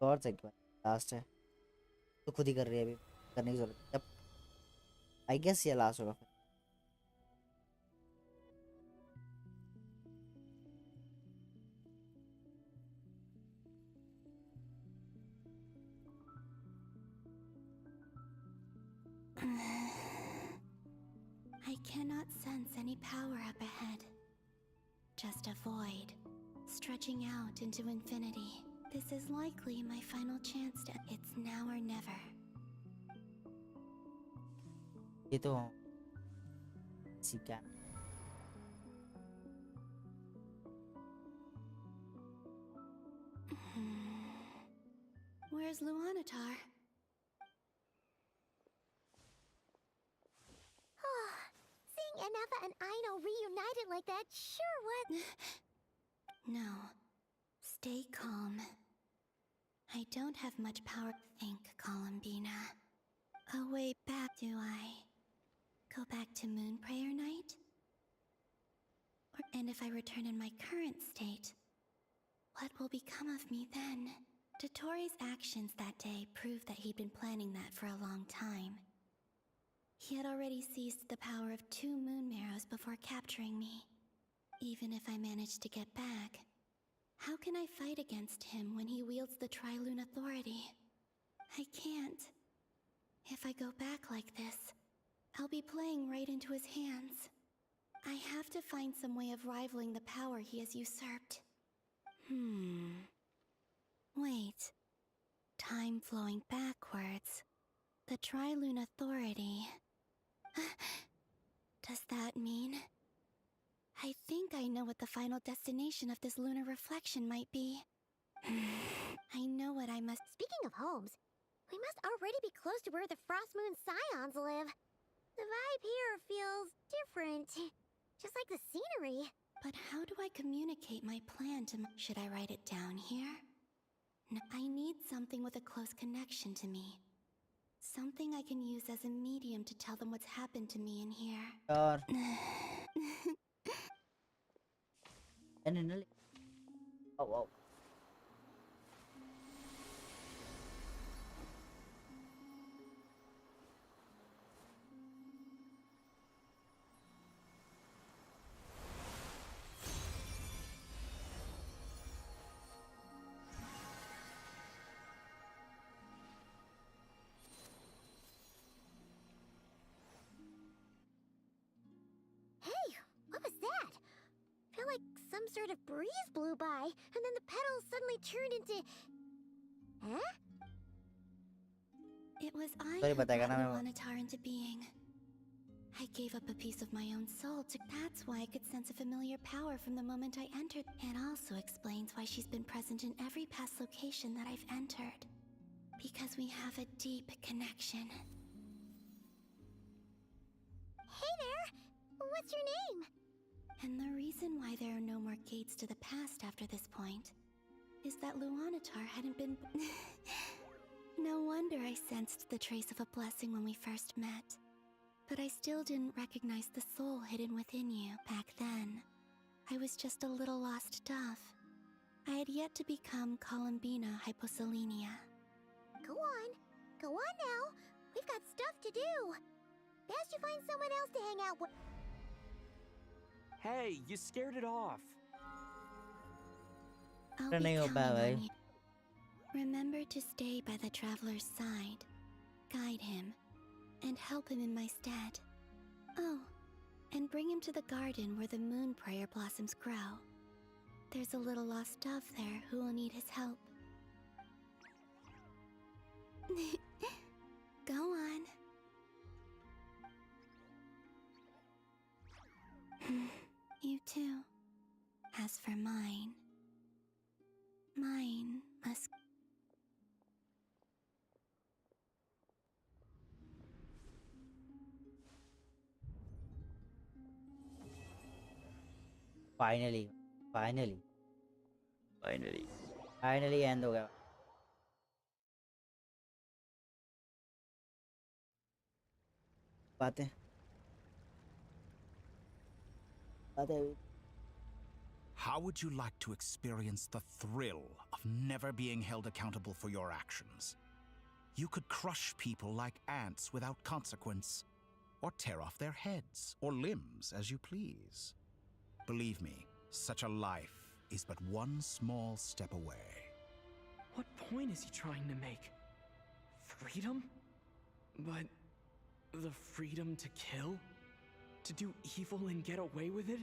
और से last है तो खुद ही कर रही है अभी करने की जरूरत है आई गेस ये लास्ट होगा फिर I cannot sense any power up ahead. Just a void, stretching out into infinity. This is likely my final chance to... It's now or never. ये तो इसी क्या Where's Luanatar? Seeing Anafa and Aino reunited like that sure would... No. Stay calm. I don't have much power to think, Columbina. A way back, do I? Go back to Moon Prayer Night? And if I return in my current state, what will become of me then? Dottoro's actions that day proved that he'd been planning that for a long time. He had already seized the power of 2 Moon Marrows before capturing me. Even if I managed to get back, how can I fight against him when he wields the Tri-Lune Authority? I can't. If I go back like this, I'll be playing right into his hands. I have to find some way of rivaling the power he has usurped. Wait. Time flowing backwards. The Tri-Lune Authority. Does that mean... I think I know what the final destination of this lunar reflection might be. I know what I must... Speaking of homes, we must already be close to where the Frost Moon Scions live. The vibe here feels different. Just like the scenery. But how do I communicate my plan to... Should I write it down here? No, I need something with a close connection to me. Something I can use as a medium to tell them what's happened to me in here. Sure. And oh wow. Hey, what was that? Felt like some sort of breeze blew by, and then the petals suddenly turned into... Huh? It was I Sorry, who brought बताएगा ना मैं. Luanatar into being. I gave up a piece of my own soul to... That's why I could sense a familiar power from the moment I entered. It also explains why she's been present in every past location that I've entered. Because we have a deep connection. Hey there! What's your name? And the reason why there are no more gates to the past after this point is that Luanatar hadn't been... No wonder I sensed the trace of a blessing when we first met. But I still didn't recognize the soul hidden within you back then. I was just a little lost dove. I had yet to become Columbina Hyposelenia. Go on. Go on now. We've got stuff to do. Best you find someone else to hang out with. Hey, you scared it off. I'll नहीं be हो counting पाया भाई. on you. Remember to stay by the traveler's side, guide him, and help him in my stead. Oh, and bring him to the garden where the moon prayer blossoms grow. There's a little lost dove there who will need his help. Go on. You too. As for mine must... Finally end हो गया. बातें. How would you like to experience the thrill of never being held accountable for your actions? You could crush people like ants without consequence, or tear off their heads or limbs as you please. Believe me, such a life is but one small step away. What point is he trying to make? Freedom? But the freedom to kill? To do evil and get away with it?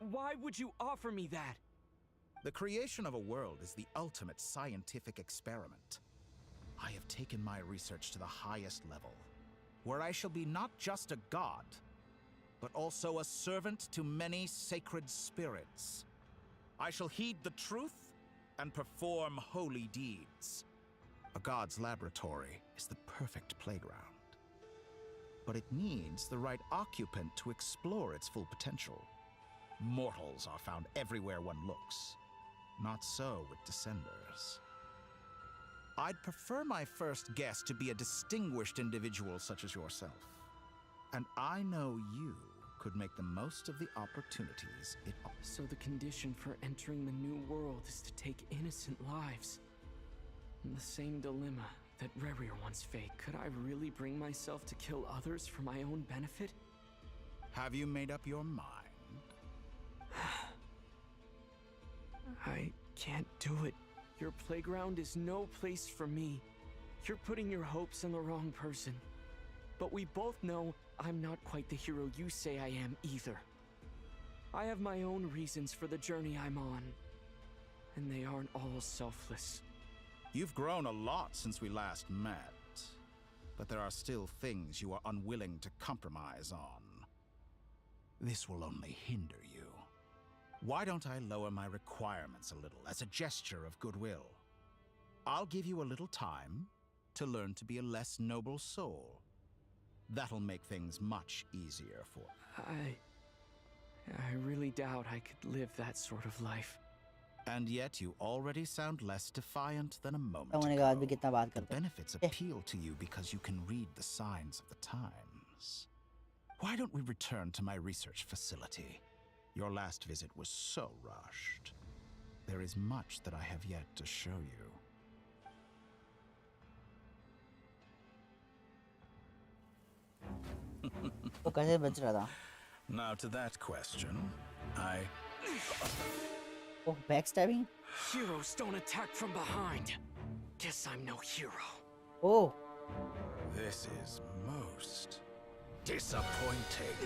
Why would you offer me that? The creation of a world is the ultimate scientific experiment. I have taken my research to the highest level, where I shall be not just a god, but also a servant to many sacred spirits. I shall heed the truth and perform holy deeds. A god's laboratory is the perfect playground. But it needs the right occupant to explore its full potential. Mortals are found everywhere one looks. Not so with Descenders. I'd prefer my first guest to be a distinguished individual such as yourself. And I know you could make the most of the opportunities it offers. So the condition for entering the new world is to take innocent lives. The same dilemma that Rerir once faced. Could I really bring myself to kill others for my own benefit? Have you made up your mind? I can't do it. Your playground is no place for me. You're putting your hopes on the wrong person. But we both know I'm not quite the hero you say I am either. I have my own reasons for the journey I'm on. And they aren't all selfless. You've grown a lot since we last met, but there are still things you are unwilling to compromise on. This will only hinder you. Why don't I lower my requirements a little as a gesture of goodwill? I'll give you a little time to learn to be a less noble soul. That'll make things much easier for you. I really doubt I could live that sort of life. And yet you already sound less defiant than a moment होने के बाद भी ago. कितना बात The करते हैं. benefits appeal to you because you can read the signs of the times. Why don't we return to my research facility? Your last visit was so rushed. There is much that I have yet to show you. वो कैसे बच रहा था? Now to that question, Oh, backstabbing? Heroes don't attack from behind. Guess I'm no hero. Oh. This is most disappointing.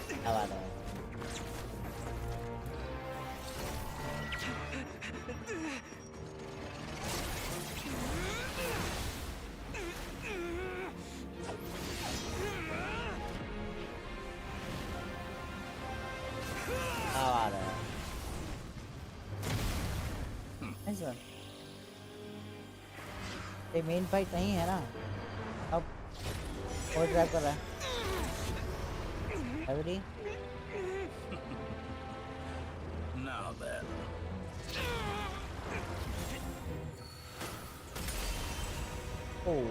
क्या बात है? क्या बात है? Nice one. ये मेन फाइट नहीं है ना? अब और ड्राइव कर रहा है. Ready? Now then. Oh.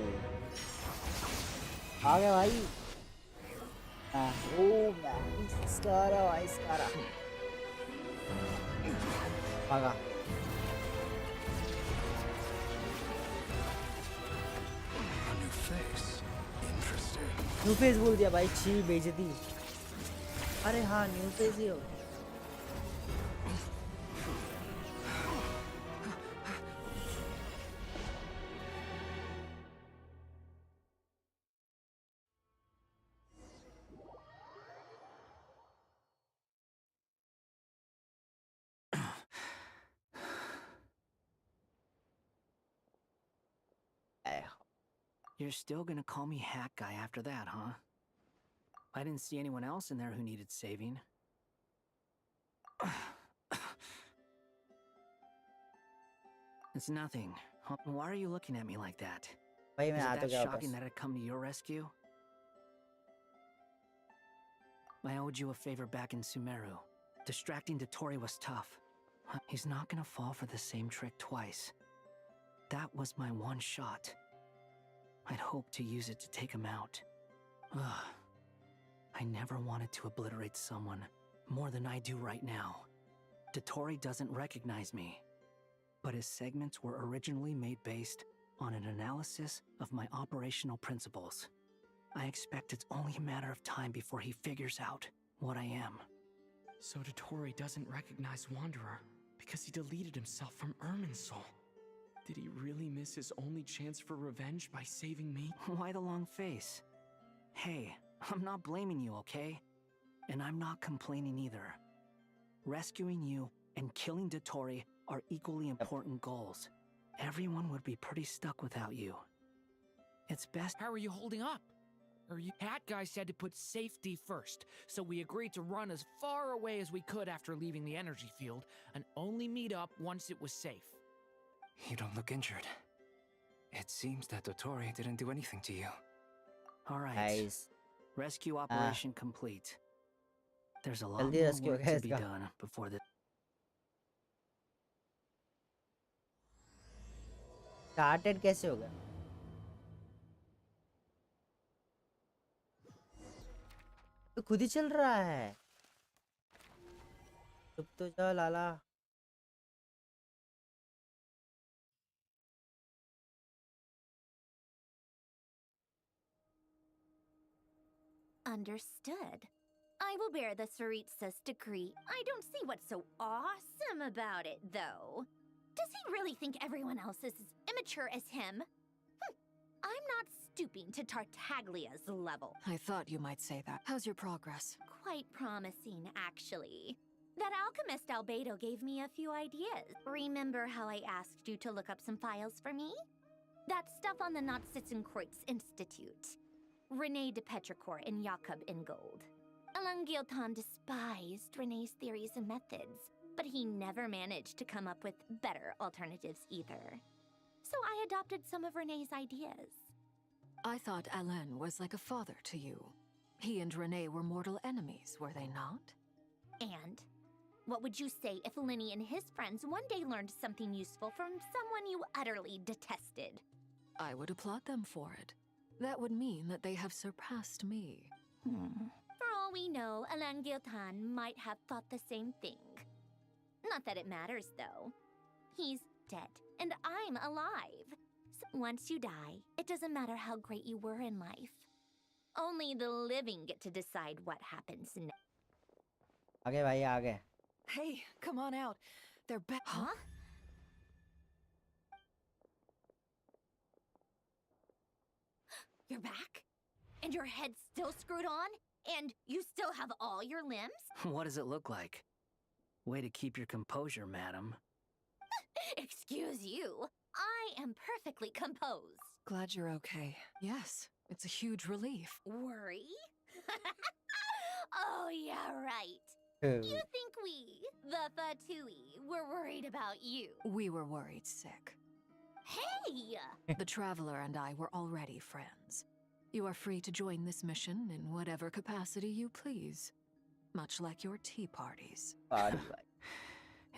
आ गया भाई. Oh man, Scara, भाई Scara. भागा. A new face. Interesting. New face बोल दिया भाई. छी बेइज्जती. अरे हाँ न्यू फेस ही हो. You're still gonna call me Hat Guy after that, huh? I didn't see anyone else in there who needed saving. It's nothing. Why are you looking at me like that? भाई Is मैं it आ तो that गया shocking वापस. that I'd come to your rescue? I owed you a favor back in Sumeru. Distracting Dotori was tough. He's not gonna fall for the same trick twice. That was my one shot. I'd hoped to use it to take him out. Ugh. I never wanted to obliterate someone more than I do right now. Dotori doesn't recognize me, but his segments were originally made based on an analysis of my operational principles. I expect it's only a matter of time before he figures out what I am. So Dotori doesn't recognize Wanderer because he deleted himself from Irminsul. Did he really miss his only chance for revenge by saving me? Why the long face? Hey, I'm not blaming you, okay? And I'm not complaining either. Rescuing you and killing Dotori are equally important goals. Everyone would be pretty stuck without you. It's best— How are you holding up? Hat Guy said to put safety first, so we agreed to run as far away as we could after leaving the energy field, and only meet up once it was safe. You don't look injured. It seems that Dotori didn't do anything to you. All right. Nice. Rescue operation complete. There's a lot जल्दी more rescue work होगा to be इसका. done before the— Started कैसे होगा? तो खुद ही चल रहा है. चुप तो जा लाला. Understood. I will bear the Tsaritsa's decree. I don't see what's so awesome about it, though. Does he really think everyone else is as immature as him? I'm not stooping to Tartaglia's level. I thought you might say that. How's your progress? Quite promising, actually. That alchemist Albedo gave me a few ideas. Remember how I asked you to look up some files for me? That stuff on the Natsitzenkreuz Institute. Rene de Petrichor and Jakob Ingold. Alain Guilton despised Rene's theories and methods, but he never managed to come up with better alternatives either. so I adopted some of Renee's ideas. I thought Alain was like a father to you. He and Renee were mortal enemies, were they not? And what would you say if Lenny and his friends one day learned something useful from someone you utterly detested? I would applaud them for it. That would mean that they have surpassed me. For all we know, Alain Giltan might have thought the same thing. Not that it matters, though. He's dead, and I'm alive. So once you die, it doesn't matter how great you were in life. Only the living get to decide what happens next. आगे भाई आगे. Hey, come on out. They're back. Huh? You're back? And your head's still screwed on? And you still have all your limbs? What does it look like? Way to keep your composure, madam. Excuse you. I am perfectly composed. Glad you're okay. Yes, it's a huge relief. Worry? Oh, yeah, right. Who? You think we, the Fatui, were worried about you? We were worried sick. Hey! The Traveler and I were already friends. You are free to join this mission in whatever capacity you please. Much like your tea parties.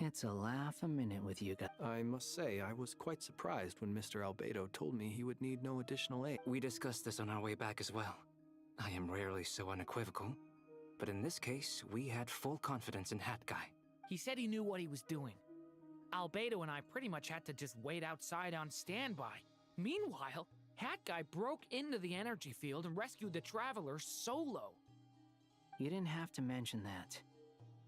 It's a laugh a minute with you guys. I must say, I was quite surprised when Mr. Albedo told me he would need no additional aid. We discussed this on our way back as well. I am rarely so unequivocal, but in this case, we had full confidence in Hat Guy. He said he knew what he was doing. Albedo and I pretty much had to just wait outside on standby. Meanwhile, Hat Guy broke into the energy field and rescued the Traveler solo. You didn't have to mention that.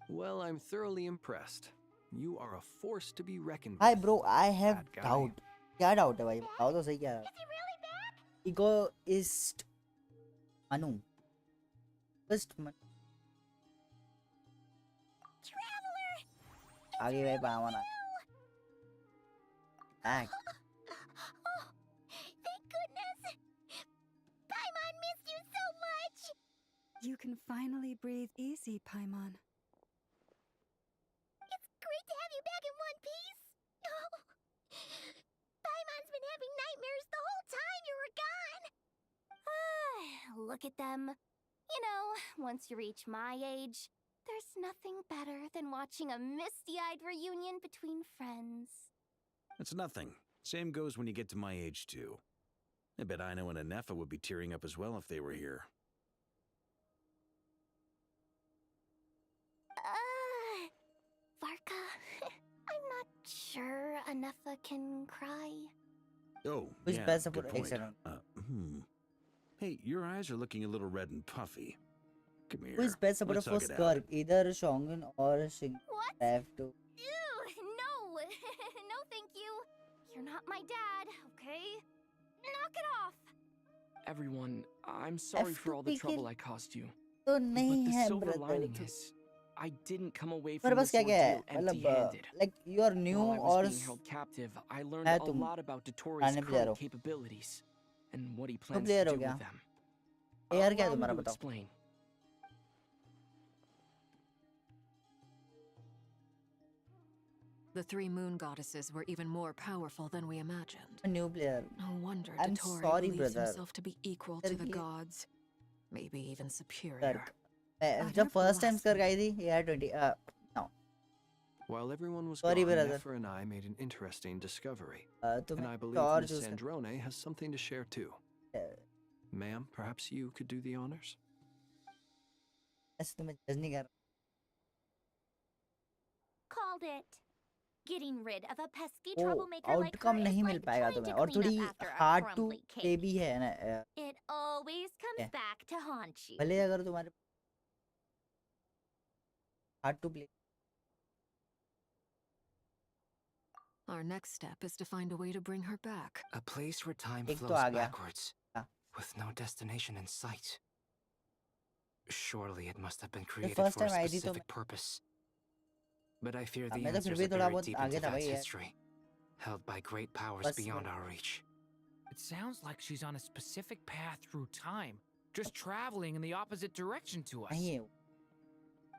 Well, I'm thoroughly impressed. You are a force to be reckoned with. Hi bro, I have Hat Guy. doubt. क्या doubt है भाई? बताओ तो सही क्या है? Is he really back? Egoist Manu. Just Traveler! आगे भाई पावना. Back. Oh, thank goodness! Paimon missed you so much! You can finally breathe easy, Paimon. It's great to have you back in one piece! Oh, Paimon's been having nightmares the whole time you were gone! Look at them. You know, once you reach my age, there's nothing better than watching a misty-eyed reunion between friends. It's nothing. Same goes when you get to my age, too. I bet Ino and Anefa would be tearing up as well if they were here. Varka, I'm not sure Anefa can cry. Oh, Who's yeah, best good supporter? point. Excellent. Hey, your eyes are looking a little red and puffy. Come here. Who is best supporter Let's for hug it out. Skirk? Either Shongun or Shing. What? I have to. Ew, no. No, thank you. You're not my dad, okay? Knock it off. Everyone, I'm sorry for all the trouble I caused you. तो But नहीं the है silver brother. lining is, I didn't come away पर from बस this क्या क्या है ordeal मतलब empty-handed. like you are new While I or was being held captive, I learned है a तुम lot about Dottoro's पुराने player हो current capabilities and what he तो plans player to हो do क्या with them. यार क्या है Allow me तुम्हारा to बताओ explain. The three moon goddesses were even more powerful than we imagined. a new player No wonder I'm Dottore sorry believes brother himself to be equal to the Sir, gods, maybe even superior. Skirk जब first time Skirk आई थी AR 20 no While everyone was Sorry, gone, brother. Nefer and I made an interesting discovery. तो And मैं I कुछ believe और Miss choose Sandrone has something to share too. Ma'am, perhaps you could do the honors? ऐसे तो मैं जज नहीं कर Called it. Getting rid of a pesky रहा troublemaker like her outcome is नहीं मिल like पाएगा trying तुम्हें to और clean थोड़ी up after a hard to crumbly play cake. भी है ना It always comes Yeah. back to haunt you. भले अगर तुम्हारे hard to play Our next step is to find a way to bring her back. A place where time एक तो flows आ गया backwards, with no destination in sight. Surely it must have been created first for a time आई थी तो specific purpose. But I fear the मैं तो फिर answers भी are थोड़ा buried बहुत deep आगे into था that भाई यार history, held by great powers बस beyond our reach. It sounds like she's on a specific path through time, just traveling in the opposite direction to us. नहीं है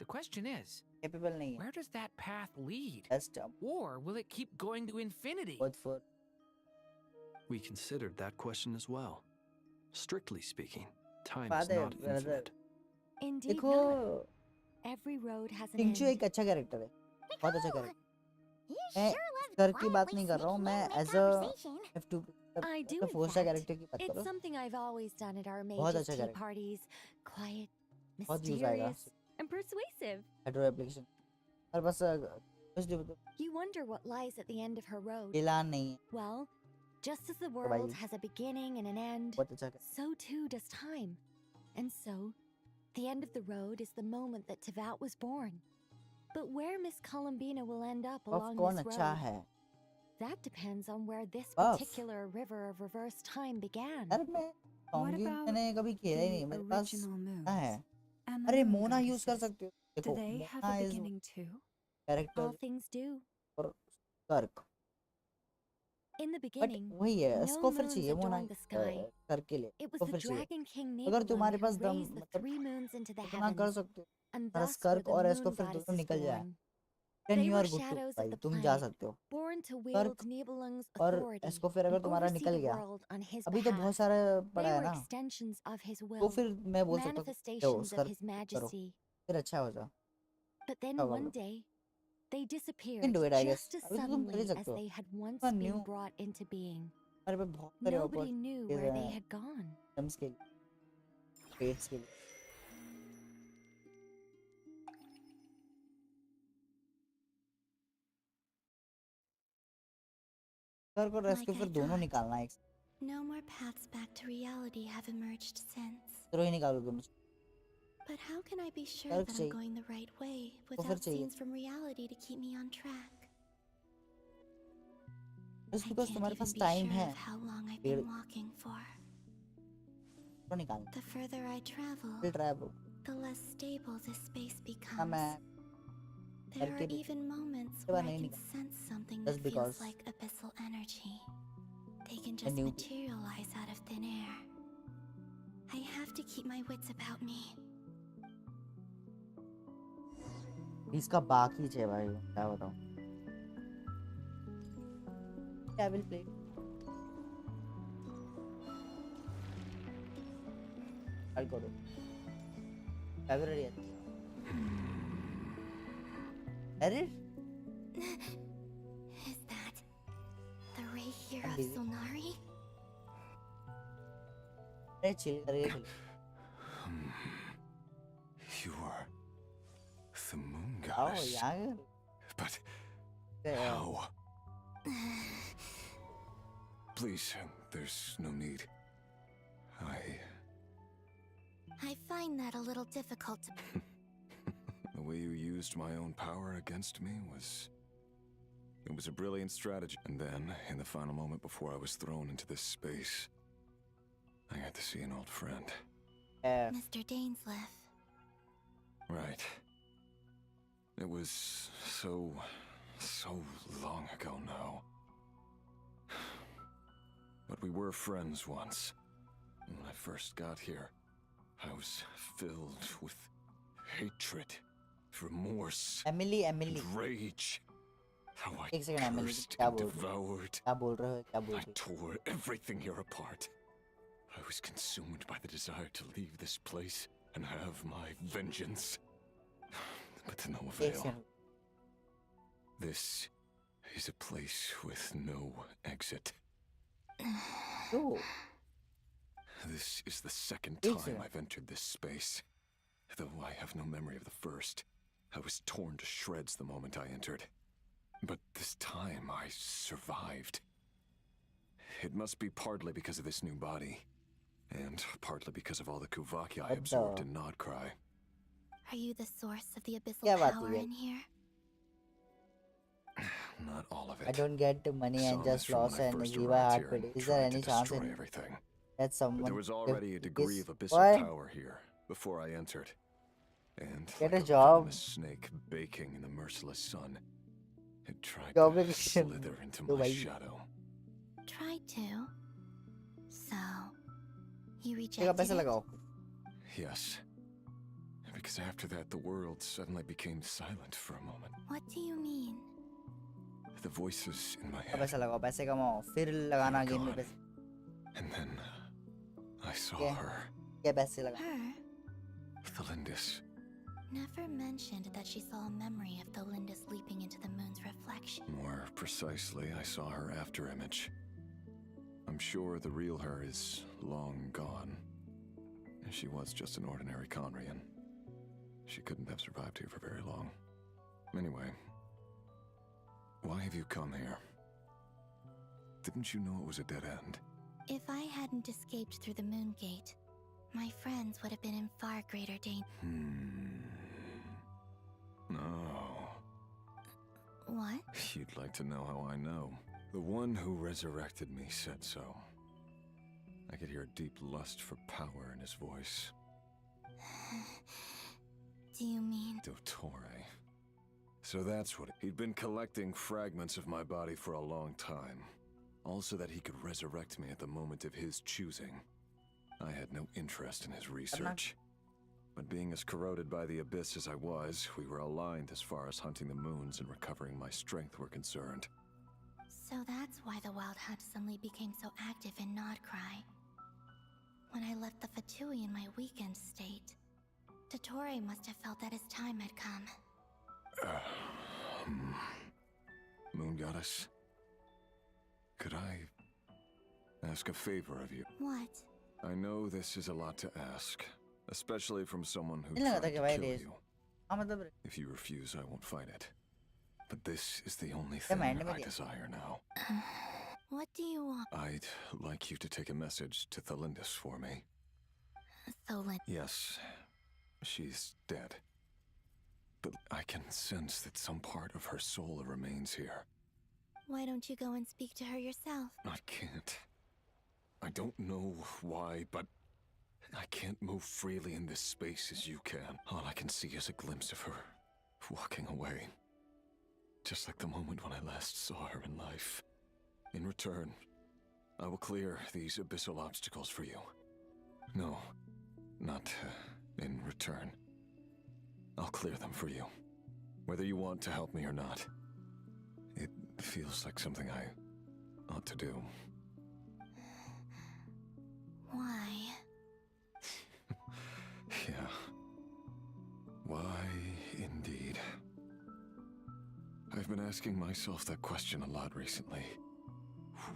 The question is, capable नहीं है where does that path lead? Just Or will it keep going to infinity? बहुत for We considered that question as well. Strictly speaking, time is Father, not brother. infinite. Indeed देखो not. Every road has an किंगचू end. एक अच्छा character है, बहुत अच्छा character. You मैं sure love स्कर की बात quietly नहीं कर रहा हूँ, sneaking मैं in as mid-conversation. I do, a in फोर्सा fact. कैरेक्टर की बात कर It's रहा हूँ। something I've always done at our बहुत mages' अच्छा tea कैरेक्टर, parties. Quiet, बहुत यूज आएगा mysterious, and persuasive. हेड्रो एप्लीकेशन। पर बस कुछ भी You wonder what lies at the end of her road. एलान नहीं है। Well, just as the तो भाई world has a beginning and an end, बहुत अच्छा so too does time. And so, the end of the road is the moment that Tevat was born. But where Miss Columbina will end up Buff along कौन this अच्छा road, है? that depends on where this Buff? particular river of reverse time began. यार मैं song मैंने कभी खेला ही नहीं, मेरे पास क्या है? And the अरे moon मोना यूज कर goddesses. सकते हो। Do देखो they have Mona a is beginning too? Character All things do. और कर्क, In the बट beginning, वही है, no इसको फिर moons चाहिए मोना adorned the sky. कर्क के लिए, It was इसको the फिर चाहिए। Dragon King अगर Nibelung तुम्हारे who पास दम raised the मतलब 3 moons into the इतना कर heavens, सकते हो, and और thus were स्कर्क the और इसको moon फिर दोनों goddesses निकल जाए, born. Then They you were are good to shadows of भाई, the तुम जा planet, सकते हो। born to wield कर्क Nibelung's और authority इसको फिर अगर and तुम्हारा oversee निकल the गया, world on his अभी तो बहुत behalf. सारा They पड़ा है were ना, extensions of his तो will, फिर मैं बोल सकता हूँ लो manifestations of स्कर्क his करो, majesty. फिर अच्छा हो जा। But then क्या होगा one bro? day, they You can disappeared do it, I guess। just as अभी तो तुम कर ही suddenly as सकते हो। they had once मैं been new brought into being. मेरे पे बहुत सारे Nobody knew opportunities where they हैं had gone. टर्म्स के लिए, ट्रेड्स के लिए। स्कर्क और रेस्क्यू Like फिर I दोनों thought. निकालना है, No more paths back to reality have emerged since. फिर वही निकालो दोनों। But how can I be sure Dark that I'm चाहिए। going the right way तो फिर without चाहिए। scenes from reality to keep me on track? Just I because can't तुम्हारे even pass be time sure है, of how long I've पेड़ been walking for. तो निकाल। The further I travel, फिर travel the less stable this space ना becomes. मैं There करके are भी even moments इसके where बाद I नहीं can निकाल। sense something Just that feels because like abyssal energy. They can I just knew- materialize out of thin air. I have to keep my wits about me. इसका बाकी है भाई, क्या बताऊं। I will play। I'll go to। I will ready। अरे Is that the ray here I'm of busy। Solnari? अरे chill करके खेल। You are the moon आओ goddess. यार। But Yeah. how? Please, there's no need. I find that a little difficult to. The way you used my own power against me was... It was a brilliant strategy. And then, in the final moment before I was thrown into this space, I got to see an old friend. Mr. Dainsleif. Right. It was so long ago now. But we were friends once. When I first got here, I was filled with hatred, remorse, Emily and rage. How I एक second Emily, cursed क्या and बोल रहे हो? devoured. क्या बोल रहे हो? क्या बोल I रहे हो? tore everything here apart. I was consumed by the desire to leave this place and have my vengeance. But to no एक avail. Second. This is a place with no exit. Oh. This is the second Is time it? I've entered this space. Though I have no memory of the first. I was torn to shreds the moment I entered. But this time I survived. It must be partly because of this new body. And partly because of all the Kuvaki I absorbed in Nodcry. Are you the source of the abyssal क्या बात power हुई है? in here? Not all of it. I don't get the money and Some just is from lost when I and first give a arrived heart here pity. and Is there tried any to chance destroy in everything. that But someone there was already a degree of abyssal What? power here before I entered. And Get like a job. venomous snake baking in the merciless sun, it tried Job to extension. slither into तो my भाई shadow. Tried to. So, you जगह rejected पैसे it? लगाओ। Yes. Because after that, the world suddenly became silent for a moment. What do you mean? the voices in my अब head. ऐसा लगाओ, पैसे कमाओ, फिर लगाना गेम में पैसे. And then I saw क्या her, क्या पैसे लगा? Her Thelindis. never mentioned that she saw a memory of Thelindis leaping into the moon's reflection. More precisely, I saw her after image. I'm sure the real her is long gone. She was just an ordinary Conrian. She couldn't have survived here for very long. Anyway, why have you come here? Didn't you know it was a dead end? If I hadn't escaped through the moon gate, my friends would have been in far greater danger. No. What? You'd like to know how I know. The one who resurrected me said so. I could hear a deep lust for power in his voice. Do you mean... Dottore. So that's what... He'd been collecting fragments of my body for a long time. All so that he could resurrect me at the moment of his choosing. I had no interest in his research. But being as corroded by the abyss as I was, we were aligned as far as hunting the moons and recovering my strength were concerned. So that's why the Wild Hunt suddenly became so active in Nodcry. When I left the Fatui in my weakened state, Dottore must have felt that his time had come. Moon Goddess, could I ask a favor of you? What? I know this is a lot to ask, especially from someone who नहीं लगा tried था कि to भाई kill race. you. हाँ मतलब If you refuse, I won't fight it. But this is the only क्या thing mind में I क्या? desire now. What do you want? I'd like you to take a message to Thelindis for me. Yes, she's dead. But I can sense that some part of her soul remains here. Why don't you go and speak to her yourself? I can't. I don't know why, but I can't move freely in this space as you can. All I can see is a glimpse of her walking away. Just like the moment when I last saw her in life. In return, I will clear these abyssal obstacles for you. No, not in return. I'll clear them for you. Whether you want to help me or not. It feels like something I ought to do. Why? Yeah. Why, indeed. I've been asking myself that question a lot recently.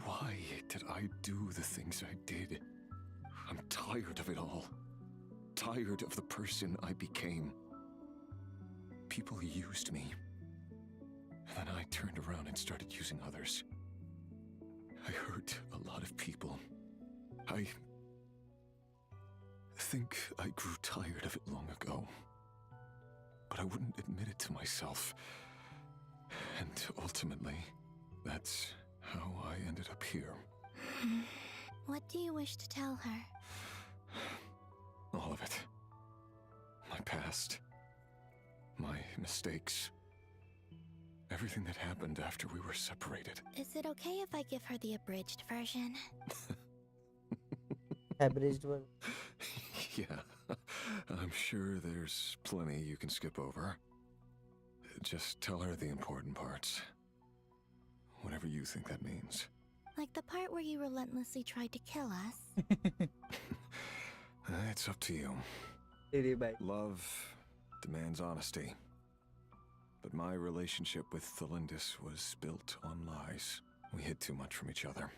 Why did I do the things I did? I'm tired of it all. Tired of the person I became. People used me. And then I turned around and started using others. I hurt a lot of people. I think I grew tired of it long ago. But I wouldn't admit it to myself. And ultimately, that's how I ended up here. What do you wish to tell her? All of it. My past. My mistakes. Everything that happened after we were separated. Is it okay if I give her the abridged version? Abridged one. Yeah, I'm sure there's plenty you can skip over. Just tell her the important parts. Whatever you think that means. Like the part where you relentlessly tried to kill us? It's up to you. Love demands honesty. But my relationship with Thelindis was built on lies. We hid too much from each other.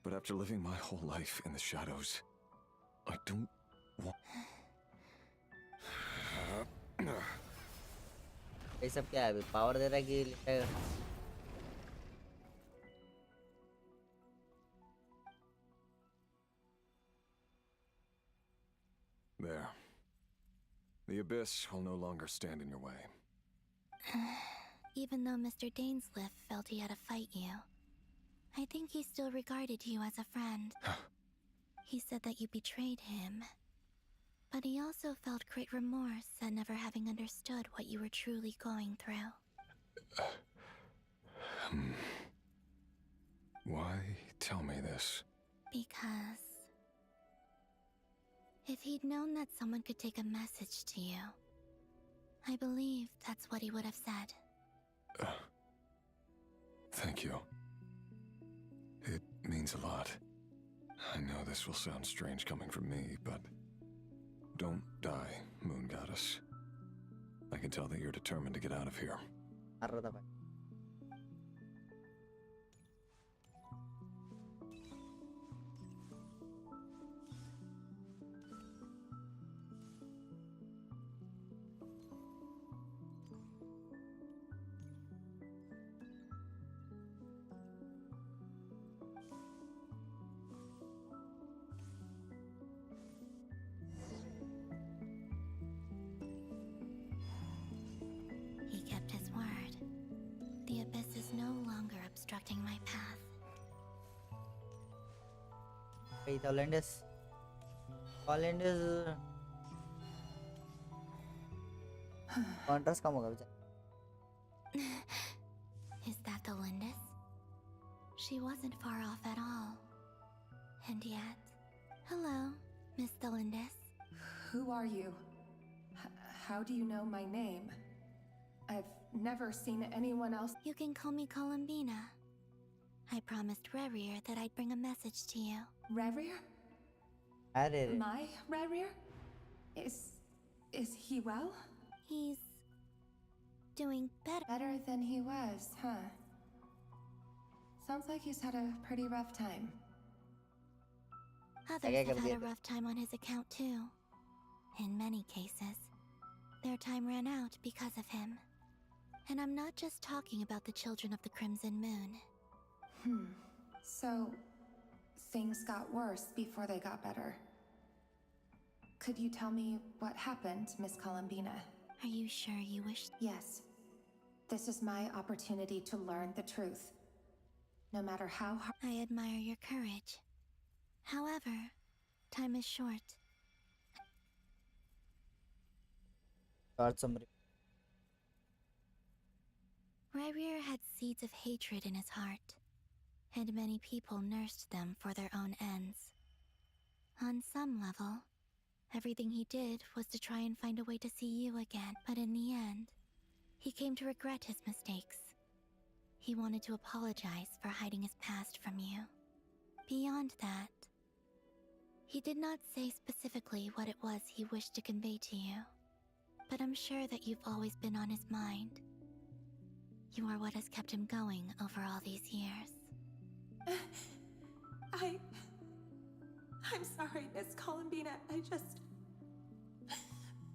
But after living my whole life in the shadows, I don't want... ये सब क्या है अभी power दे रहा है कि लिखेगा There. The abyss will no longer stand in your way. Even though Mr. Dainsliff felt he had to fight you, I think he still regarded you as a friend. He said that you betrayed him. But he also felt great remorse at never having understood what you were truly going through. Why tell me this? Because... if he'd known that someone could take a message to you, I believe that's what he would have said. Thank you. It means a lot. I know this will sound strange coming from me, but don't die, Moon Goddess. I can tell that you're determined to get out of here. He kept his word. The abyss is no longer obstructing my path. Wait, Hollandis. Contrast कम होगा बेचारा. Is that the Lindis? She wasn't far off at all. And yet... Hello, Miss Delindis. Who are you? How do you know my name? I've never seen anyone else. You can call me Columbina. I promised Rerir that I'd bring a message to you. Rerir? Rerir. My Rerir? Is he well? He's doing better. Better than he was, huh? Sounds like he's had a pretty rough time. Others have had a rough time on his account too. In many cases, their time ran out because of him. And I'm not just talking about the children of the Crimson Moon. So, things got worse before they got better. Could you tell me what happened, Miss Columbina? Are you sure you wish? Yes. This is my opportunity to learn the truth. No matter how hard... I admire your courage. However, time is short. Rerir had seeds of hatred in his heart, and many people nursed them for their own ends. On some level, everything he did was to try and find a way to see you again, but in the end, he came to regret his mistakes. He wanted to apologize for hiding his past from you. Beyond that, he did not say specifically what it was he wished to convey to you, but I'm sure that you've always been on his mind. You are what has kept him going over all these years. I'm sorry, Miss Columbina.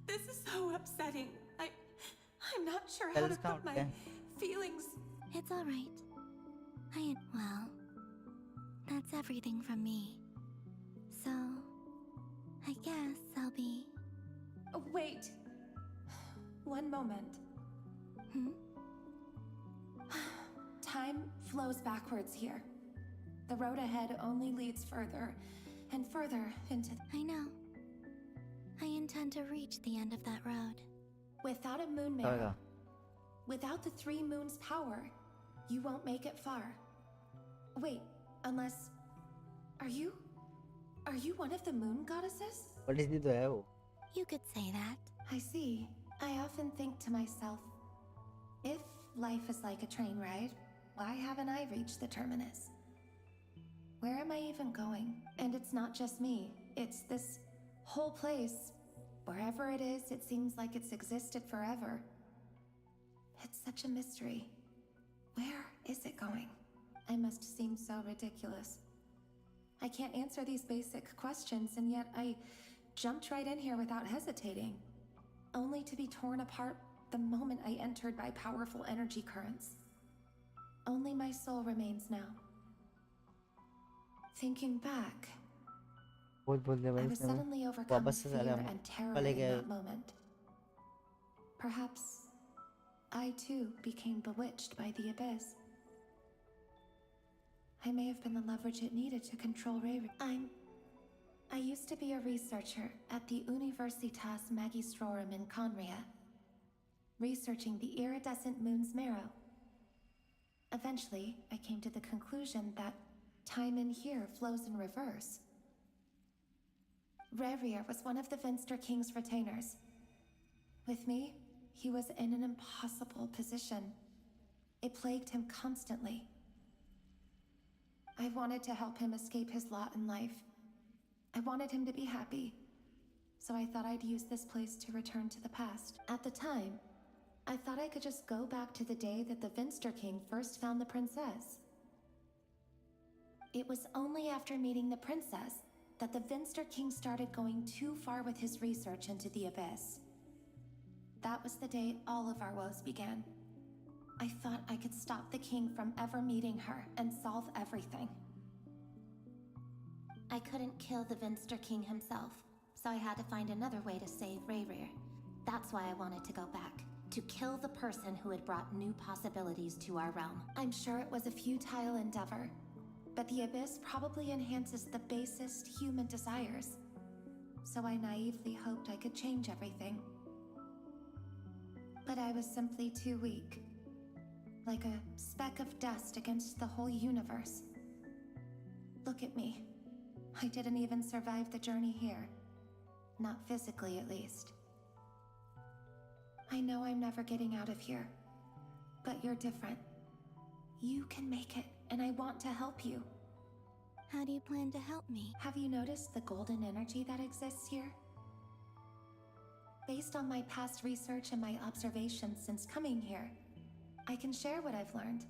This is so upsetting. I'm not sure how to put my feelings... It's all right. Well, that's everything from me. So, I guess I'll be... Oh, wait. One moment. Time flows backwards here. The road ahead only leads further and further into... I know. I intend to reach the end of that road. Without a moon marrow, without the 3 moons' power, you won't make it far. Wait, unless... Are you one of the moon goddesses? You could say that. I see. I often think to myself, if life is like a train ride, why haven't I reached the terminus? Where am I even going? And it's not just me. It's this whole place. Wherever it is, it seems like it's existed forever. It's such a mystery. Where is it going? I must seem so ridiculous. I can't answer these basic questions, and yet I jumped right in here without hesitating, only to be torn apart the moment I entered by powerful energy currents. Only my soul remains now. Thinking back, I was suddenly overcome with fear and terror in that moment. Perhaps I too became bewitched by the abyss. I may have been the leverage it needed to control Ray. I used to be a researcher at the Universitas Magistrorum in Conria, researching the iridescent moon's marrow. Eventually, I came to the conclusion that time in here flows in reverse. Rerir was one of the Finster King's retainers. With me, he was in an impossible position. It plagued him constantly, I wanted to help him escape his lot in life. I wanted him to be happy. So I thought I'd use this place to return to the past. At the time, I thought I could just go back to the day that the Vinster King first found the princess. It was only after meeting the princess that the Vinster King started going too far with his research into the Abyss. That was the day all of our woes began. I thought I could stop the king from ever meeting her and solve everything. I couldn't kill the Vinster King himself, so I had to find another way to save Rayrir. That's why I wanted to go back. To kill the person who had brought new possibilities to our realm. I'm sure it was a futile endeavor, but the Abyss probably enhances the basest human desires. So I naively hoped I could change everything. But I was simply too weak. Like a speck of dust against the whole universe. Look at me. I didn't even survive the journey here. Not physically, at least. I know I'm never getting out of here. But you're different. You can make it, and I want to help you. How do you plan to help me? Have you noticed the golden energy that exists here? Based on my past research and my observations since coming here, I can share what I've learned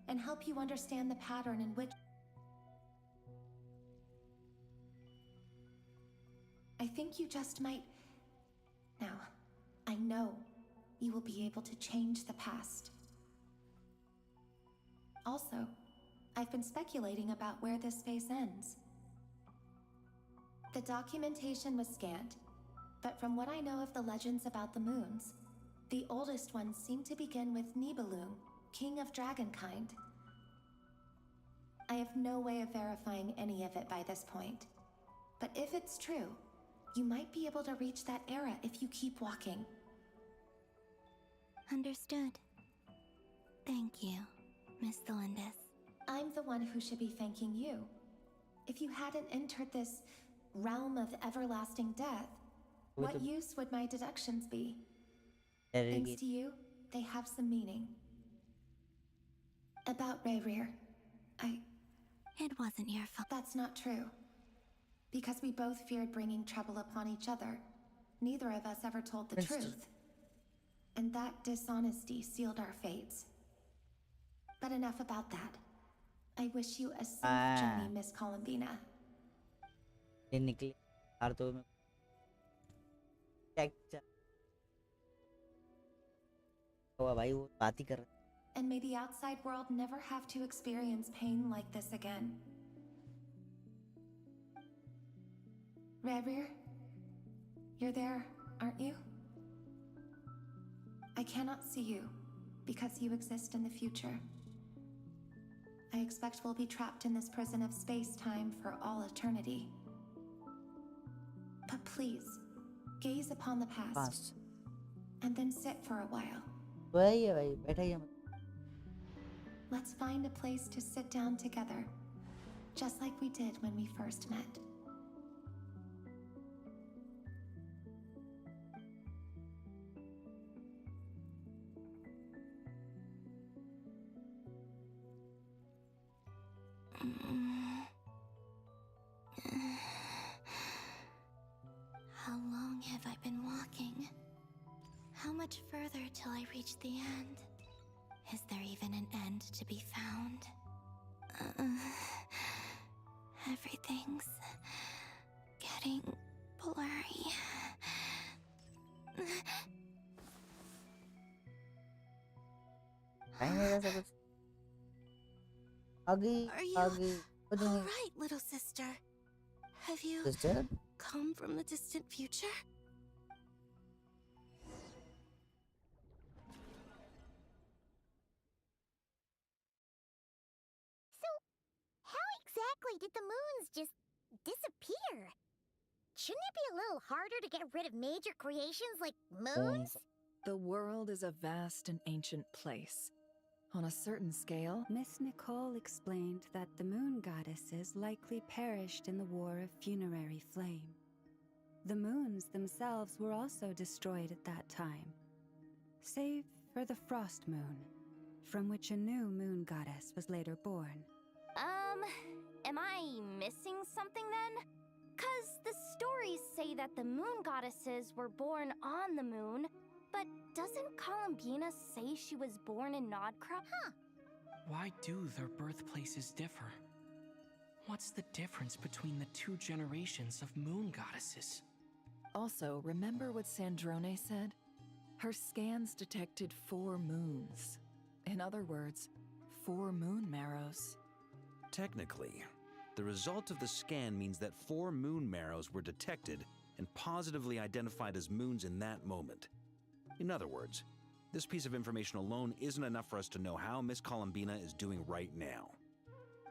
and help you understand the pattern in which... I think you just might... Now, I know you will be able to change the past. Also, I've been speculating about where this phase ends. The documentation was scanned, but from what I know of the legends about the moons, the oldest ones seem to begin with Nibelung, king of dragonkind. I have no way of verifying any of it by this point. But if it's true, you might be able to reach that era if you keep walking. Understood. Thank you, Miss Delindis. I'm the one who should be thanking you. If you hadn't entered this realm of everlasting death, what use would my deductions be? Thanks to you, they have some meaning. About Rayrir, It wasn't your fault. That's not true. Because we both feared bringing trouble upon each other, neither of us ever told the truth. And that dishonesty sealed our fates. But enough about that. I wish you a safe journey, Miss Columbina. And may the outside world never have to experience pain like this again. Rayrir, you're there, aren't you? I cannot see you, because you exist in the future. I expect we'll be trapped in this prison of space-time for all eternity. But please, gaze upon the past, and then sit for a while. Let's find a place to sit down together, just like we did when we first met. How long have I been walking? How much further till I reach the end? Is there even an end to be found? Everything's getting blurry. Are you alright, little sister? Have you come from the distant future? So, how exactly did the moons just disappear? Shouldn't it be a little harder to get rid of major creations like moons? The world is a vast and ancient place. On a certain scale, Miss Nicole explained that the moon goddesses likely perished in the War of Funerary Flame. The moons themselves were also destroyed at that time, save for the Frost Moon, from which a new moon goddess was later born. Am I missing something then? 'Cause the stories say that the moon goddesses were born on the moon, but doesn't Columbina say she was born in Nodcra? Huh. Why do their birthplaces differ? What's the difference between the two generations of moon goddesses? Also, remember what Sandrone said? Her scans detected 4 moons. In other words, 4 moon marrows. Technically, the result of the scan means that 4 moon marrows were detected and positively identified as moons in that moment. In other words, this piece of information alone isn't enough for us to know how Miss Columbina is doing right now.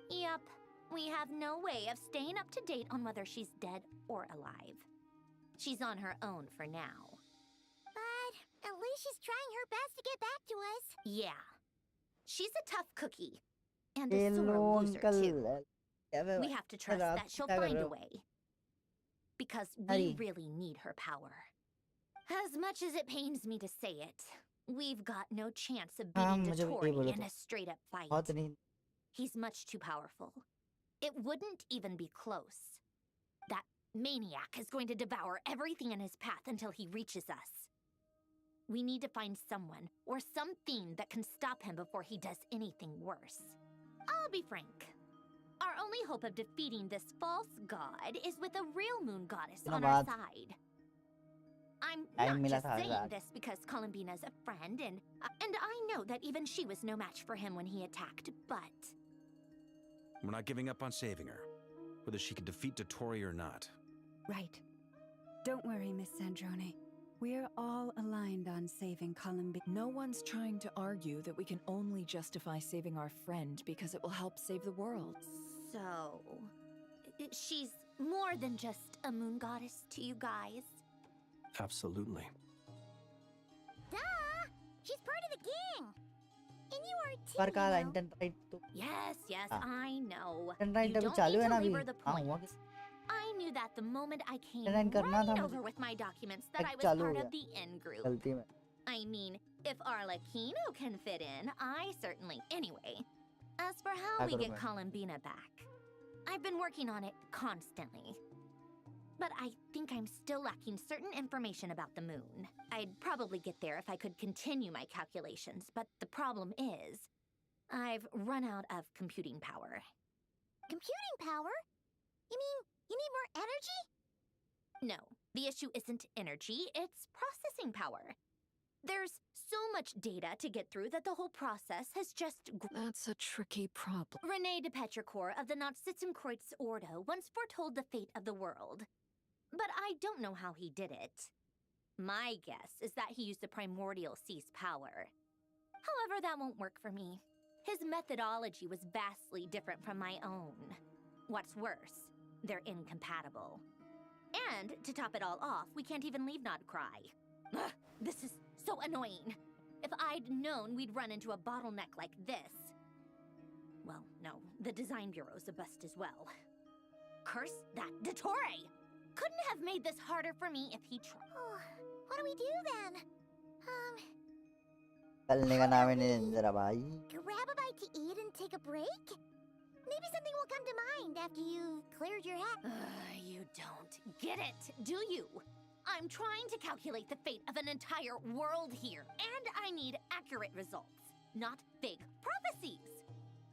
Yep, we have no way of staying up to date on whether she's dead or alive. She's on her own for now. But at least she's trying her best to get back to us. Yeah. She's a tough cookie. And a sore loser, too. We have to trust that she'll find a way. Because we really need her power. As much as it pains me to say it, we've got no chance of beating Dottore in a straight-up fight. He's much too powerful. It wouldn't even be close. That maniac is going to devour everything in his path until he reaches us. We need to find someone or something that can stop him before he does anything worse. I'll be frank. Our only hope of defeating this false god is with a real moon goddess on our side. I'm not just saying this because Columbina's a friend, and I know that even she was no match for him when he attacked, but... We're not giving up on saving her, whether she can defeat Dottore or not. Right. Don't worry, Miss Sandrone. We're all aligned on saving Columbina. No one's trying to argue that we can only justify saving our friend because it will help save the world. So... she's more than just a moon goddess to you guys? Absolutely. Duh! She's part of the gang! And you are too, Yes, I know. You don't need to belabor the point. I knew that the moment I came right over with my documents that I was part of the in-group. I mean, if Arlecchino can fit in, I certainly... Anyway, as for how we get Columbina back, I've been working on it constantly. But I think I'm still lacking certain information about the moon. I'd probably get there if I could continue my calculations, but the problem is, I've run out of computing power. Computing power? You mean you need more energy? No, the issue isn't energy, it's processing power. There's so much data to get through that the whole process has just... That's a tricky problem. René de Petrichor of the Nazissenkreuz Ordo once foretold the fate of the world. But I don't know how he did it. My guess is that he used the primordial sea's power. However, that won't work for me. His methodology was vastly different from my own. What's worse, they're incompatible. And, to top it all off, we can't even leave Nodcry. Ugh, this is so annoying. If I'd known we'd run into a bottleneck like this... Well, no, the design bureau's a bust as well. Curse that Dottore! Couldn't have made this harder for me if he tried. Oh, what do we do then? Grab a bite to eat and take a break? Maybe something will come to mind after you've cleared your head. You don't get it, do you? I'm trying to calculate the fate of an entire world here, and I need accurate results, not vague prophecies.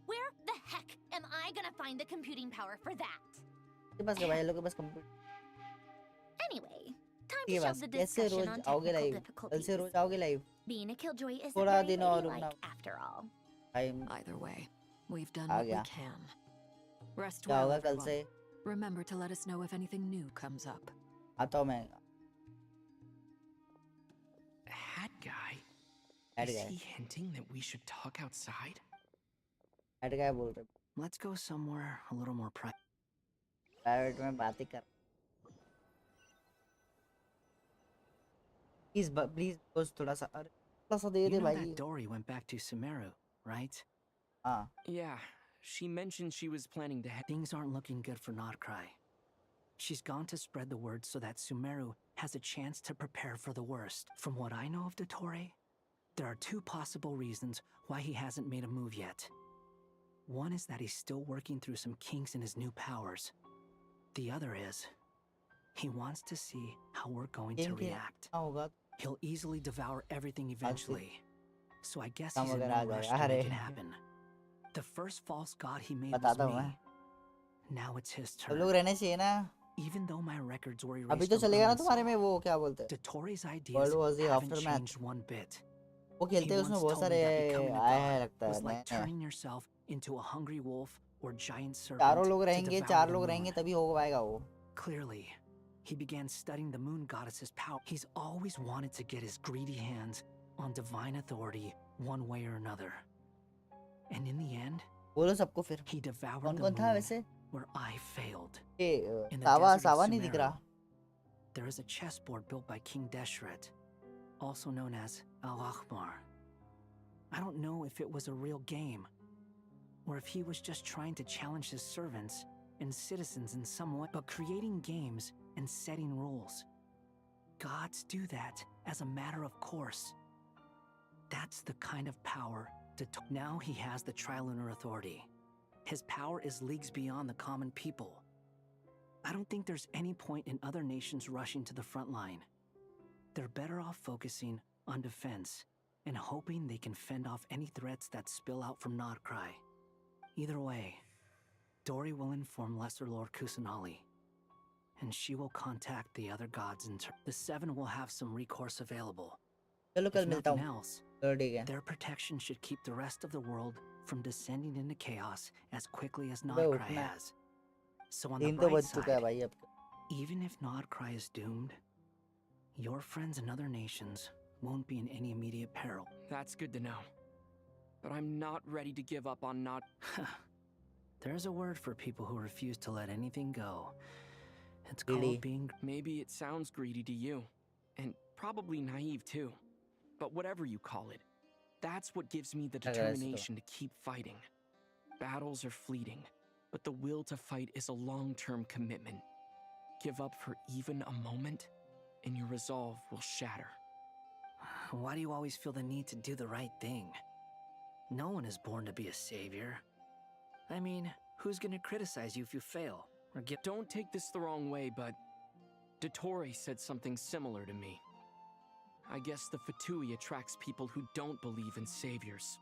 Where the heck am I gonna find the computing power for that? Anyway, time to shove the discussion on technical difficulties. Being a killjoy isn't very ladylike after all. Either way, we've done what we can. Rest well, everyone. Remember to let us know if anything new comes up. Hat guy? Is he hinting that we should talk outside? Let's go somewhere a little more private. Please, थोड़ा सा You know that Dory went back to Sumeru, right? Yeah, she mentioned she was planning to Things aren't looking good for Nodcry. She's gone to spread the word so that Sumeru has a chance to prepare for the worst. From what I know of Dottore, there are 2 possible reasons why he hasn't made a move yet. One is that he's still working through some kinks in his new powers. The other is, he wants to see how we're going to react. He'll easily devour everything eventually, so I guess he's in no rush to make it happen. The first false god he made was me. Now it's his turn. लोग रहने चाहिए ना. Even though my records were अभी erased तो a चलेगा ना little, तुम्हारे में वो क्या बोलते हैं? Dotori's ideas World War Z haven't Aftermath. changed one bit. वो खेलते हैं उसमें बहुत सारे आए हैं लगता was है. like turning yourself into a hungry wolf or giant serpent. चारों लोग to रहेंगे, devour चार the लोग moon. रहेंगे तभी हो पाएगा वो. Clearly, he began studying the moon goddess's power. He's always wanted to get his greedy hands on divine authority one way or another. And in the end, बोलो सबको फिर. he devoured कौन the कौन था moon वैसे? where I failed. ये In the सावा desert of सावा नहीं दिख Sumeru, रहा. there is a chessboard built by King Deshret, also known as Al-Akhmar. I don't know if it was a real game, or if he was just trying to challenge his servants and citizens in some way, but creating games and setting rules. Gods do that as a matter of course. That's the kind of power now he has the Trilunar Authority. His power is leagues beyond the common people. I don't think there's any point in other nations rushing to the front line. They're better off focusing on defense and hoping they can fend off any threats that spill out from Nodcry. Either way, Dori will inform Lesser Lord Kusanali, and she will contact the other gods in turn. The Seven will have some recourse available. चलो कल If मिलता nothing हूँ. else, ठीक है. their protection should keep the rest of the world from descending into chaos as quickly as सुबह Nodcry उठना है. has. So on the 3 तो bright बज चुका है side, भाई अब. even if Nodcry is doomed, your friends in other nations won't be in any immediate peril. That's good to know. But I'm not ready to give up on Nod. There's a word for people who refuse to let anything go. It's Greedy. called being... Maybe it sounds greedy to you, and probably naive too. But whatever you call it, that's what gives me the determination to keep fighting. Battles are fleeting, but the will to fight is a long-term commitment. Give up for even a moment, and your resolve will shatter. Why do you always feel the need to do the right thing? No one is born to be a savior. I mean, who's gonna criticize you if you fail? Or get... Don't take this the wrong way, but Dottore said something similar to me. I guess the Fatui attracts people who don't believe in saviors.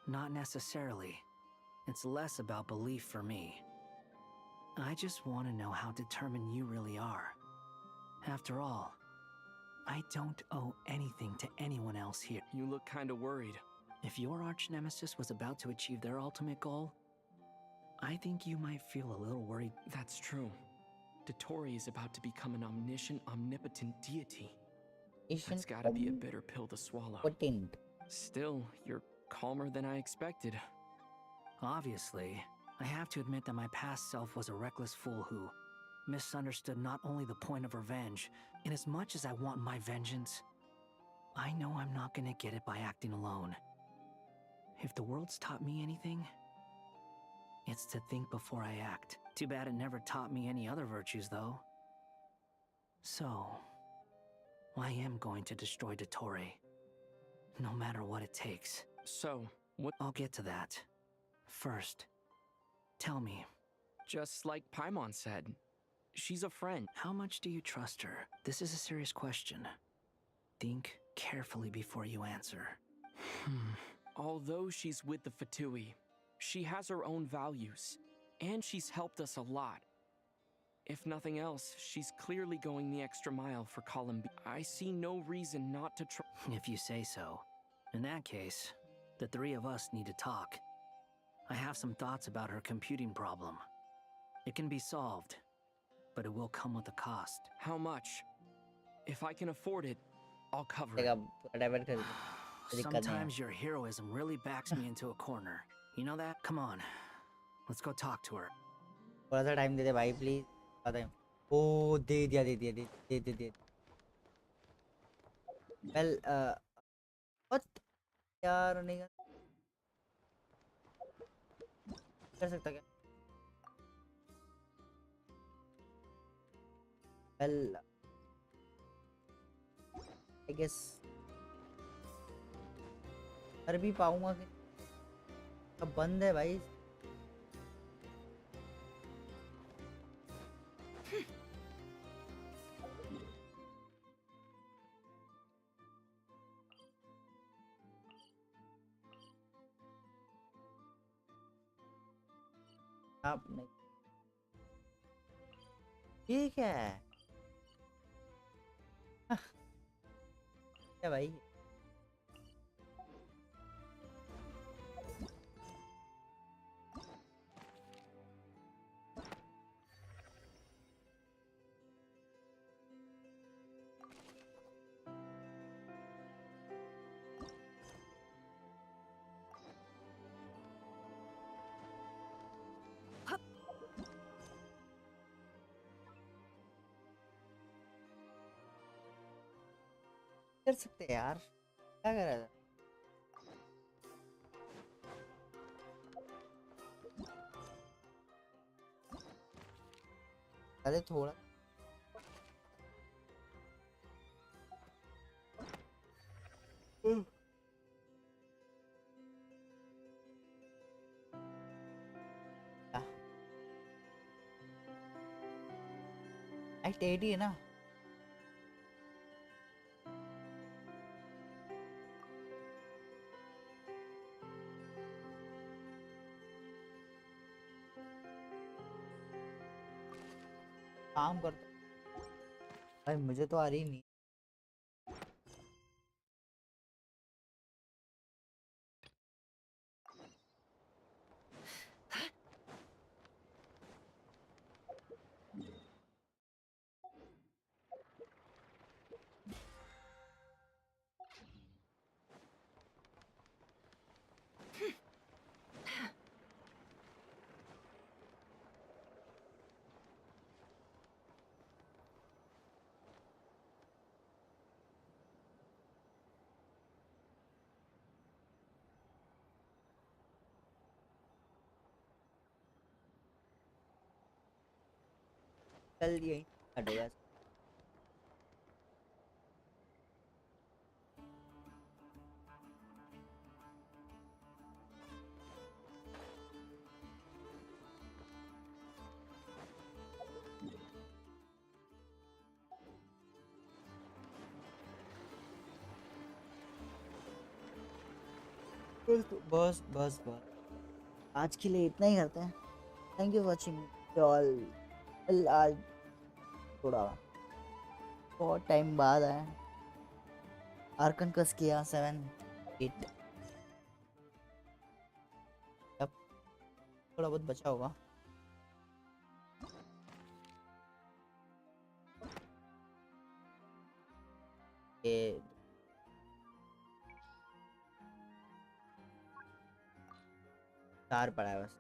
Not necessarily. It's less about belief for me. I just want to know how determined you really are. After all, I don't owe anything to anyone else here. You look kinda worried. If your arch-nemesis was about to achieve their ultimate goal, I think you might feel a little worried. That's true. Dottore is about to become an omniscient, omnipotent deity. That's gotta be a bitter pill to swallow. Still, you're calmer than I expected. Obviously, I have to admit that my past self was a reckless fool who misunderstood not only the point of revenge, and as much as I want my vengeance, I know I'm not gonna get it by acting alone. If the world's taught me anything, it's to think before I act. Too bad it never taught me any other virtues, though. So, I am going to destroy Dottore, no matter what it takes. So, what? I'll get to that. First, tell me. Just like Paimon said, she's a friend. How much do you trust her? This is a serious question. Think carefully before you answer. Although she's with the Fatui, she has her own values, and she's helped us a lot. If nothing else, she's clearly going the extra mile for Columbi. I see no reason not to If you say so. In that case, the three of us need to talk. I have some thoughts about her computing problem. It can be solved, but it will come with a cost. How much? If I can afford it, I'll cover it. Sometimes your heroism really backs me into a corner. You know that? Come on. Let's go talk to her. थोड़ा सा time दे दे भाई please. ओ दे दिया. Well, what? यार नहीं कर सकता क्या? Well, I guess कर भी पाऊंगा कि अब बंद है भाई. आप नहीं, ठीक है क्या भाई। कर सकते हैं यार, क्या कर रहा था। अरे थोड़ा एक्ट 80 है ना। काम करता भाई, मुझे तो आ रही नहीं। कल यही हटेगा। बस बस बस आज के लिए इतना ही करते हैं। Thank you watching all. आज थोड़ा बहुत टाइम बाद आया। आर्कन क्वेस्ट किया 7 8, अब थोड़ा बहुत बचा होगा। ये 4 पड़ा है बस।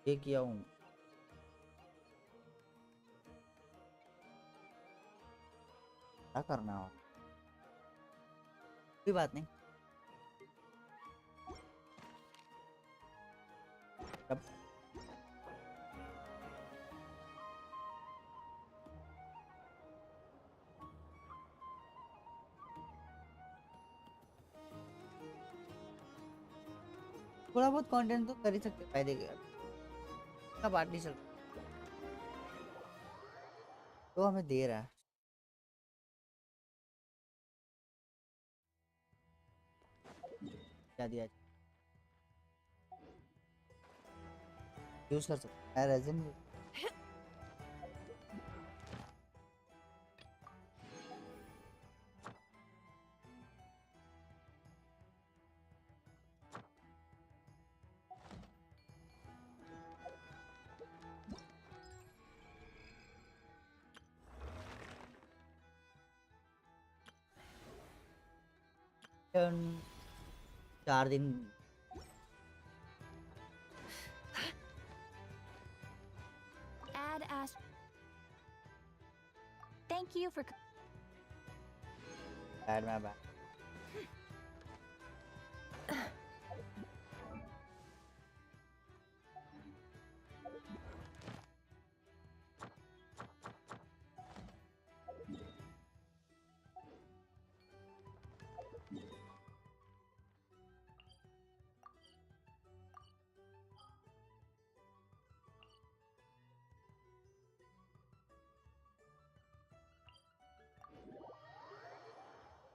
ये किया हूँ। क्या करना है, कोई बात नहीं। अब थोड़ा बहुत कंटेंट तो कर ही सकते हैं फायदे के, का बात नहीं चल तो हमें दे रहा है। क्या दिया यूज कर सकते हैं रेजिन। um, 4 दिन Add Ash. Thank you for. Add में बैक।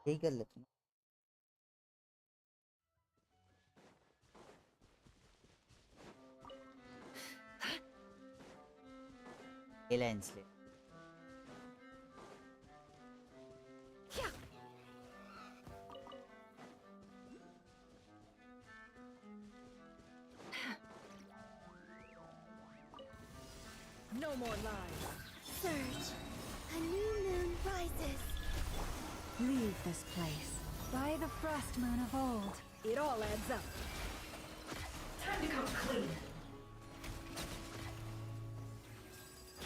यही कर लेते ना। ये लेंस ले। No more lies. Surge. A new moon rises. Leave this place. By the frost moon of old. It all adds up. Time to come clean.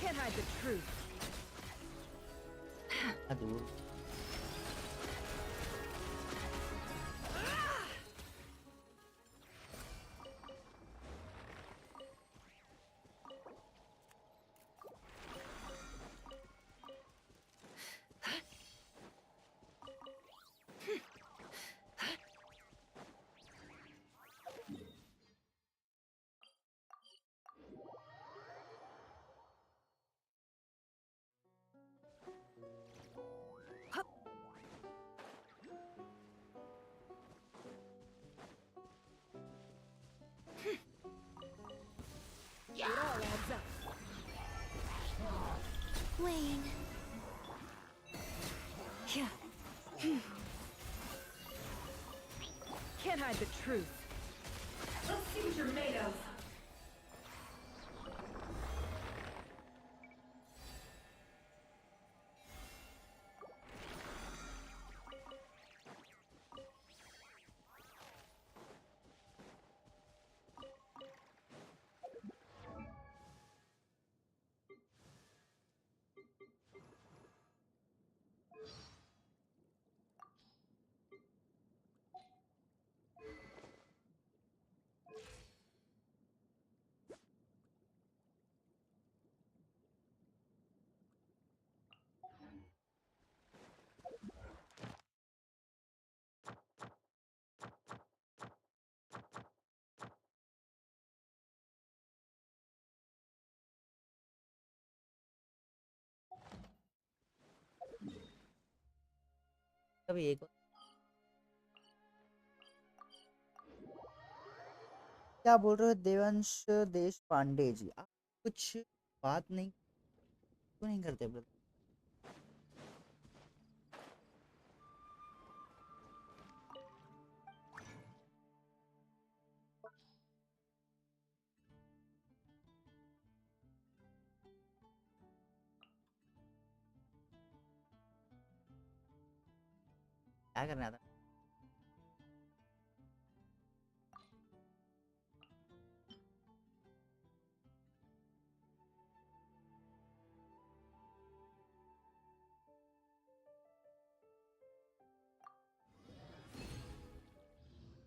Can't hide the truth. दूर It all adds up. Wayne. Can't hide the truth. Let's see what you're made of. कभी एक क्या बोल रहे हो देवंश देश पांडे जी, आप कुछ बात नहीं क्यों नहीं करते ब्रदर? क्या करना था?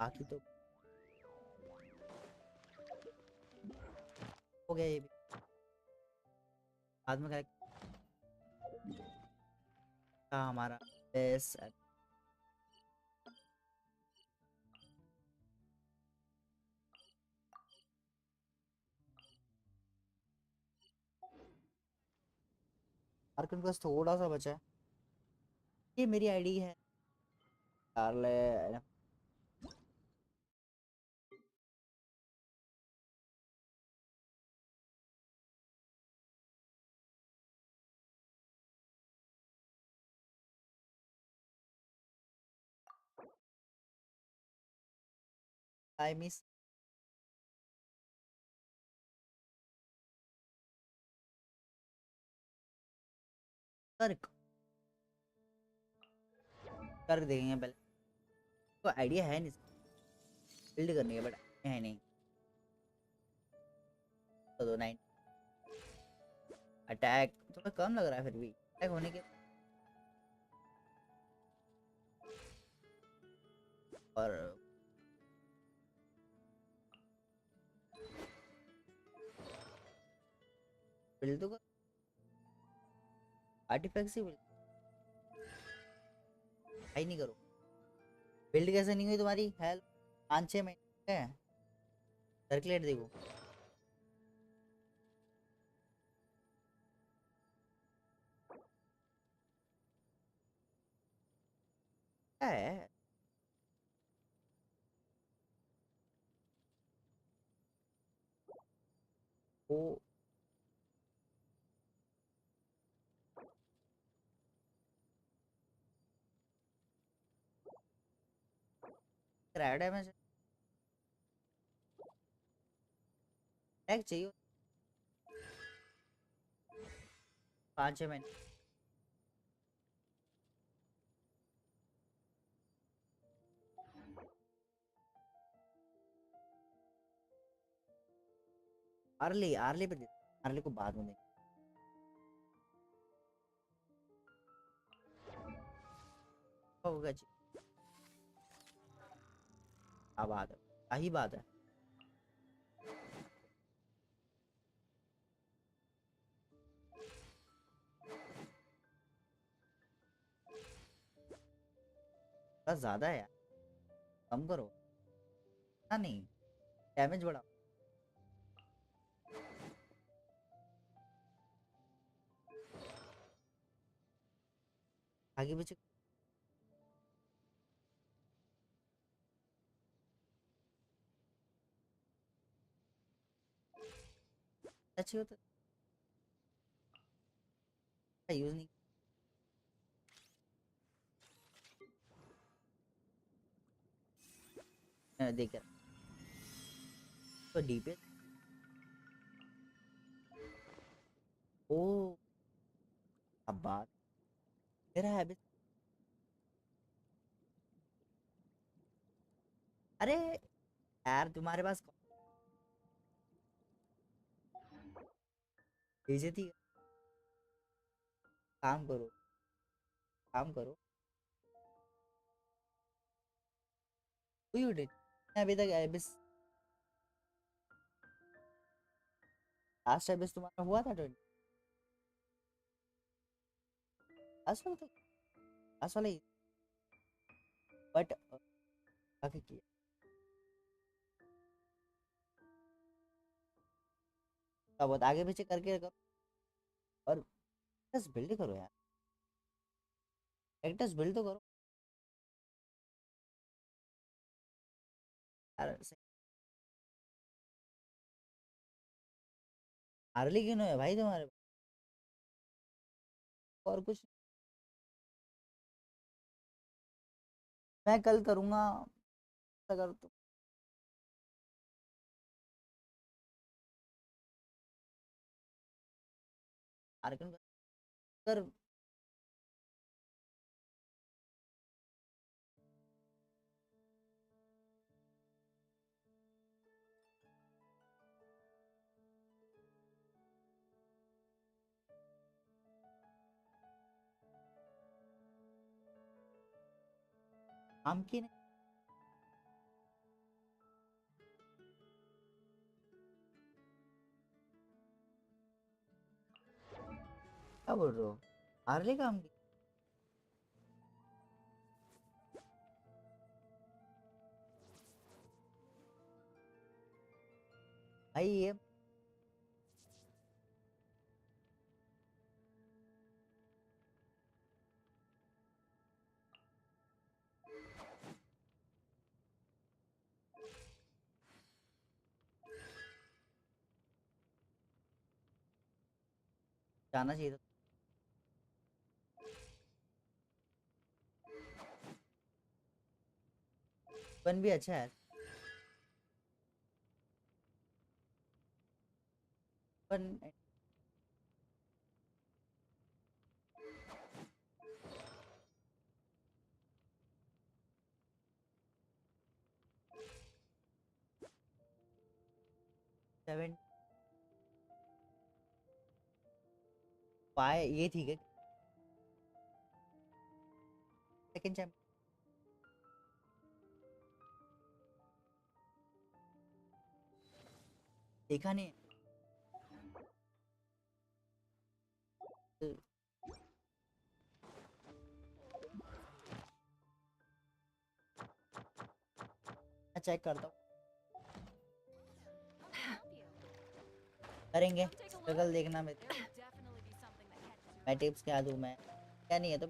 बाकी तो हो गया ये भी। बाद में क्या हमारा बेस आर्कन क्वेस्ट थोड़ा सा बचा है। ये मेरी आईडी है डार्ले। आई मिस तर्क कर देंगे पहले। तो आइडिया है नहीं बिल्ड करने का, बट है नहीं। तो दो 9 अटैक थोड़ा कम लग रहा है, फिर भी अटैक होने के और बिल्ड तो आर्टिफैक्ट से बिल्ड भाई नहीं करो। बिल्ड कैसे नहीं हुई तुम्हारी? हेल्प 5-6 महीने है सर्कुलेट देखो। क्या है? वो क्रैड डैमेज अटैक चाहिए 5-6 महीने। आर्ली आर्ली पे दे, आर्ली को बाद में देंगे। होगा जी, क्या बात है, क्या ही बात है। बस ज्यादा है यार, कम करो। ना नहीं, डैमेज बढ़ाओ। आगे पीछे अच्छी होता है, यूज नहीं। देख तो डीपे ओ, अब बात मेरा हैबिट। अरे यार तुम्हारे पास बेइज्जती है। काम करो, काम करो। कोई उठे अभी तक एबिस, लास्ट एबिस तुम्हारा हुआ था 20। लास्ट वाला तो लास्ट वाला ही, बट काफी किया। तब बहुत आगे पीछे करके करो और बस बिल्ड करो यार, कैरेक्टर्स बिल्ड तो करो यार। हार्ली क्यों है भाई तुम्हारे पास? और कुछ मैं कल करूंगा अगर तो। आर्कन कर काम की नहीं। क्या बोल रहे हो? हार्ली काम की भाई ये जाना चाहिए था। वन भी अच्छा है, वन 7 पाए ये ठीक है। सेकंड चैम्प देखा नहीं है। मैं चेक करता हूँ, करेंगे स्ट्रगल देखना। मैं टिप्स क्या दूँ, मैं क्या नहीं है तो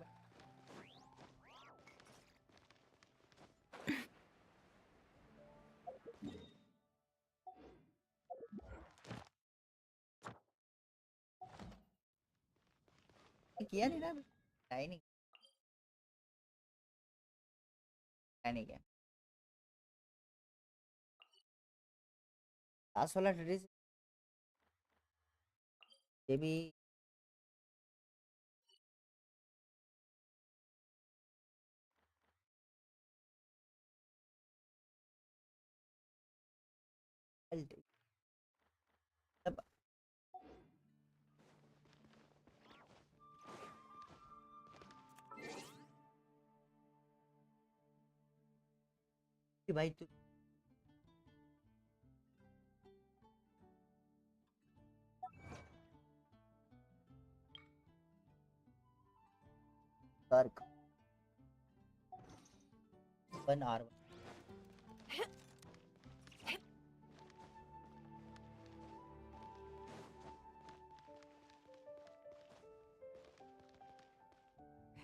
किया नहीं ना, ट्राई नहीं, ट्राई नहीं किया। लास्ट वाला ट्रेडिस ये भी अब कि भाई तू कर्क 1 R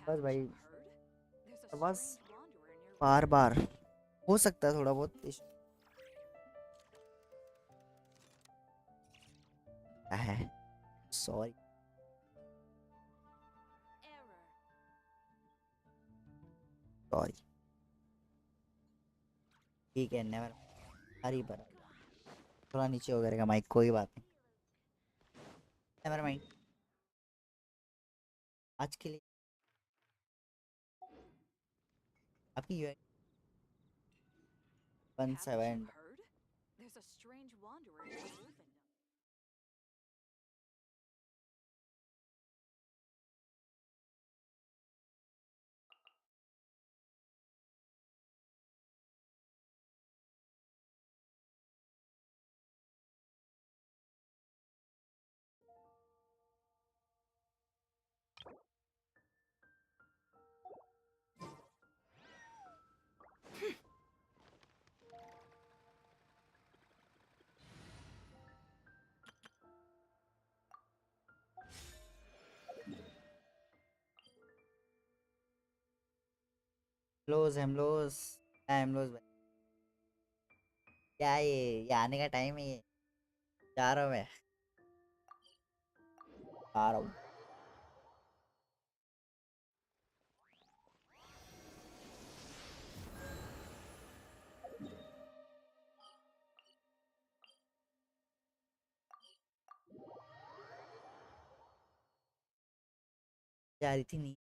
बस भाई, बस बार बार हो सकता है थोड़ा बहुत है। सॉरी सॉरी, ठीक है, नेवर, हरी पर थोड़ा नीचे हो करेगा माइक, कोई बात नहीं, नेवर माइंड। आज के लिए आपकी UI 17 There's a strange wanderer in the roof. हेमलोज हेमलोज हेमलोज भाई, क्या ये आने का टाइम है, ये जा रहा हूँ मैं, आ रहा हूँ। जा रही थी नहीं,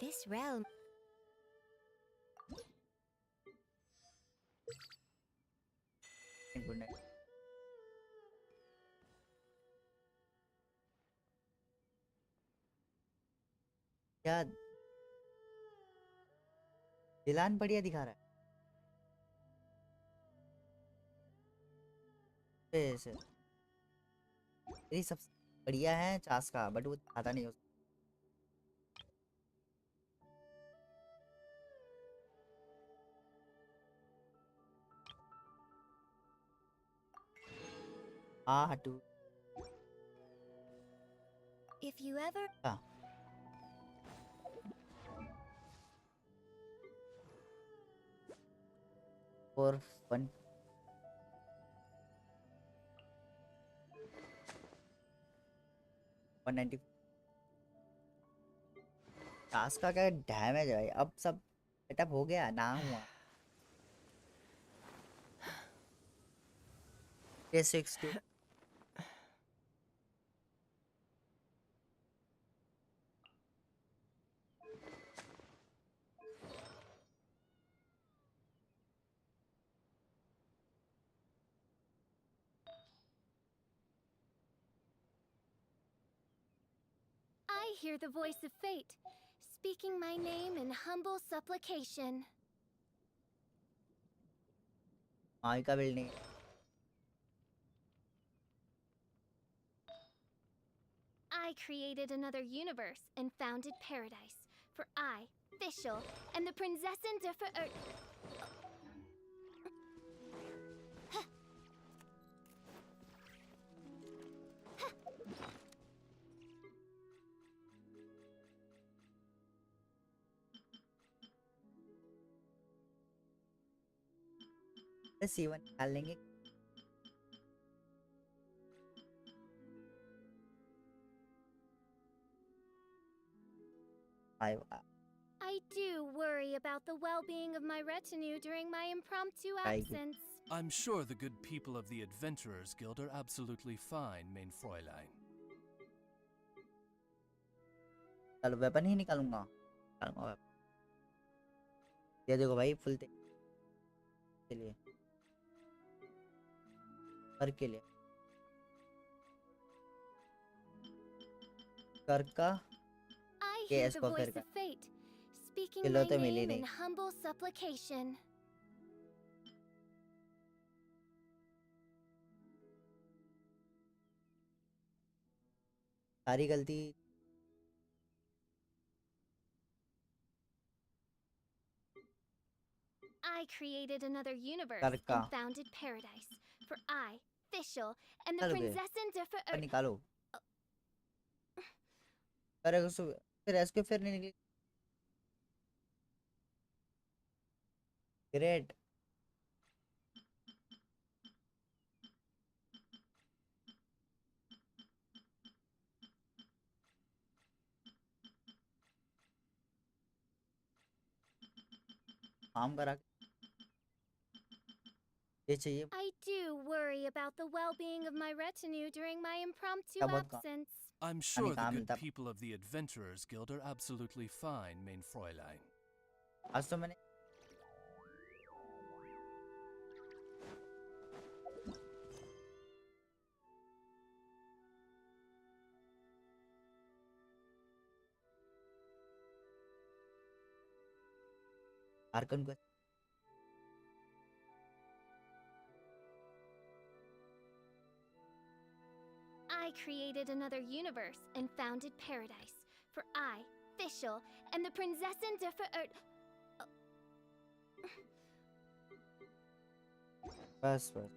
This realm. Good night. क्या दिलान बढ़िया दिखा रहा है ऐसे, मेरी सबसे बढ़िया है चास का, बट वो दिखाता नहीं उसको। हाँ हटू If you ever. हाँ और 1 190 टास्क का क्या डैमेज है भाई, अब सब सेटअप हो गया ना हुआ। ये 62 I hear the voice of fate, speaking my name in humble supplication. माविका building I created another universe and founded paradise. For I, Fischl, am the Prinzessin de C1 निकाल लेंगे। I do worry about the well-being of my retinue during my impromptu आएगी। absence. I'm sure the good people of the Adventurers Guild are absolutely fine, main Fräulein. चलो weapon ही निकालूंगा। weapon। ये देखो भाई full के लिए कर के लिए कर का I ये hear इसको the फिर voice कर of fate, speaking kilo my तो मिली name in नहीं। humble supplication. सारी गलती I created another universe कर का and founded paradise. For I, Fischl, and the चलो गए Prinzessin पर differ. निकालो अरे फिर इसको फिर नहीं निकली ग्रेट काम करा ये चाहिए I do worry about the well-being of my retinue during my impromptu क्या बहुत काम absence. I'm नहीं sure the काम good मिलता people of the Adventurers Guild are absolutely fine, main Fräulein. आज तो मैंने Arkan quest I created another universe and founded paradise. For I, Fischl, and the Prinzessin differ. बस बस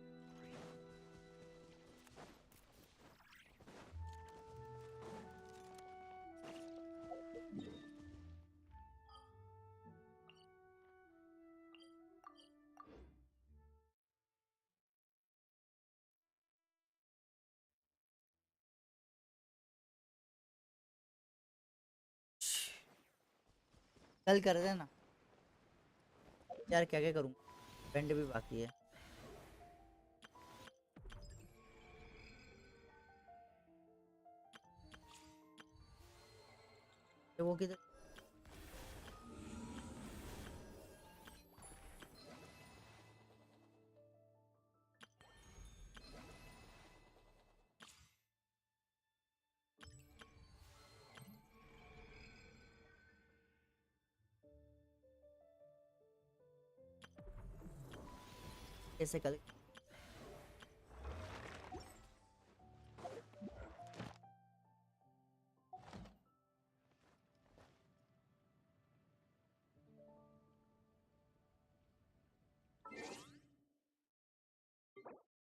कल कर देना यार क्या क्या करूँ पेंट भी बाकी है तो वो किधर कैसे कल